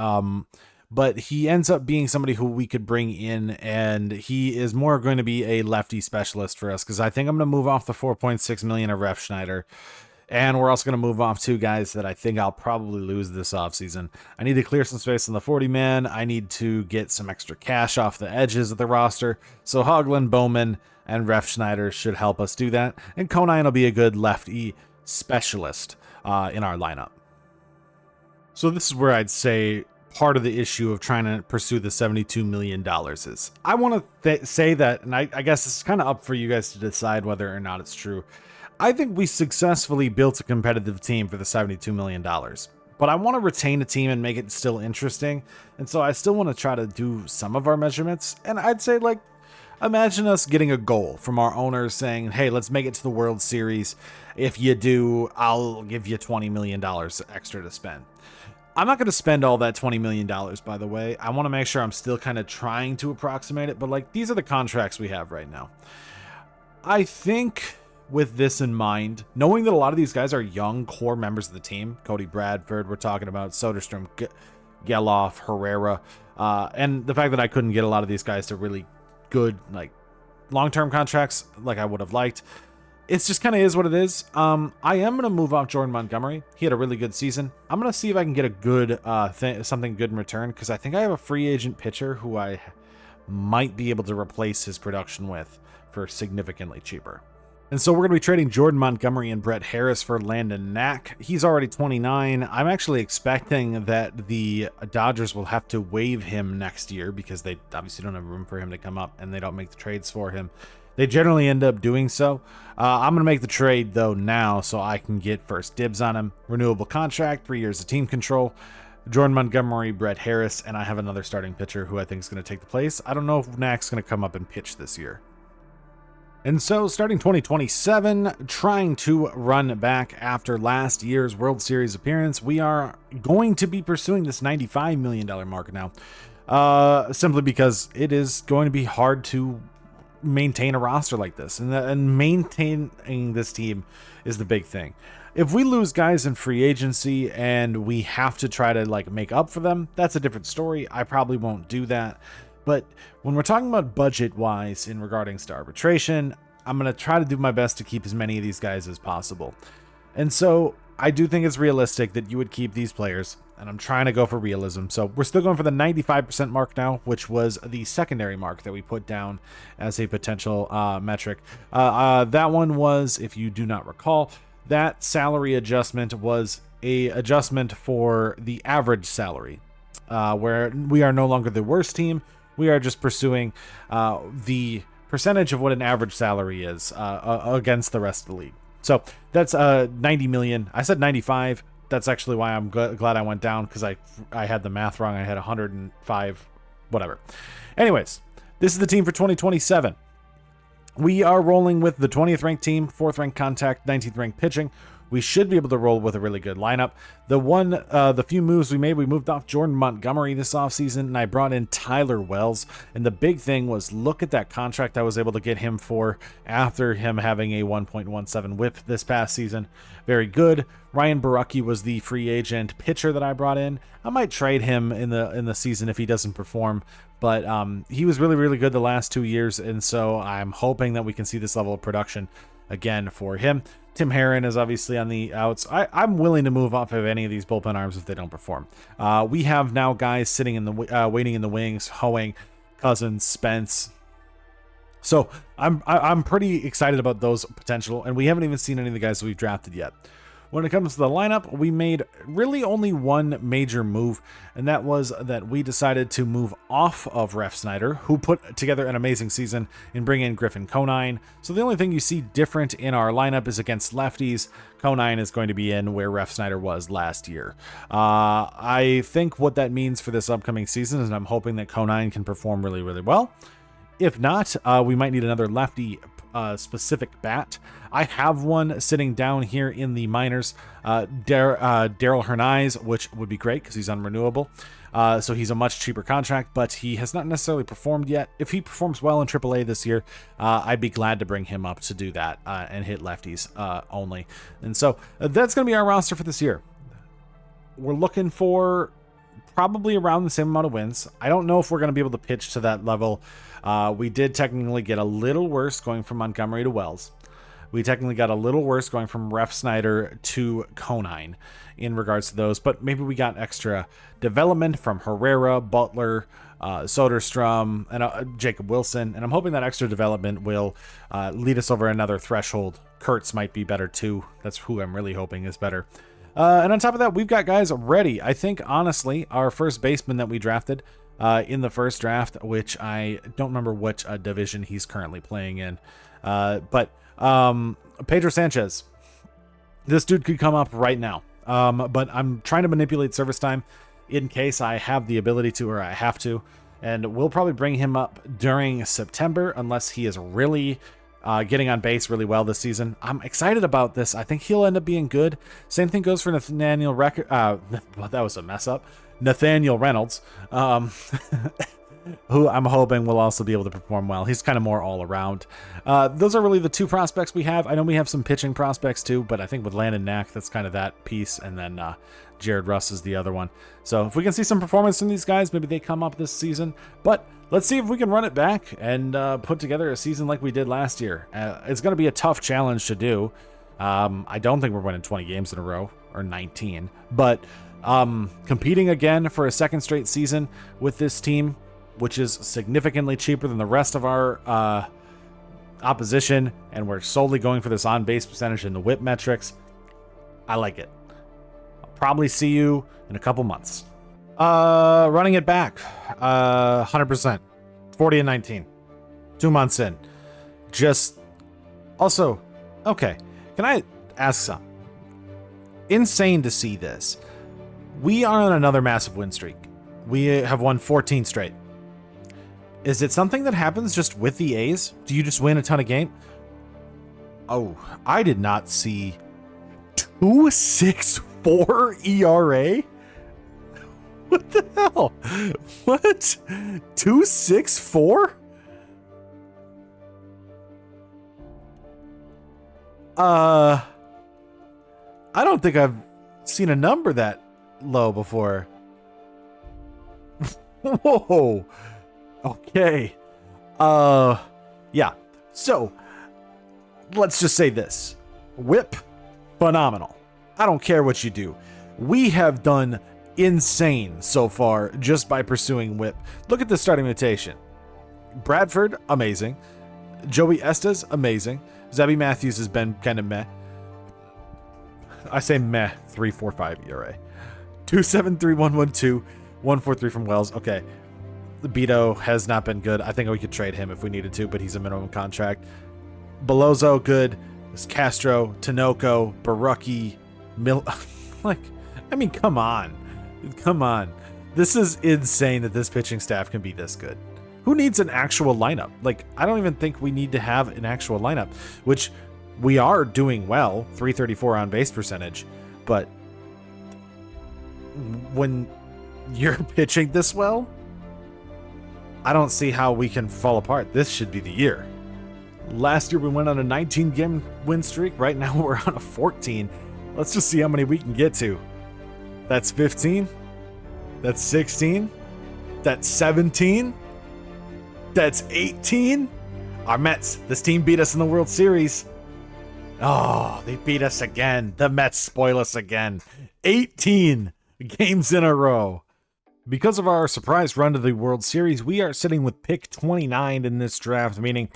But he ends up being somebody who we could bring in, and he is more going to be a lefty specialist for us, because I think I'm going to move off the $4.6 million of Refschneider, and we're also going to move off 2 guys that I think I'll probably lose this offseason. I need to clear some space on the 40-man. I need to get some extra cash off the edges of the roster, so Hoagland, Bowman, and Refschneider should help us do that, and Conine will be a good lefty specialist in our lineup. So this is where I'd say part of the issue of trying to pursue the $72 million is. I want to say that, and I guess it's kind of up for you guys to decide whether or not it's true. I think we successfully built a competitive team for the $72 million. But I want to retain a team and make it still interesting. And so I still want to try to do some of our measurements. And I'd say, like, imagine us getting a goal from our owners saying, hey, let's make it to the World Series. If you do, I'll give you $20 million extra to spend. I'm not going to spend all that $20 million, by the way. I want to make sure I'm still kind of trying to approximate it. But, like, these are the contracts we have right now. I think with this in mind, knowing that a lot of these guys are young core members of the team, Cody Bradford, we're talking about Soderstrom, Geloff, Herrera, and the fact that I couldn't get a lot of these guys to really good, like, long-term contracts like I would have liked. It's just kind of is what it is. I am going to move off Jordan Montgomery. He had a really good season. I'm going to see if I can get a good something good in return, because I think I have a free agent pitcher who I might be able to replace his production with for significantly cheaper. And so we're going to be trading Jordan Montgomery and Brett Harris for Landon Knack. He's already 29. I'm actually expecting that the Dodgers will have to waive him next year because they obviously don't have room for him to come up and they don't make the trades for him. They generally end up doing so. I'm going to make the trade, though, now so I can get first dibs on him. Renewable contract, 3 years of team control. Jordan Montgomery, Brett Harris, and I have another starting pitcher who I think is going to take the place. I don't know if Knack's going to come up and pitch this year. And so, starting 2027, trying to run back after last year's World Series appearance, we are going to be pursuing this $95 million mark now, simply because it is going to be hard to maintain a roster like this, and maintaining this team is the big thing. If we lose guys in free agency and we have to try to, like, make up for them, that's a different story. I probably won't do that. But when we're talking about budget-wise in regarding to arbitration, I'm going to try to do my best to keep as many of these guys as possible. And so I do think it's realistic that you would keep these players, and I'm trying to go for realism. So we're still going for the 95% mark now, which was the secondary mark that we put down as a potential metric. That one was, if you do not recall, that salary adjustment was a adjustment for the average salary, where we are no longer the worst team. We are just pursuing the percentage of what an average salary is against the rest of the league. So that's 90 million. I said 95. That's actually why I'm glad I went down, because I had the math wrong. I had 105, whatever. Anyways, this is the team for 2027. We are rolling with the 20th ranked team, 4th ranked contact, 19th ranked pitching. We should be able to roll with a really good lineup. The few moves we made, we moved off Jordan Montgomery this offseason, and I brought in Tyler Wells. And the big thing was, look at that contract I was able to get him for after him having a 1.17 whip this past season. Very good. Ryan Borucki was the free agent pitcher that I brought in. I might trade him in the season if he doesn't perform, but he was really, really good the last 2 years, and so I'm hoping that we can see this level of production again for him. Tim Herron is obviously on the outs. I'm willing to move off of any of these bullpen arms if they don't perform. We have now guys sitting in the waiting in the wings: Hoeing, Cousins, Spence. So I'm pretty excited about those potential, and we haven't even seen any of the guys that we've drafted yet. When it comes to the lineup, we made really only one major move, and that was that we decided to move off of Ref Snyder, who put together an amazing season, and bring in Griffin Conine. So the only thing you see different in our lineup is against lefties. Conine is going to be in where Ref Snyder was last year. I think what that means for this upcoming season is I'm hoping that Conine can perform really, really well. If not, we might need another lefty specific bat. I have one sitting down here in the minors, Daryl Hernandez, which would be great because he's unrenewable. So he's a much cheaper contract, but he has not necessarily performed yet. If he performs well in AAA this year, I'd be glad to bring him up to do that and hit lefties only. And so that's going to be our roster for this year. We're looking for probably around the same amount of wins. I don't know if we're going to be able to pitch to that level. We did technically get a little worse going from Montgomery to Wells. We technically got a little worse going from Ref Snyder to Conine in regards to those, but maybe we got extra development from Herrera, Butler, Soderstrom, and Jacob Wilson, and I'm hoping that extra development will lead us over another threshold. Kurtz might be better too. That's who I'm really hoping is better. And on top of that, we've got guys ready. I think, honestly, our first baseman that we drafted in the first draft, which I don't remember which division he's currently playing in, but Pedro Sanchez. This dude could come up right now, but I'm trying to manipulate service time in case I have the ability to or I have to, and we'll probably bring him up during September unless he is really getting on base really well this season. I'm excited about this. I think he'll end up being good. Same thing goes for Nathaniel well, that was a mess up. Nathaniel Reynolds, who I'm hoping will also be able to perform well. He's kind of more all around. Those are really the two prospects we have. I know we have some pitching prospects too, but I think with Landon Knack, that's kind of that piece. And then Jared Russ is the other one. So if we can see some performance from these guys, maybe they come up this season. But let's see if we can run it back and put together a season like we did last year. It's going to be a tough challenge to do. I don't think we're winning 20 games in a row, or 19. But competing again for a second straight season with this team, which is significantly cheaper than the rest of our opposition, and we're solely going for this on-base percentage and the whip metrics. I like it. I'll probably see you in a couple months. Running it back, 100%, 40-19, 2 months in. Just also, okay, can I ask something? Insane to see this. We are on another massive win streak. We have won 14 straight. Is it something that happens just with the A's? Do you just win a ton of games? Oh, I did not see 2.64 ERA. What the hell? What? 2.64? I don't think I've seen a number that low before. Whoa. Okay. Yeah. So, let's just say this. Whip, phenomenal. I don't care what you do. We have done insane so far just by pursuing whip. Look at the starting rotation. Bradford, amazing. Joey Estes, amazing. Zebby Matthews has been kind of meh. I say meh, 3.45 ERA. 2.73, 1.12, 1.43 from Wells. Okay. Beto has not been good. I think we could trade him if we needed to, but he's a minimum contract. Belozo, good. There's Castro, Tinoco, Barucki, come on. Come on. This is insane that this pitching staff can be this good. Who needs an actual lineup? I don't even think we need to have an actual lineup, which we are doing well, 334 on base percentage, but when you're pitching this well, I don't see how we can fall apart. This should be the year. Last year we went on a 19-game win streak. Right now we're on a 14. Let's just see how many we can get to. That's 15. That's 16. That's 17. That's 18. Our Mets. This team beat us in the World Series. Oh, they beat us again. The Mets spoil us again. 18 games in a row. Because of our surprise run to the World Series, we are sitting with pick 29 in this draft, meaning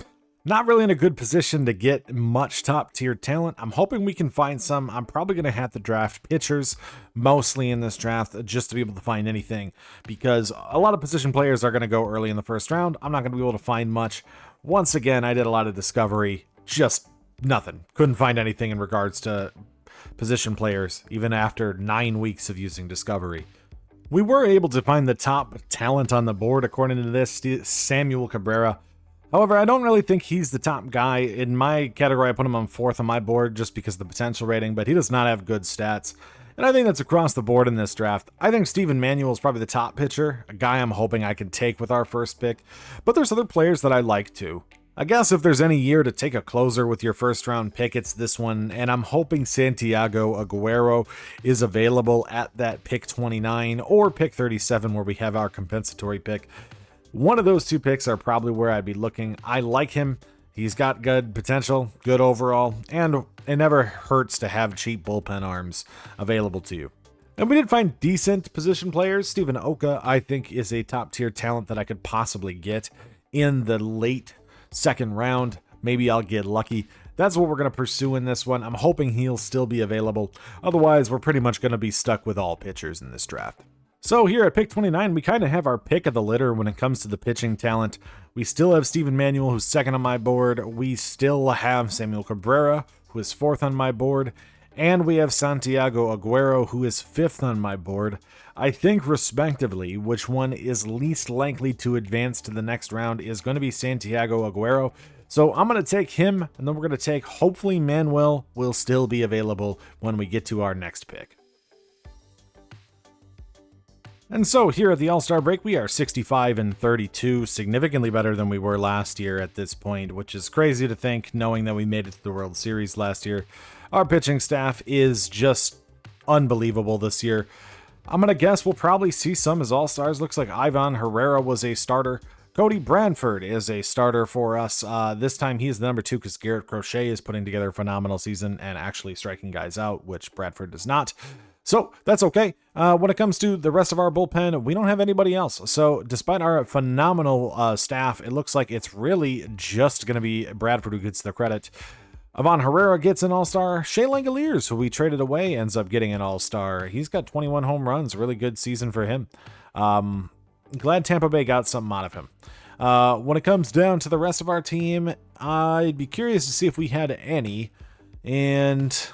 not really in a good position to get much top-tier talent. I'm hoping we can find some. I'm probably going to have to draft pitchers mostly in this draft just to be able to find anything, because a lot of position players are going to go early in the first round. I'm not going to be able to find much. Once again, I did a lot of discovery, just nothing. Couldn't find anything in regards to position players, even after 9 weeks of using discovery. We were able to find the top talent on the board, according to this, Samuel Cabrera. However, I don't really think he's the top guy. In my category, I put him on 4th on my board just because of the potential rating, but he does not have good stats. And I think that's across the board in this draft. I think Steven Manuel is probably the top pitcher, a guy I'm hoping I can take with our first pick, but there's other players that I like too. I guess if there's any year to take a closer with your first round pick, it's this one, and I'm hoping Santiago Aguero is available at that pick 29 or pick 37 where we have our compensatory pick. One of those two picks are probably where I'd be looking. I like him. He's got good potential, good overall, and it never hurts to have cheap bullpen arms available to you. And we did find decent position players. Steven Oka, I think, is a top tier talent that I could possibly get in the late second round. Maybe I'll get lucky. that's what we're going to pursue in this one. I'm hoping he'll still be available. Otherwise, we're pretty much going to be stuck with all pitchers in this draft. So here at pick 29, we kind of have our pick of the litter when it comes to the pitching talent. We still have Steven Manuel, who's second on my board. We still have Samuel Cabrera, who is fourth on my board. And we have Santiago Aguero, who is fifth on my board. I think, respectively, which one is least likely to advance to the next round is going to be Santiago Aguero. So I'm going to take him, and then we're going to take, hopefully, Manuel will still be available when we get to our next pick. And so here at the All-Star break, we are 65-32, significantly better than we were last year at this point, which is crazy to think, knowing that we made it to the World Series last year. Our pitching staff is just unbelievable this year. I'm going to guess we'll probably see some as All-Stars. Looks like Ivan Herrera was a starter. Cody Bradford is a starter for us. This time he is the number 2 because Garrett Crochet is putting together a phenomenal season and actually striking guys out, which Bradford does not. So that's okay. When it comes to the rest of our bullpen, we don't have anybody else. So despite our phenomenal staff, it looks like it's really just going to be Bradford who gets the credit. Ivan Herrera gets an All-Star. Shea Langoliers, who we traded away, ends up getting an All-Star. He's got 21 home runs. Really good season for him. Glad Tampa Bay got something out of him. When it comes down to the rest of our team, I'd be curious to see if we had any. And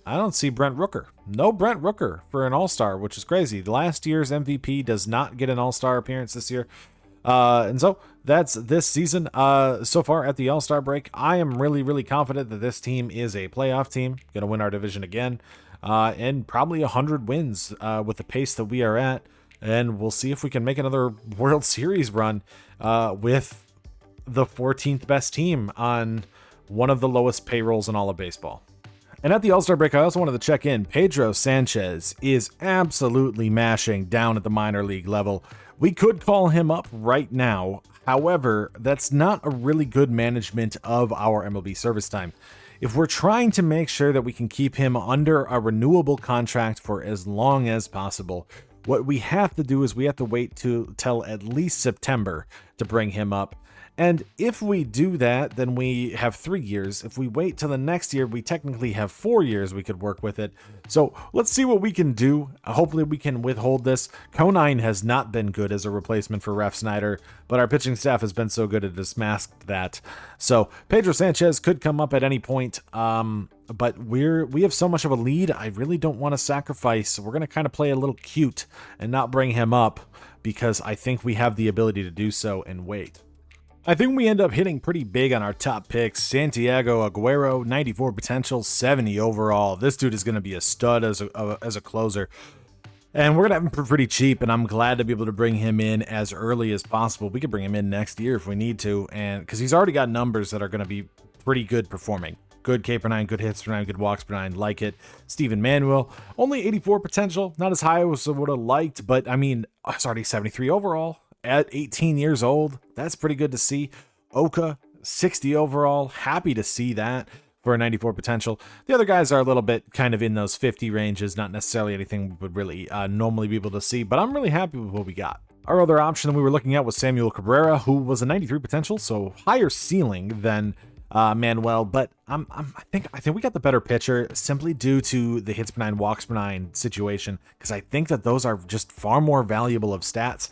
I don't see Brent Rooker. No Brent Rooker for an All-Star, which is crazy. Last year's MVP does not get an All-Star appearance this year. And so that's this season. So far at the All-Star break, I am really confident that this team is a playoff team, going to win our division again, and probably 100 wins with the pace that we are at. And we'll see if we can make another World Series run with the 14th best team on one of the lowest payrolls in all of baseball. And at the All-Star break, I also wanted to check in. Pedro Sanchez is absolutely mashing down at the minor league level. We could call him up right now. However, that's not a really good management of our MLB service time. If we're trying to make sure that we can keep him under a renewable contract for as long as possible, what we have to do is we have to wait till at least September to bring him up. And if we do that, then we have 3 years. If we wait till the next year, we technically have 4 years we could work with it. So let's see what we can do. Hopefully we can withhold this. Conine has not been good as a replacement for Ref Snyder, but our pitching staff has been so good it has masked that. So Pedro Sanchez could come up at any point, but we have so much of a lead, I really don't want to sacrifice. We're going to kind of play a little cute and not bring him up because I think we have the ability to do so and wait. I think we end up hitting pretty big on our top picks. Santiago Aguero, 94 potential, 70 overall. This dude is going to be a stud as a closer. And we're going to have him for pretty cheap, and I'm glad to be able to bring him in as early as possible. We could bring him in next year if we need to, and because he's already got numbers that are going to be pretty good performing. Good K per 9, good hits per 9, good walks per 9, like it. Steven Manuel, only 84 potential, not as high as I would have liked, but I mean, it's already 73 overall. At 18 years old, that's pretty good to see. Oka, 60 overall, happy to see that for a 94 potential. The other guys are a little bit kind of in those 50 ranges, not necessarily anything we would really normally be able to see, but I'm really happy with what we got. Our other option that we were looking at was Samuel Cabrera, who was a 93 potential, so higher ceiling than Manuel, but I think we got the better pitcher simply due to the hits per 9, walks per 9 situation, because I think that those are just far more valuable of stats.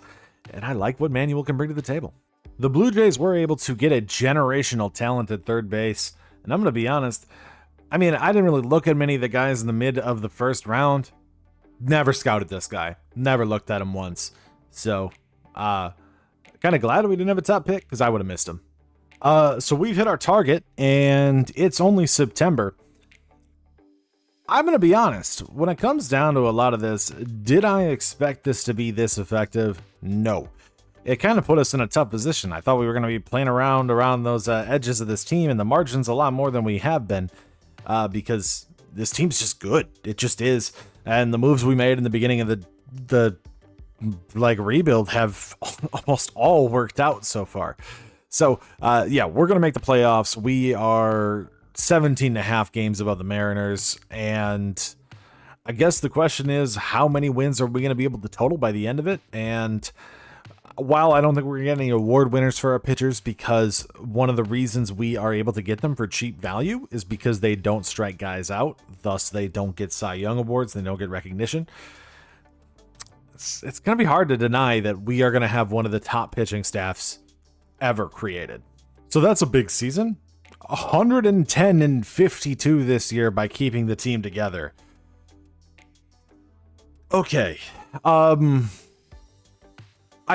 And I like what Manuel can bring to the table. The Blue Jays were able to get a generational talent at third base. And I'm going to be honest, I mean, I didn't really look at many of the guys in the mid of the first round. Never scouted this guy. Never looked at him once. So, kind of glad we didn't have a top pick because I would have missed him. So we've hit our target and it's only September. I'm going to be honest, when it comes down to a lot of this, did I expect this to be this effective? No. It kind of put us in a tough position. I thought we were going to be playing around those edges of this team and the margins a lot more than we have been because this team's just good. It just is. And the moves we made in the beginning of the rebuild have almost all worked out so far. So, yeah, we're going to make the playoffs. We are 17.5 games above the Mariners, and I guess the question is, how many wins are we going to be able to total by the end of it? And while I don't think we're getting any award winners for our pitchers, because one of the reasons we are able to get them for cheap value is because they don't strike guys out. Thus, they don't get Cy Young awards. They don't get recognition. It's going to be hard to deny that we are going to have one of the top pitching staffs ever created. So that's a big season. 110 and 52 this year by keeping the team together. Okay. I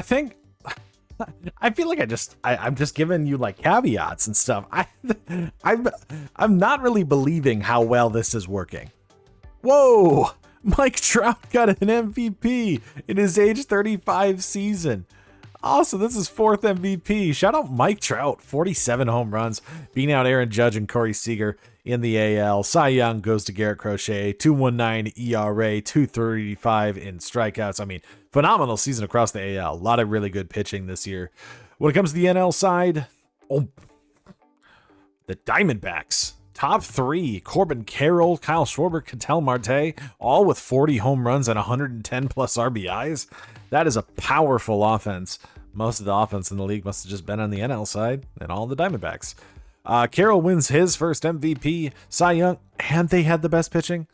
think I feel like I'm just giving you like caveats and stuff. I'm not really believing how well this is working. Whoa! Mike Trout got an MVP in his age 35 season. Also, this is 4th MVP. Shout out Mike Trout, 47 home runs, beating out Aaron Judge and Corey Seager in the AL. Cy Young goes to Garrett Crochet, 2.19 ERA, 2.35 in strikeouts. I mean, phenomenal season across the AL. A lot of really good pitching this year. When it comes to the NL side, the Diamondbacks. Top 3, Corbin Carroll, Kyle Schwarber, Ketel Marte, all with 40 home runs and 110 plus RBIs. That is a powerful offense. Most of the offense in the league must have just been on the NL side and all the Diamondbacks. Carroll wins his first MVP, Cy Young, and they had the best pitching.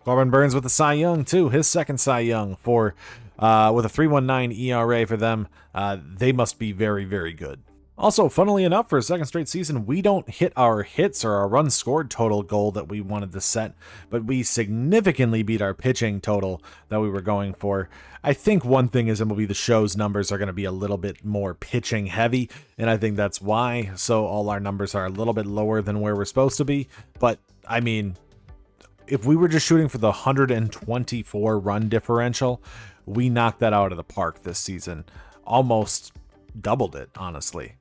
Corbin Burns with the Cy Young too, his second Cy Young with a 3.19 ERA for them. They must be very, very good. Also, funnily enough, for a second straight season, we don't hit our hits or our runs scored total goal that we wanted to set, but we significantly beat our pitching total that we were going for. I think one thing is MLB the Show's numbers are going to be a little bit more pitching heavy, and I think that's why. So all our numbers are a little bit lower than where we're supposed to be. But, I mean, if we were just shooting for the 124 run differential, we knocked that out of the park this season. Almost doubled it, honestly.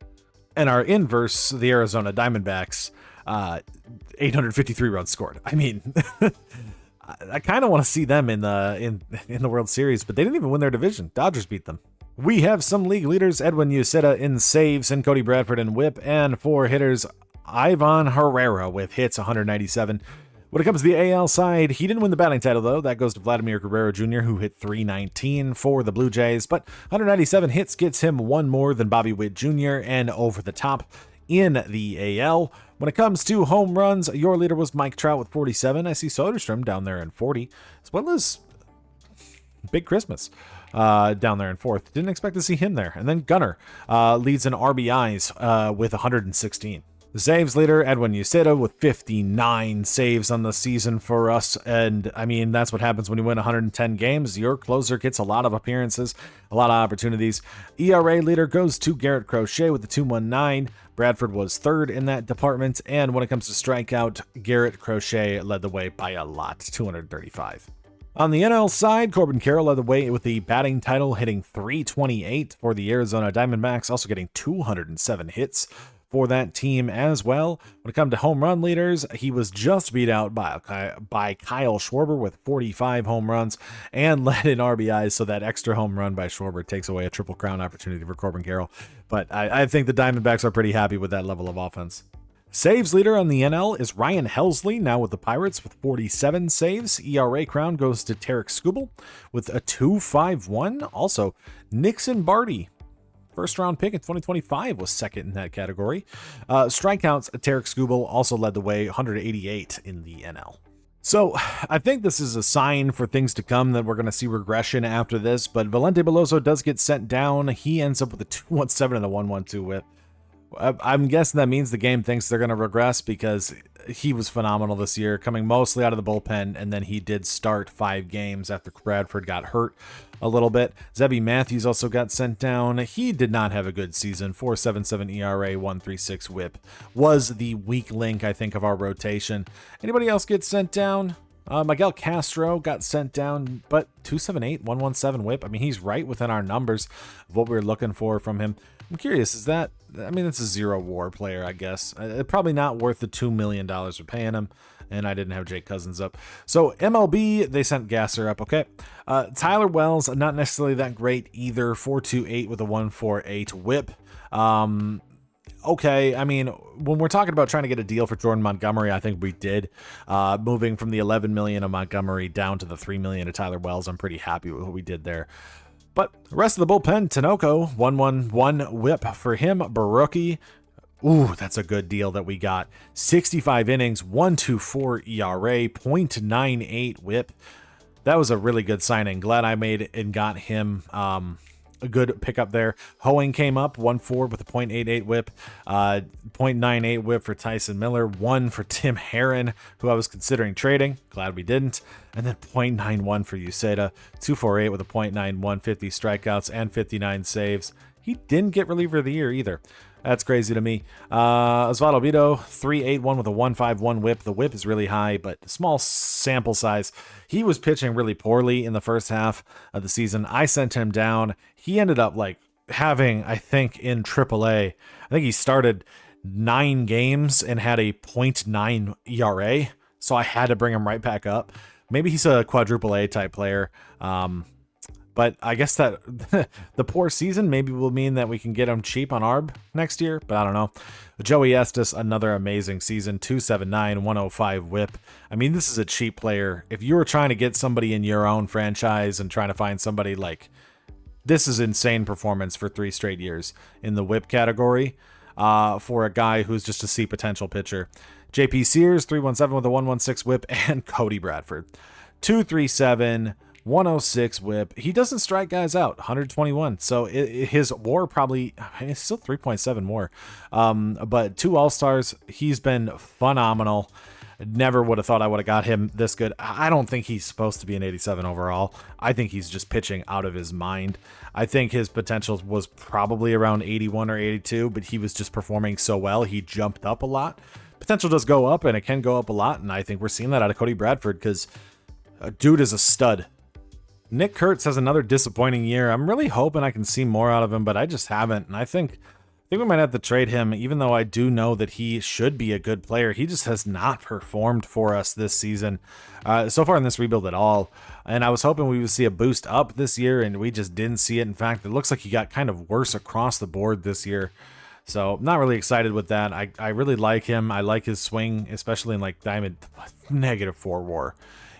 And our inverse, the Arizona Diamondbacks, 853 runs scored. I mean, I kind of want to see them in the World Series, but they didn't even win their division. Dodgers beat them. We have some league leaders: Edwin Uceta in saves and Cody Bradford in whip, and 4 hitters, Ivan Herrera with hits, 197. When it comes to the AL side, he didn't win the batting title, though. That goes to Vladimir Guerrero Jr., who hit 319 for the Blue Jays. But 197 hits gets him one more than Bobby Witt Jr. and over the top in the AL. When it comes to home runs, your leader was Mike Trout with 47. I see Soderstrom down there in 40, as well as Big Christmas down there in 4th. Didn't expect to see him there. And then Gunnar leads in RBIs with 116. The saves leader, Edwin Uceta, with 59 saves on the season for us. And, I mean, that's what happens when you win 110 games. Your closer gets a lot of appearances, a lot of opportunities. ERA leader goes to Garrett Crochet with the 2.19. Bradford was 3rd in that department. And when it comes to strikeout, Garrett Crochet led the way by a lot, 235. On the NL side, Corbin Carroll led the way with the batting title, hitting 328 for the Arizona Diamondbacks, also getting 207 hits for that team as well. When it comes to home run leaders, he was just beat out by Kyle Schwarber with 45 home runs and led in RBIs, so that extra home run by Schwarber takes away a Triple Crown opportunity for Corbin Carroll. But I think the Diamondbacks are pretty happy with that level of offense. Saves leader on the NL is Ryan Helsley, now with the Pirates with 47 saves. ERA crown goes to Tarek Skubal with a 2.51. Also, Nixon Barty, first round pick in 2025, was second in that category. Strikeouts, Tarek Skubal also led the way, 188 in the NL. So I think this is a sign for things to come that we're going to see regression after this, but Valente Beloso does get sent down. He ends up with a 2.17 and a 1.12 whip. I'm guessing that means the game thinks they're going to regress because he was phenomenal this year, coming mostly out of the bullpen, and then he did start 5 games after Bradford got hurt a little bit. Zebby Matthews also got sent down. He did not have a good season. 4.77 ERA, 1.36 whip. Was the weak link, I think, of our rotation. Anybody else get sent down? Miguel Castro got sent down, but 2.78, 1.17 whip. I mean, he's right within our numbers of what we were looking for from him. I'm curious, is that, I mean, it's a zero WAR player, I guess. Probably not worth the $2 million we're paying him, and I didn't have Jake Cousins up. So MLB, they sent Gasser up, okay. Tyler Wells, not necessarily that great either, 4.28 with a 1.48 whip. Okay, I mean, when we're talking about trying to get a deal for Jordan Montgomery, I think we did. Moving from the $11 million of Montgomery down to the $3 million of Tyler Wells, I'm pretty happy with what we did there. But the rest of the bullpen, Tinoco, 1-1-1 whip for him. Baruki, ooh, that's a good deal that we got. 65 innings, 1.24 ERA, .98 whip. That was a really good signing. Glad I made it and got him a good pickup there. Hoeing came up 1-4 with a .88 whip, 0.98 whip for Tyson Miller, 1 for Tim Herron, who I was considering trading. Glad we didn't. And then .91 for Uceda, 248 with a .91, 50 strikeouts and 59 saves. He didn't get reliever of the year either. That's crazy to me. Osvaldo Bido, 3.81 with a 1.51 whip. The whip is really high, but small sample size. He was pitching really poorly in the first half of the season. I sent him down. He ended up like having, I think, in AAA, I think he started 9 games and had a .9 ERA. So I had to bring him right back up. Maybe he's a quadruple A type player. But I guess that the poor season maybe will mean that we can get him cheap on ARB next year, but I don't know. Joey Estes, another amazing season, 279, 105 whip. I mean, this is a cheap player. If you were trying to get somebody in your own franchise and trying to find somebody like, this is insane performance for 3 straight years in the whip category for a guy who's just a C potential pitcher. JP Sears, 317 with a 116 whip, and Cody Bradford, 237, 106 whip. He doesn't strike guys out, 121. So his WAR probably, I mean, it's still 3.7 more. But 2 All-Stars, he's been phenomenal. Never would have thought I would have got him this good. I don't think he's supposed to be an 87 overall. I think he's just pitching out of his mind. I think his potential was probably around 81 or 82, but he was just performing so well. He jumped up a lot. Potential does go up, and it can go up a lot, and I think we're seeing that out of Cody Bradford because dude is a stud. Nick Kurtz has another disappointing year. I'm really hoping I can see more out of him, but I just haven't. And I think we might have to trade him, even though I do know that he should be a good player. He just has not performed for us this season, so far in this rebuild at all. And I was hoping we would see a boost up this year, and we just didn't see it. In fact, it looks like he got kind of worse across the board this year. So not really excited with that. I really like him. I like his swing, especially in like diamond -4 WAR.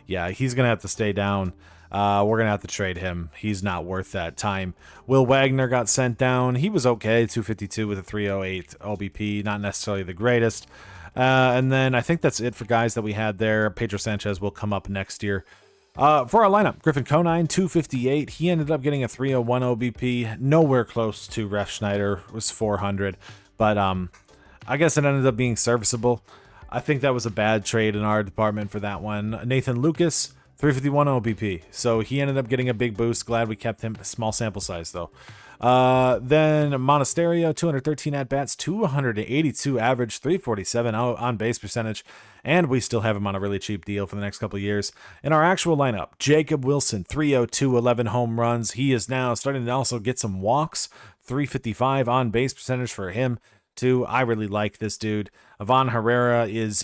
Yeah, he's going to have to stay down. We're going to have to trade him. He's not worth that time. Will Wagner got sent down. He was okay, 252 with a 308 OBP. Not necessarily the greatest. And then I think that's it for guys that we had there. Pedro Sanchez will come up next year. For our lineup, Griffin Conine, 258. He ended up getting a 301 OBP. Nowhere close to Ref Schneider. It was 400. But I guess it ended up being serviceable. I think that was a bad trade in our department for that one. Nathan Lucas, 351 OBP. So he ended up getting a big boost. Glad we kept him. Small sample size, though. Then Monasterio, 213 at-bats, 282 average, 347 on base percentage. And we still have him on a really cheap deal for the next couple of years. In our actual lineup, Jacob Wilson, 302, 11 home runs. He is now starting to also get some walks, 355 on base percentage for him, too. I really like this dude. Ivan Herrera is,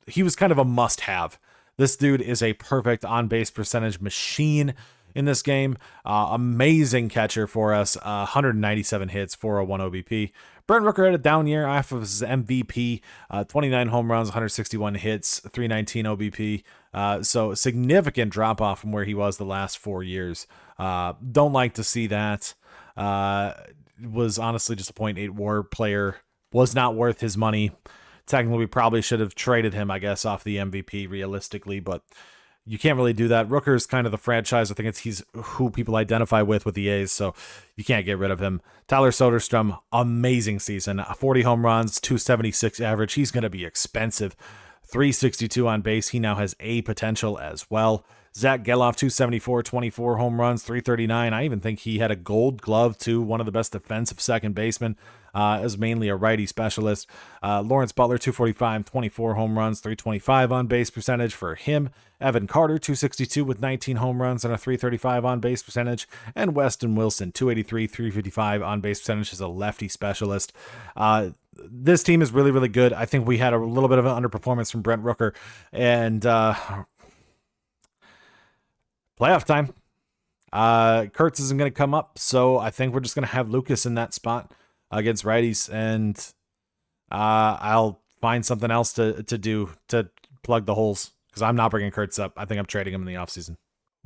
he was kind of a must-have. This dude is a perfect on-base percentage machine in this game. Amazing catcher for us. 197 hits, 401 OBP. Brent Rooker had a down year after his MVP. 29 home runs, 161 hits, 319 OBP. So significant drop-off from where he was the last 4 years. Don't like to see that. Was honestly just a .8 WAR player. Was not worth his money. Technically, we probably should have traded him, I guess, off the MVP realistically, but you can't really do that. Rooker's kind of the franchise. I think he's who people identify with the A's, so you can't get rid of him. Tyler Soderstrom, amazing season. 40 home runs, 276 average. He's going to be expensive. 362 on base. He now has A potential as well. Zach Geloff, 274, 24 home runs, 339. I even think he had a gold glove, too. One of the best defensive second basemen. Is mainly a righty specialist. Lawrence Butler, 245, 24 home runs, 325 on base percentage for him. Evan Carter, 262 with 19 home runs and a 335 on base percentage. And Weston Wilson, 283, 355 on base percentage as a lefty specialist. This team is really, really good. I think we had a little bit of an underperformance from Brent Rooker. And playoff time. Kurtz isn't going to come up, so I think we're just going to have Lucas in that spot against righties, and I'll find something else to do to plug the holes, because I'm not bringing Kurtz up. I think I'm trading him in the offseason.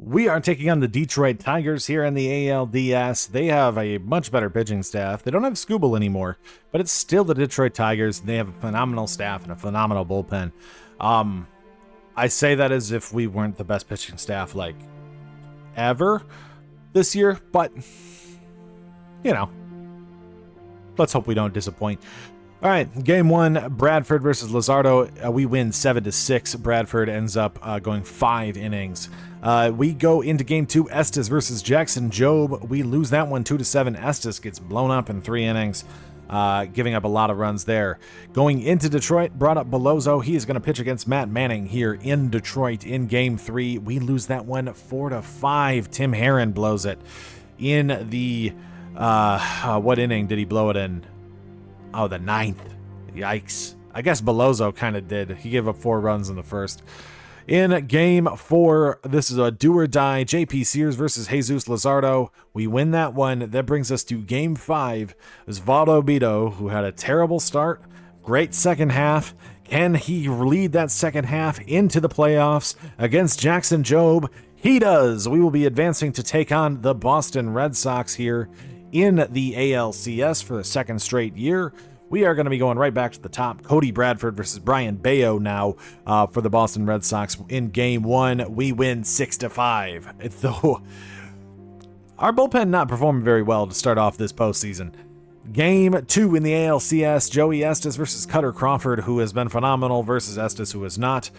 We are taking on the Detroit Tigers here in the ALDS. They have a much better pitching staff. They don't have Scooble anymore, but it's still the Detroit Tigers. They have a phenomenal staff and a phenomenal bullpen. I say that as if we weren't the best pitching staff, like, ever this year, but, you know, let's hope we don't disappoint. All right, game one, Bradford versus Luzardo. We win 7-6. Bradford ends up going 5 innings. We go into game two, Estes versus Jackson Jobe. We lose that one 2-7. Estes gets blown up in 3 innings, giving up a lot of runs there. Going into Detroit, brought up Belozo. He is going to pitch against Matt Manning here in Detroit in game 3. We lose that one 4-5. Tim Herron blows it in the what inning did he blow it in? Oh, the 9th. Yikes. I guess Belozo kind of did. He gave up 4 runs in the first. In game 4, this is a do or die. JP Sears versus Jesus Luzardo. We win that one. That brings us to game 5. Osvaldo Bido, who had a terrible start. Great second half. Can he lead that second half into the playoffs against Jackson Jobe? He does. We will be advancing to take on the Boston Red Sox here in the ALCS for the second straight year. We are going to be going right back to the top. Cody Bradford versus Brian Bayo now for the Boston Red Sox. In game 1, we win 6-5. Though our bullpen not performing very well to start off this postseason. Game 2 in the ALCS, Joey Estes versus Cutter Crawford, who has been phenomenal, versus Estes, who is not.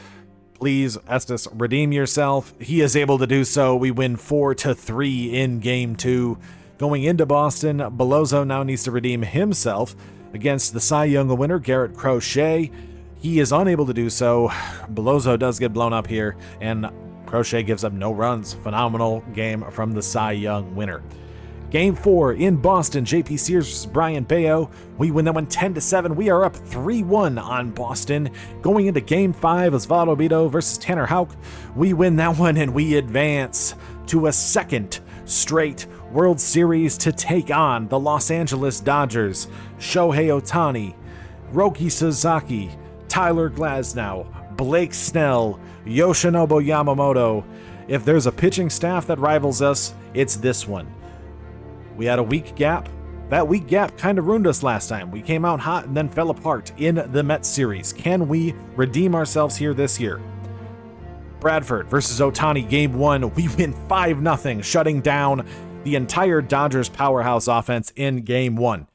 Please, Estes, redeem yourself. He is able to do so. We win 4-3 in game 2. Going into Boston, Belozo now needs to redeem himself against the Cy Young winner, Garrett Crochet. He is unable to do so. Belozo does get blown up here, and Crochet gives up no runs. Phenomenal game from the Cy Young winner. Game 4 in Boston, JP Sears versus Brian Bayo. We win that one 10-7. We are up 3-1 on Boston. Going into Game 5, Osvaldo Bido versus Tanner Houck. We win that one, and we advance to a second straight World Series to take on the Los Angeles Dodgers. Shohei Ohtani, Roki Sasaki, Tyler Glasnow, Blake Snell, Yoshinobu Yamamoto. If there's a pitching staff that rivals us, it's this one. We had a week gap. That week gap kind of ruined us last time. We came out hot and then fell apart in the Mets series. Can we redeem ourselves here this year? Bradford versus Ohtani, game 1. We win 5-0, shutting down the entire Dodgers powerhouse offense in game 1.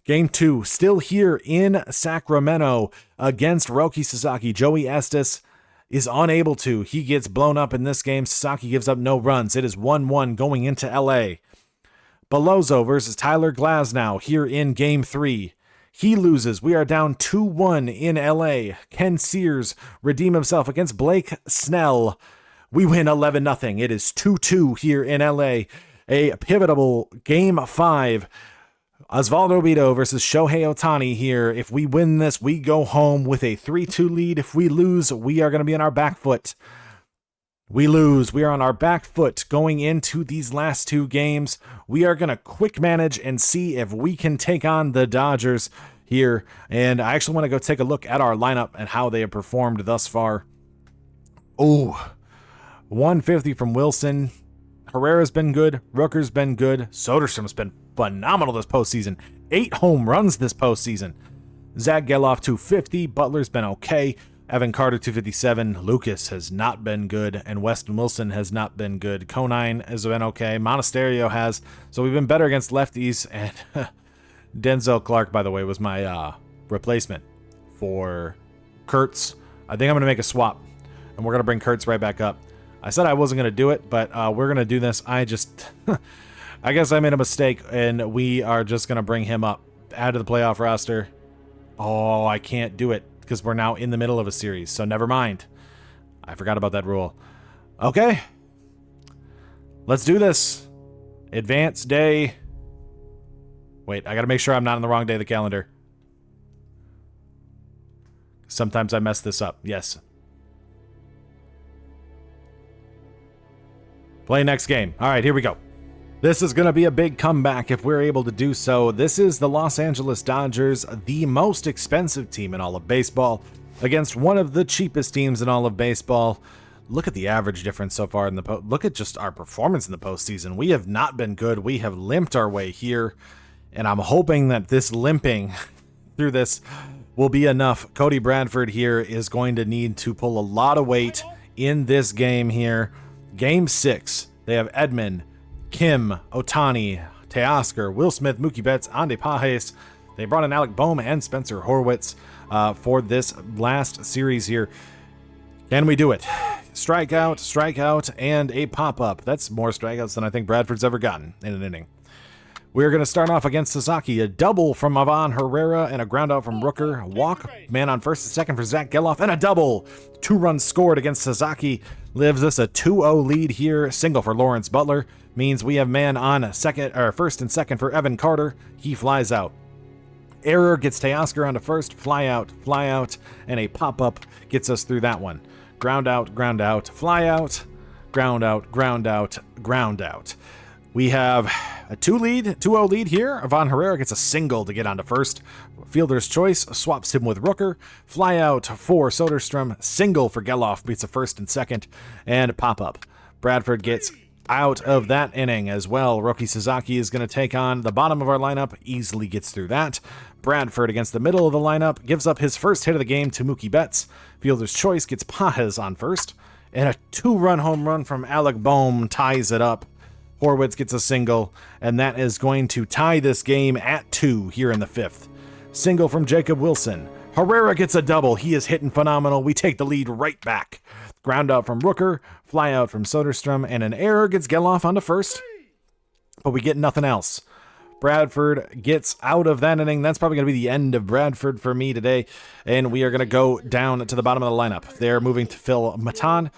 Game 2, still here in Sacramento against Roki Sasaki. Joey Estes is unable to. He gets blown up in this game. Sasaki gives up no runs. It is 1-1 going into LA. Belozo versus Tyler Glasnow here in game 3. He loses. We are down 2-1 in LA. Ken Sears redeem himself against Blake Snell. We win 11-0. It is 2-2 here in LA. A pivotal game 5. Osvaldo Bido versus Shohei Ohtani here. If we win this, we go home with a 3-2 lead. If we lose, we are going to be on our back foot. We lose. We are on our back foot going into these last 2 games. We are going to quick manage and see if we can take on the Dodgers here. And I actually want to go take a look at our lineup and how they have performed thus far. Oh, 150 from Wilson. Herrera's been good. Rooker's been good. Soderstrom's been phenomenal this postseason. 8 home runs this postseason. Zach Geloff, 250. Butler's been okay. Evan Carter, 257. Lucas has not been good. And Weston Wilson has not been good. Conine has been okay. Monasterio has. So we've been better against lefties. And Denzel Clark, by the way, was my replacement for Kurtz. I think I'm going to make a swap. And we're going to bring Kurtz right back up. I said I wasn't going to do it, but we're going to do this. I guess I made a mistake, and we are just going to bring him up. Add to the playoff roster. Oh, I can't do it because we're now in the middle of a series, so never mind. I forgot about that rule. Okay. Let's do this. Advance day. Wait, I got to make sure I'm not on the wrong day of the calendar. Sometimes I mess this up. Yes. Play next game. All right, here we go. This is going to be a big comeback if we're able to do so. This is the Los Angeles Dodgers, the most expensive team in all of baseball, against one of the cheapest teams in all of baseball. look at the average difference so far in the look at just our performance in the postseason. We have not been good. We have limped our way here, and I'm hoping that this limping through this will be enough. Cody Bradford here is going to need to pull a lot of weight in this game here. Game 6, they have Edman, Kim, Ohtani, Teoscar, Will Smith, Mookie Betts, Andy Pages. They brought in Alec Bohm and Spencer Horwitz for this last series here. Can we do it? Strikeout, strikeout, and a pop-up. That's more strikeouts than I think Bradford's ever gotten in an inning. We're going to start off against Sasaki. A double from Ivan Herrera and a ground out from Rooker. A walk, man on first and second for Zach Geloff, and a double. 2 runs scored against Sasaki. Lives us a 2-0 lead here. Single for Lawrence Butler. Means we have man on first and second for Evan Carter. He flies out. Error gets Teoscar onto first. Fly out, and a pop-up gets us through that one. Ground out, fly out, ground out, ground out. We have a 2-0 lead here. Ivan Herrera gets a single to get onto first. Fielder's choice swaps him with Rooker. Fly out for Soderstrom. Single for Geloff beats a first and second. And pop-up. Bradford gets out of that inning as well. Roki Sasaki is going to take on the bottom of our lineup. Easily gets through that. Bradford against the middle of the lineup. Gives up his first hit of the game to Mookie Betts. Fielder's choice gets Pages on first. And a 2-run home run from Alec Bohm ties it up. Horwitz gets a single, and that is going to tie this game at 2 here in the 5th. Single from Jacob Wilson. Herrera gets a double. He is hitting phenomenal. We take the lead right back. Ground out from Rooker, fly out from Soderstrom, and an error gets Geloff onto first. But we get nothing else. Bradford gets out of that inning. That's probably going to be the end of Bradford for me today. And we are going to go down to the bottom of the lineup. They're moving to Phil Maton,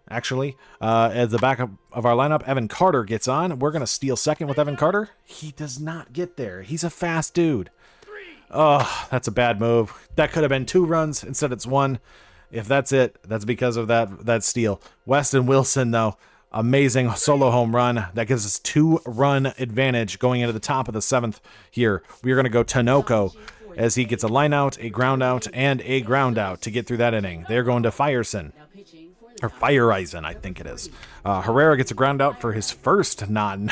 actually, as the backup of our lineup. Evan Carter gets on. We're going to steal second with Evan Carter. He does not get there. He's a fast dude. Oh, that's a bad move. That could have been 2 runs. Instead, it's 1. If that's it, that's because of that steal. Weston Wilson, though. Amazing solo home run. That gives us 2-run advantage going into the top of the 7th here. We are going to go Tanoko as he gets a line out, a ground out, and a ground out to get through that inning. They're going to Fireson. Or Fireisen, I think it is. Herrera gets a ground out for his first time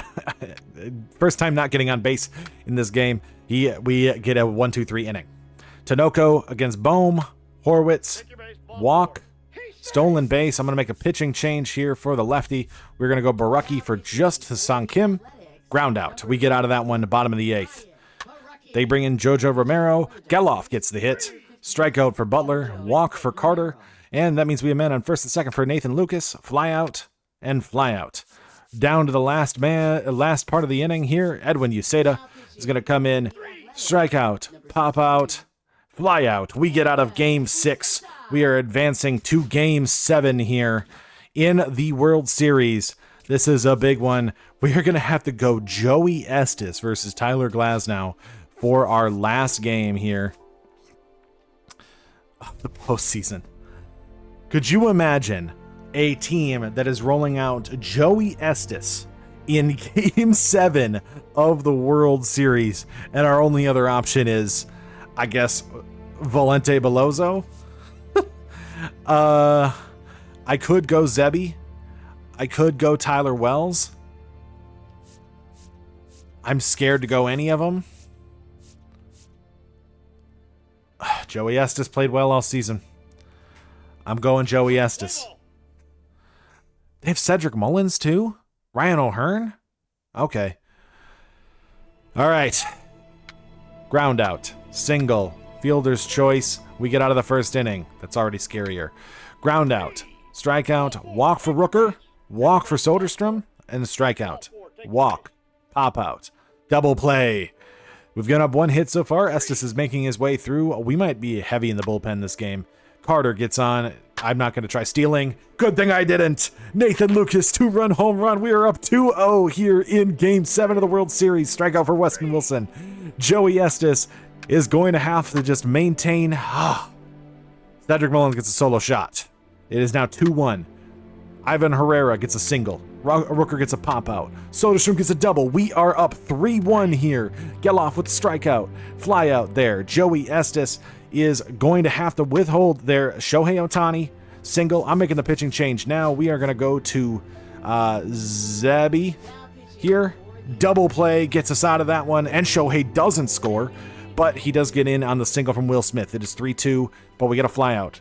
not getting on base in this game. We get a 1-2-3 inning. Tanoko against Bohm. Horwitz. Walk. Stolen base. I'm going to make a pitching change here for the lefty. We're going to go Baraki for just Sang Kim. Ground out. We get out of that one, the bottom of the 8th. They bring in Jojo Romero. Geloff gets the hit. Strikeout for Butler. Walk for Carter. And that means we have men on first and second for Nathan Lucas. Fly out and fly out. Down to the last part of the inning here. Edwin Uceda is going to come in. Strikeout. Pop out. Fly out. We get out of game 6. We are advancing to game 7 here in the World Series. This is a big one. We are going to have to go Joey Estes versus Tyler Glasnow for our last game here of the postseason. Could you imagine a team that is rolling out Joey Estes in game 7 of the World Series, and our only other option is, I guess, Valente Belozo? I could go Zebby. I could go Tyler Wells. I'm scared to go any of them. Joey Estes played well all season. I'm going Joey Estes. They have Cedric Mullins too? Ryan O'Hearn? Okay. All right. Ground out. Single. Fielder's choice. We get out of the first inning. That's already scarier. Ground out. Strikeout. Walk for Rooker. Walk for Soderstrom. And strikeout. Walk. Pop out. Double play. We've given up 1 hit so far. Estes is making his way through. We might be heavy in the bullpen this game. Carter gets on. I'm not going to try stealing. Good thing I didn't. Nathan Lucas, 2-run home run. We are up 2-0 here in Game 7 of the World Series. Strikeout for Weston Wilson. Joey Estes is going to have to just maintain. Cedric Mullins gets a solo shot. It is now 2-1. Ivan Herrera gets a single. Rooker gets a pop-out. Soderstrom gets a double. We are up 3-1 here. Geloff with the strikeout. Fly out there. Joey Estes is going to have to withhold their Shohei Ohtani. single. I'm making the pitching change now. We are going to go to Zebby here. Double play gets us out of that one, and Shohei doesn't score, but he does get in on the single from Will Smith. It is 3-2, but we get a fly out.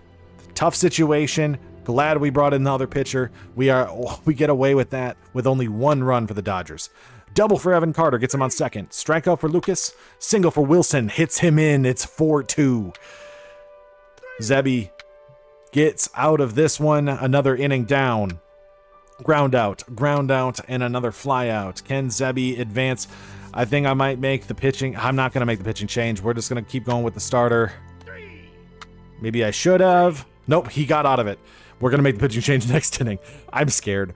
Tough situation. Glad we brought in the other pitcher. We get away with that with only 1 run for the Dodgers. Double for Evan Carter, gets him on second. Strikeout for Lucas. Single for Wilson, hits him in. It's 4-2. Zebby gets out of this one. Another inning down. Ground out, and another fly out. Can Zebby advance? I think I might make the pitching. I'm not going to make the pitching change. We're just going to keep going with the starter. Maybe I should have. Nope, he got out of it. We're going to make the pitching change next inning. I'm scared.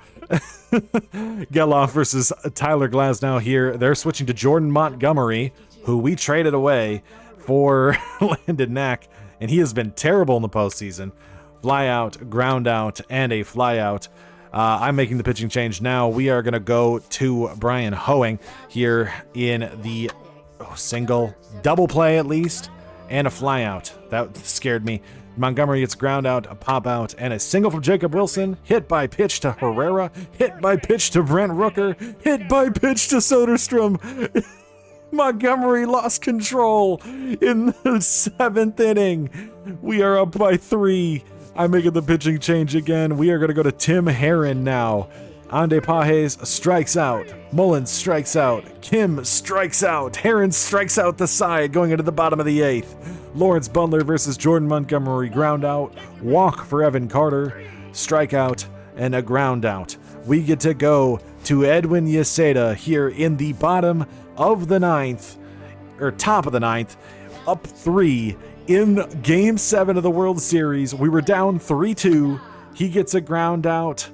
Geloff versus Tyler Glasnow here. They're switching to Jordan Montgomery, who we traded away for Landon Knack, and he has been terrible in the postseason. Fly out, ground out, and a fly out. I'm making the pitching change now. We are going to go to Brian Hoeing here in the single, double play at least, and a fly out. That scared me. Montgomery gets ground out, a pop out, and a single from Jacob Wilson. Hit by pitch to Herrera. Hit by pitch to Brent Rooker. Hit by pitch to Soderstrom. Montgomery lost control in the 7th inning. We are up by 3. I'm making the pitching change again. We are going to go to Tim Herron now. Ande Pages strikes out. Mullins strikes out. Kim strikes out. Herron strikes out the side going into the bottom of the 8th. Lawrence Butler versus Jordan Montgomery, ground out. Walk for Evan Carter. Strikeout and a ground out. We get to go to Edwin Yeseda here in the bottom of the 9th, or top of the 9th, up 3 in Game 7 of the World Series. We were down 3-2. He gets a ground out.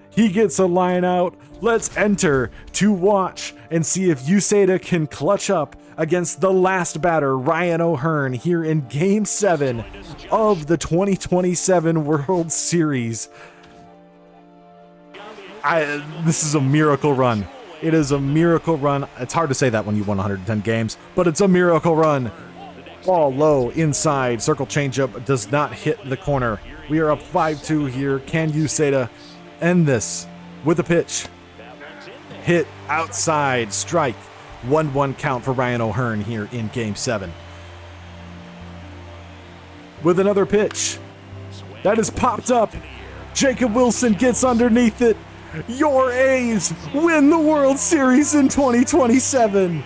He gets a line out. Let's enter to watch and see if Yeseda can clutch up against the last batter, Ryan O'Hearn, here in Game 7 of the 2027 World Series. This is a miracle run. It is a miracle run. It's hard to say that when you won 110 games, but it's a miracle run. Ball low, inside, circle changeup does not hit the corner. We are up 5-2 here. Can Yeseda end this with a pitch? Hit outside, strike. 1-1 count for Ryan O'Hearn here in Game 7. With another pitch. That is popped up. Jacob Wilson gets underneath it. Your A's win the World Series in 2027.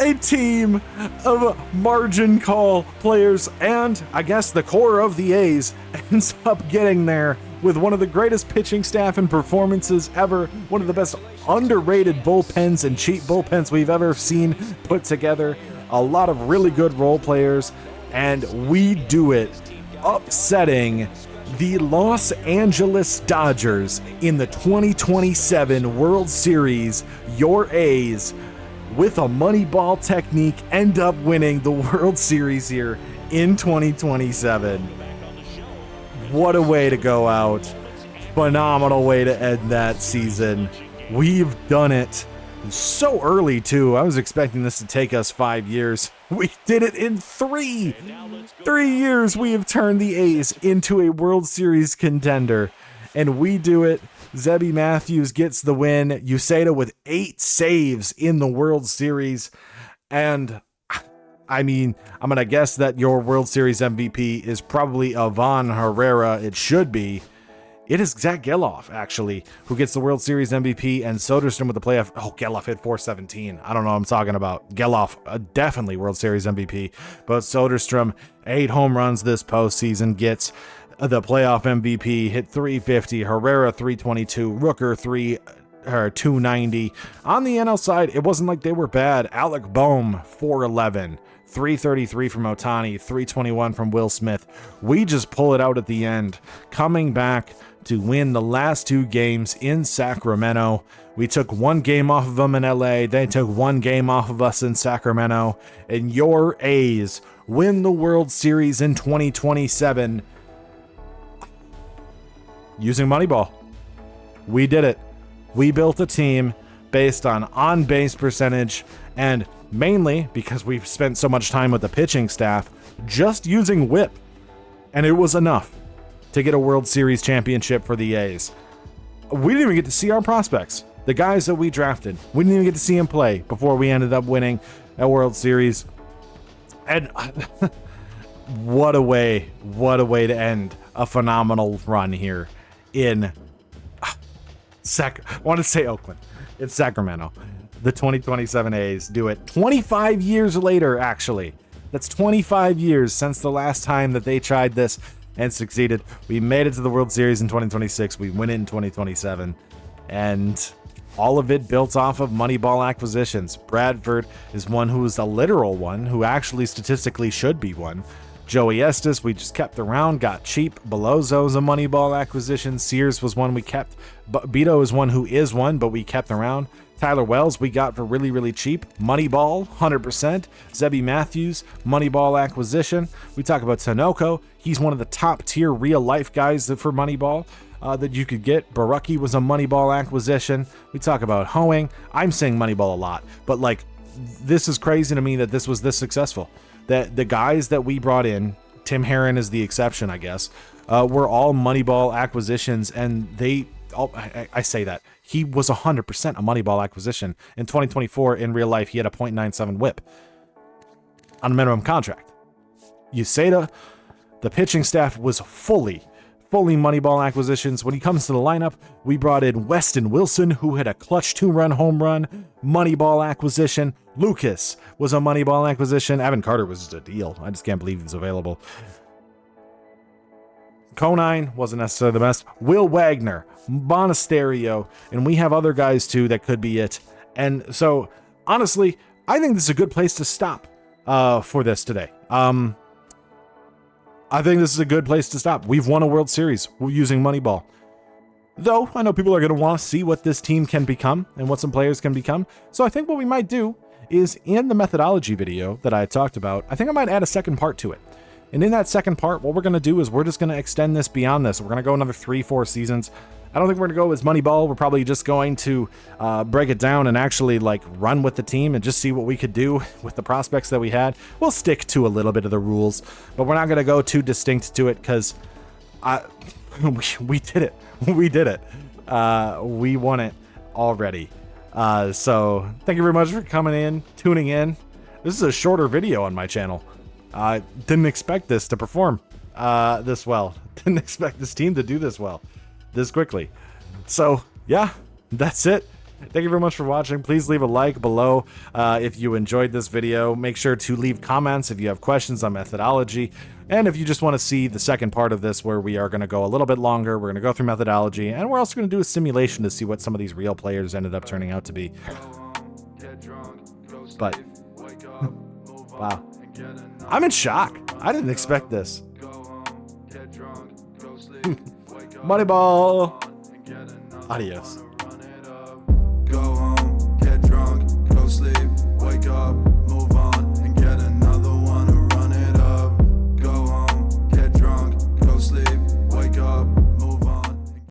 A team of margin call players, and I guess the core of the A's ends up getting there with one of the greatest pitching staff and performances ever, one of the best underrated bullpens and cheap bullpens we've ever seen put together, a lot of really good role players, and we do it upsetting the Los Angeles Dodgers in the 2027 World Series. Your A's, with a Moneyball technique, end up winning the World Series here in 2027. What a way to go out. Phenomenal way to end that season. We've done it so early, too. I was expecting this to take us 5 years. We did it in 3. 3 years we have turned the A's into a World Series contender. And we do it. Zebby Matthews gets the win. Yeseda with 8 saves in the World Series. And I mean, I'm going to guess that your World Series MVP is probably Ivan Herrera. It should be. It is Zach Geloff, actually, who gets the World Series MVP, and Soderstrom with the playoff. Oh, Geloff hit .417. I don't know what I'm talking about. Geloff, definitely World Series MVP. But Soderstrom, 8 home runs this postseason, gets the playoff MVP, hit .350. Herrera, .322. Rooker, 290. On the NL side, it wasn't like they were bad. Alec Boehm, .411. 333 from Ohtani, 321 from Will Smith. We just pull it out at the end, coming back to win the last 2 games in Sacramento. We took 1 game off of them in LA. They took 1 game off of us in Sacramento. And your A's win the World Series in 2027 using Moneyball. We did it. We built a team based on on-base percentage, and mainly because we've spent so much time with the pitching staff just using whip, and it was enough. to get a World Series championship for the A's. We didn't even get to see our prospects, the guys that we drafted. We didn't even get to see them play before we ended up winning a World Series. And what a way to end a phenomenal run here in I want to say Oakland. It's Sacramento. The 2027 A's do it 25 years later, actually. That's 25 years since the last time that they tried this and succeeded. We made it to the World Series in 2026. We win it in 2027. And all of it built off of Moneyball acquisitions. Bradford is one who is a literal one, who actually statistically should be one. Joey Estes, we just kept around, got cheap. Belozzo's a Moneyball acquisition. Sears was one we kept. Beto is one who is one, but we kept around. Tyler Wells, we got for really, really cheap. Moneyball, 100%. Zebby Matthews, Moneyball acquisition. We talk about Tanoko. He's one of the top tier real life guys for Moneyball that you could get. Barucki was a Moneyball acquisition. We talk about Hoeing. I'm saying Moneyball a lot, but like, this is crazy to me that this was this successful. That the guys that we brought in, Tim Herron is the exception, I guess, were all Moneyball acquisitions, and I say that. He was 100% a Moneyball acquisition. In 2024, in real life, he had a .97 whip on a minimum contract. Uceda, the pitching staff was fully Moneyball acquisitions. When he comes to the lineup, we brought in Weston Wilson, who hit a clutch 2-run home run, Moneyball acquisition. Lucas was a Moneyball acquisition. Evan Carter was just a deal. I just can't believe he was available. Conine wasn't necessarily the best. Will Wagner, Monasterio, and we have other guys too that could be it. And so, honestly, I think this is a good place to stop for this today. I think this is a good place to stop. We've won a World Series using Moneyball. Though, I know people are going to want to see what this team can become and what some players can become. So I think what we might do is, in the methodology video that I talked about, I think I might add a second part to it. And in that second part, what we're going to do is we're just going to extend this beyond this. We're going to go another 3-4 seasons. I don't think we're going to go as Moneyball. We're probably just going to break it down and actually like run with the team and just see what we could do with the prospects that we had. We'll stick to a little bit of the rules, but we're not going to go too distinct to it because we did it. We did it. We won it already. So thank you very much for coming in, tuning in. This is a shorter video on my channel. I didn't expect this to perform this well. Didn't expect this team to do this well, this quickly. So yeah, that's it. Thank you very much for watching. Please leave a like below if you enjoyed this video. Make sure to leave comments if you have questions on methodology. And if you just want to see the second part of this where we are going to go a little bit longer, we're going to go through methodology, and we're also going to do a simulation to see what some of these real players ended up turning out to be. But, wow. I'm in shock. I didn't expect this. Moneyball. Adios.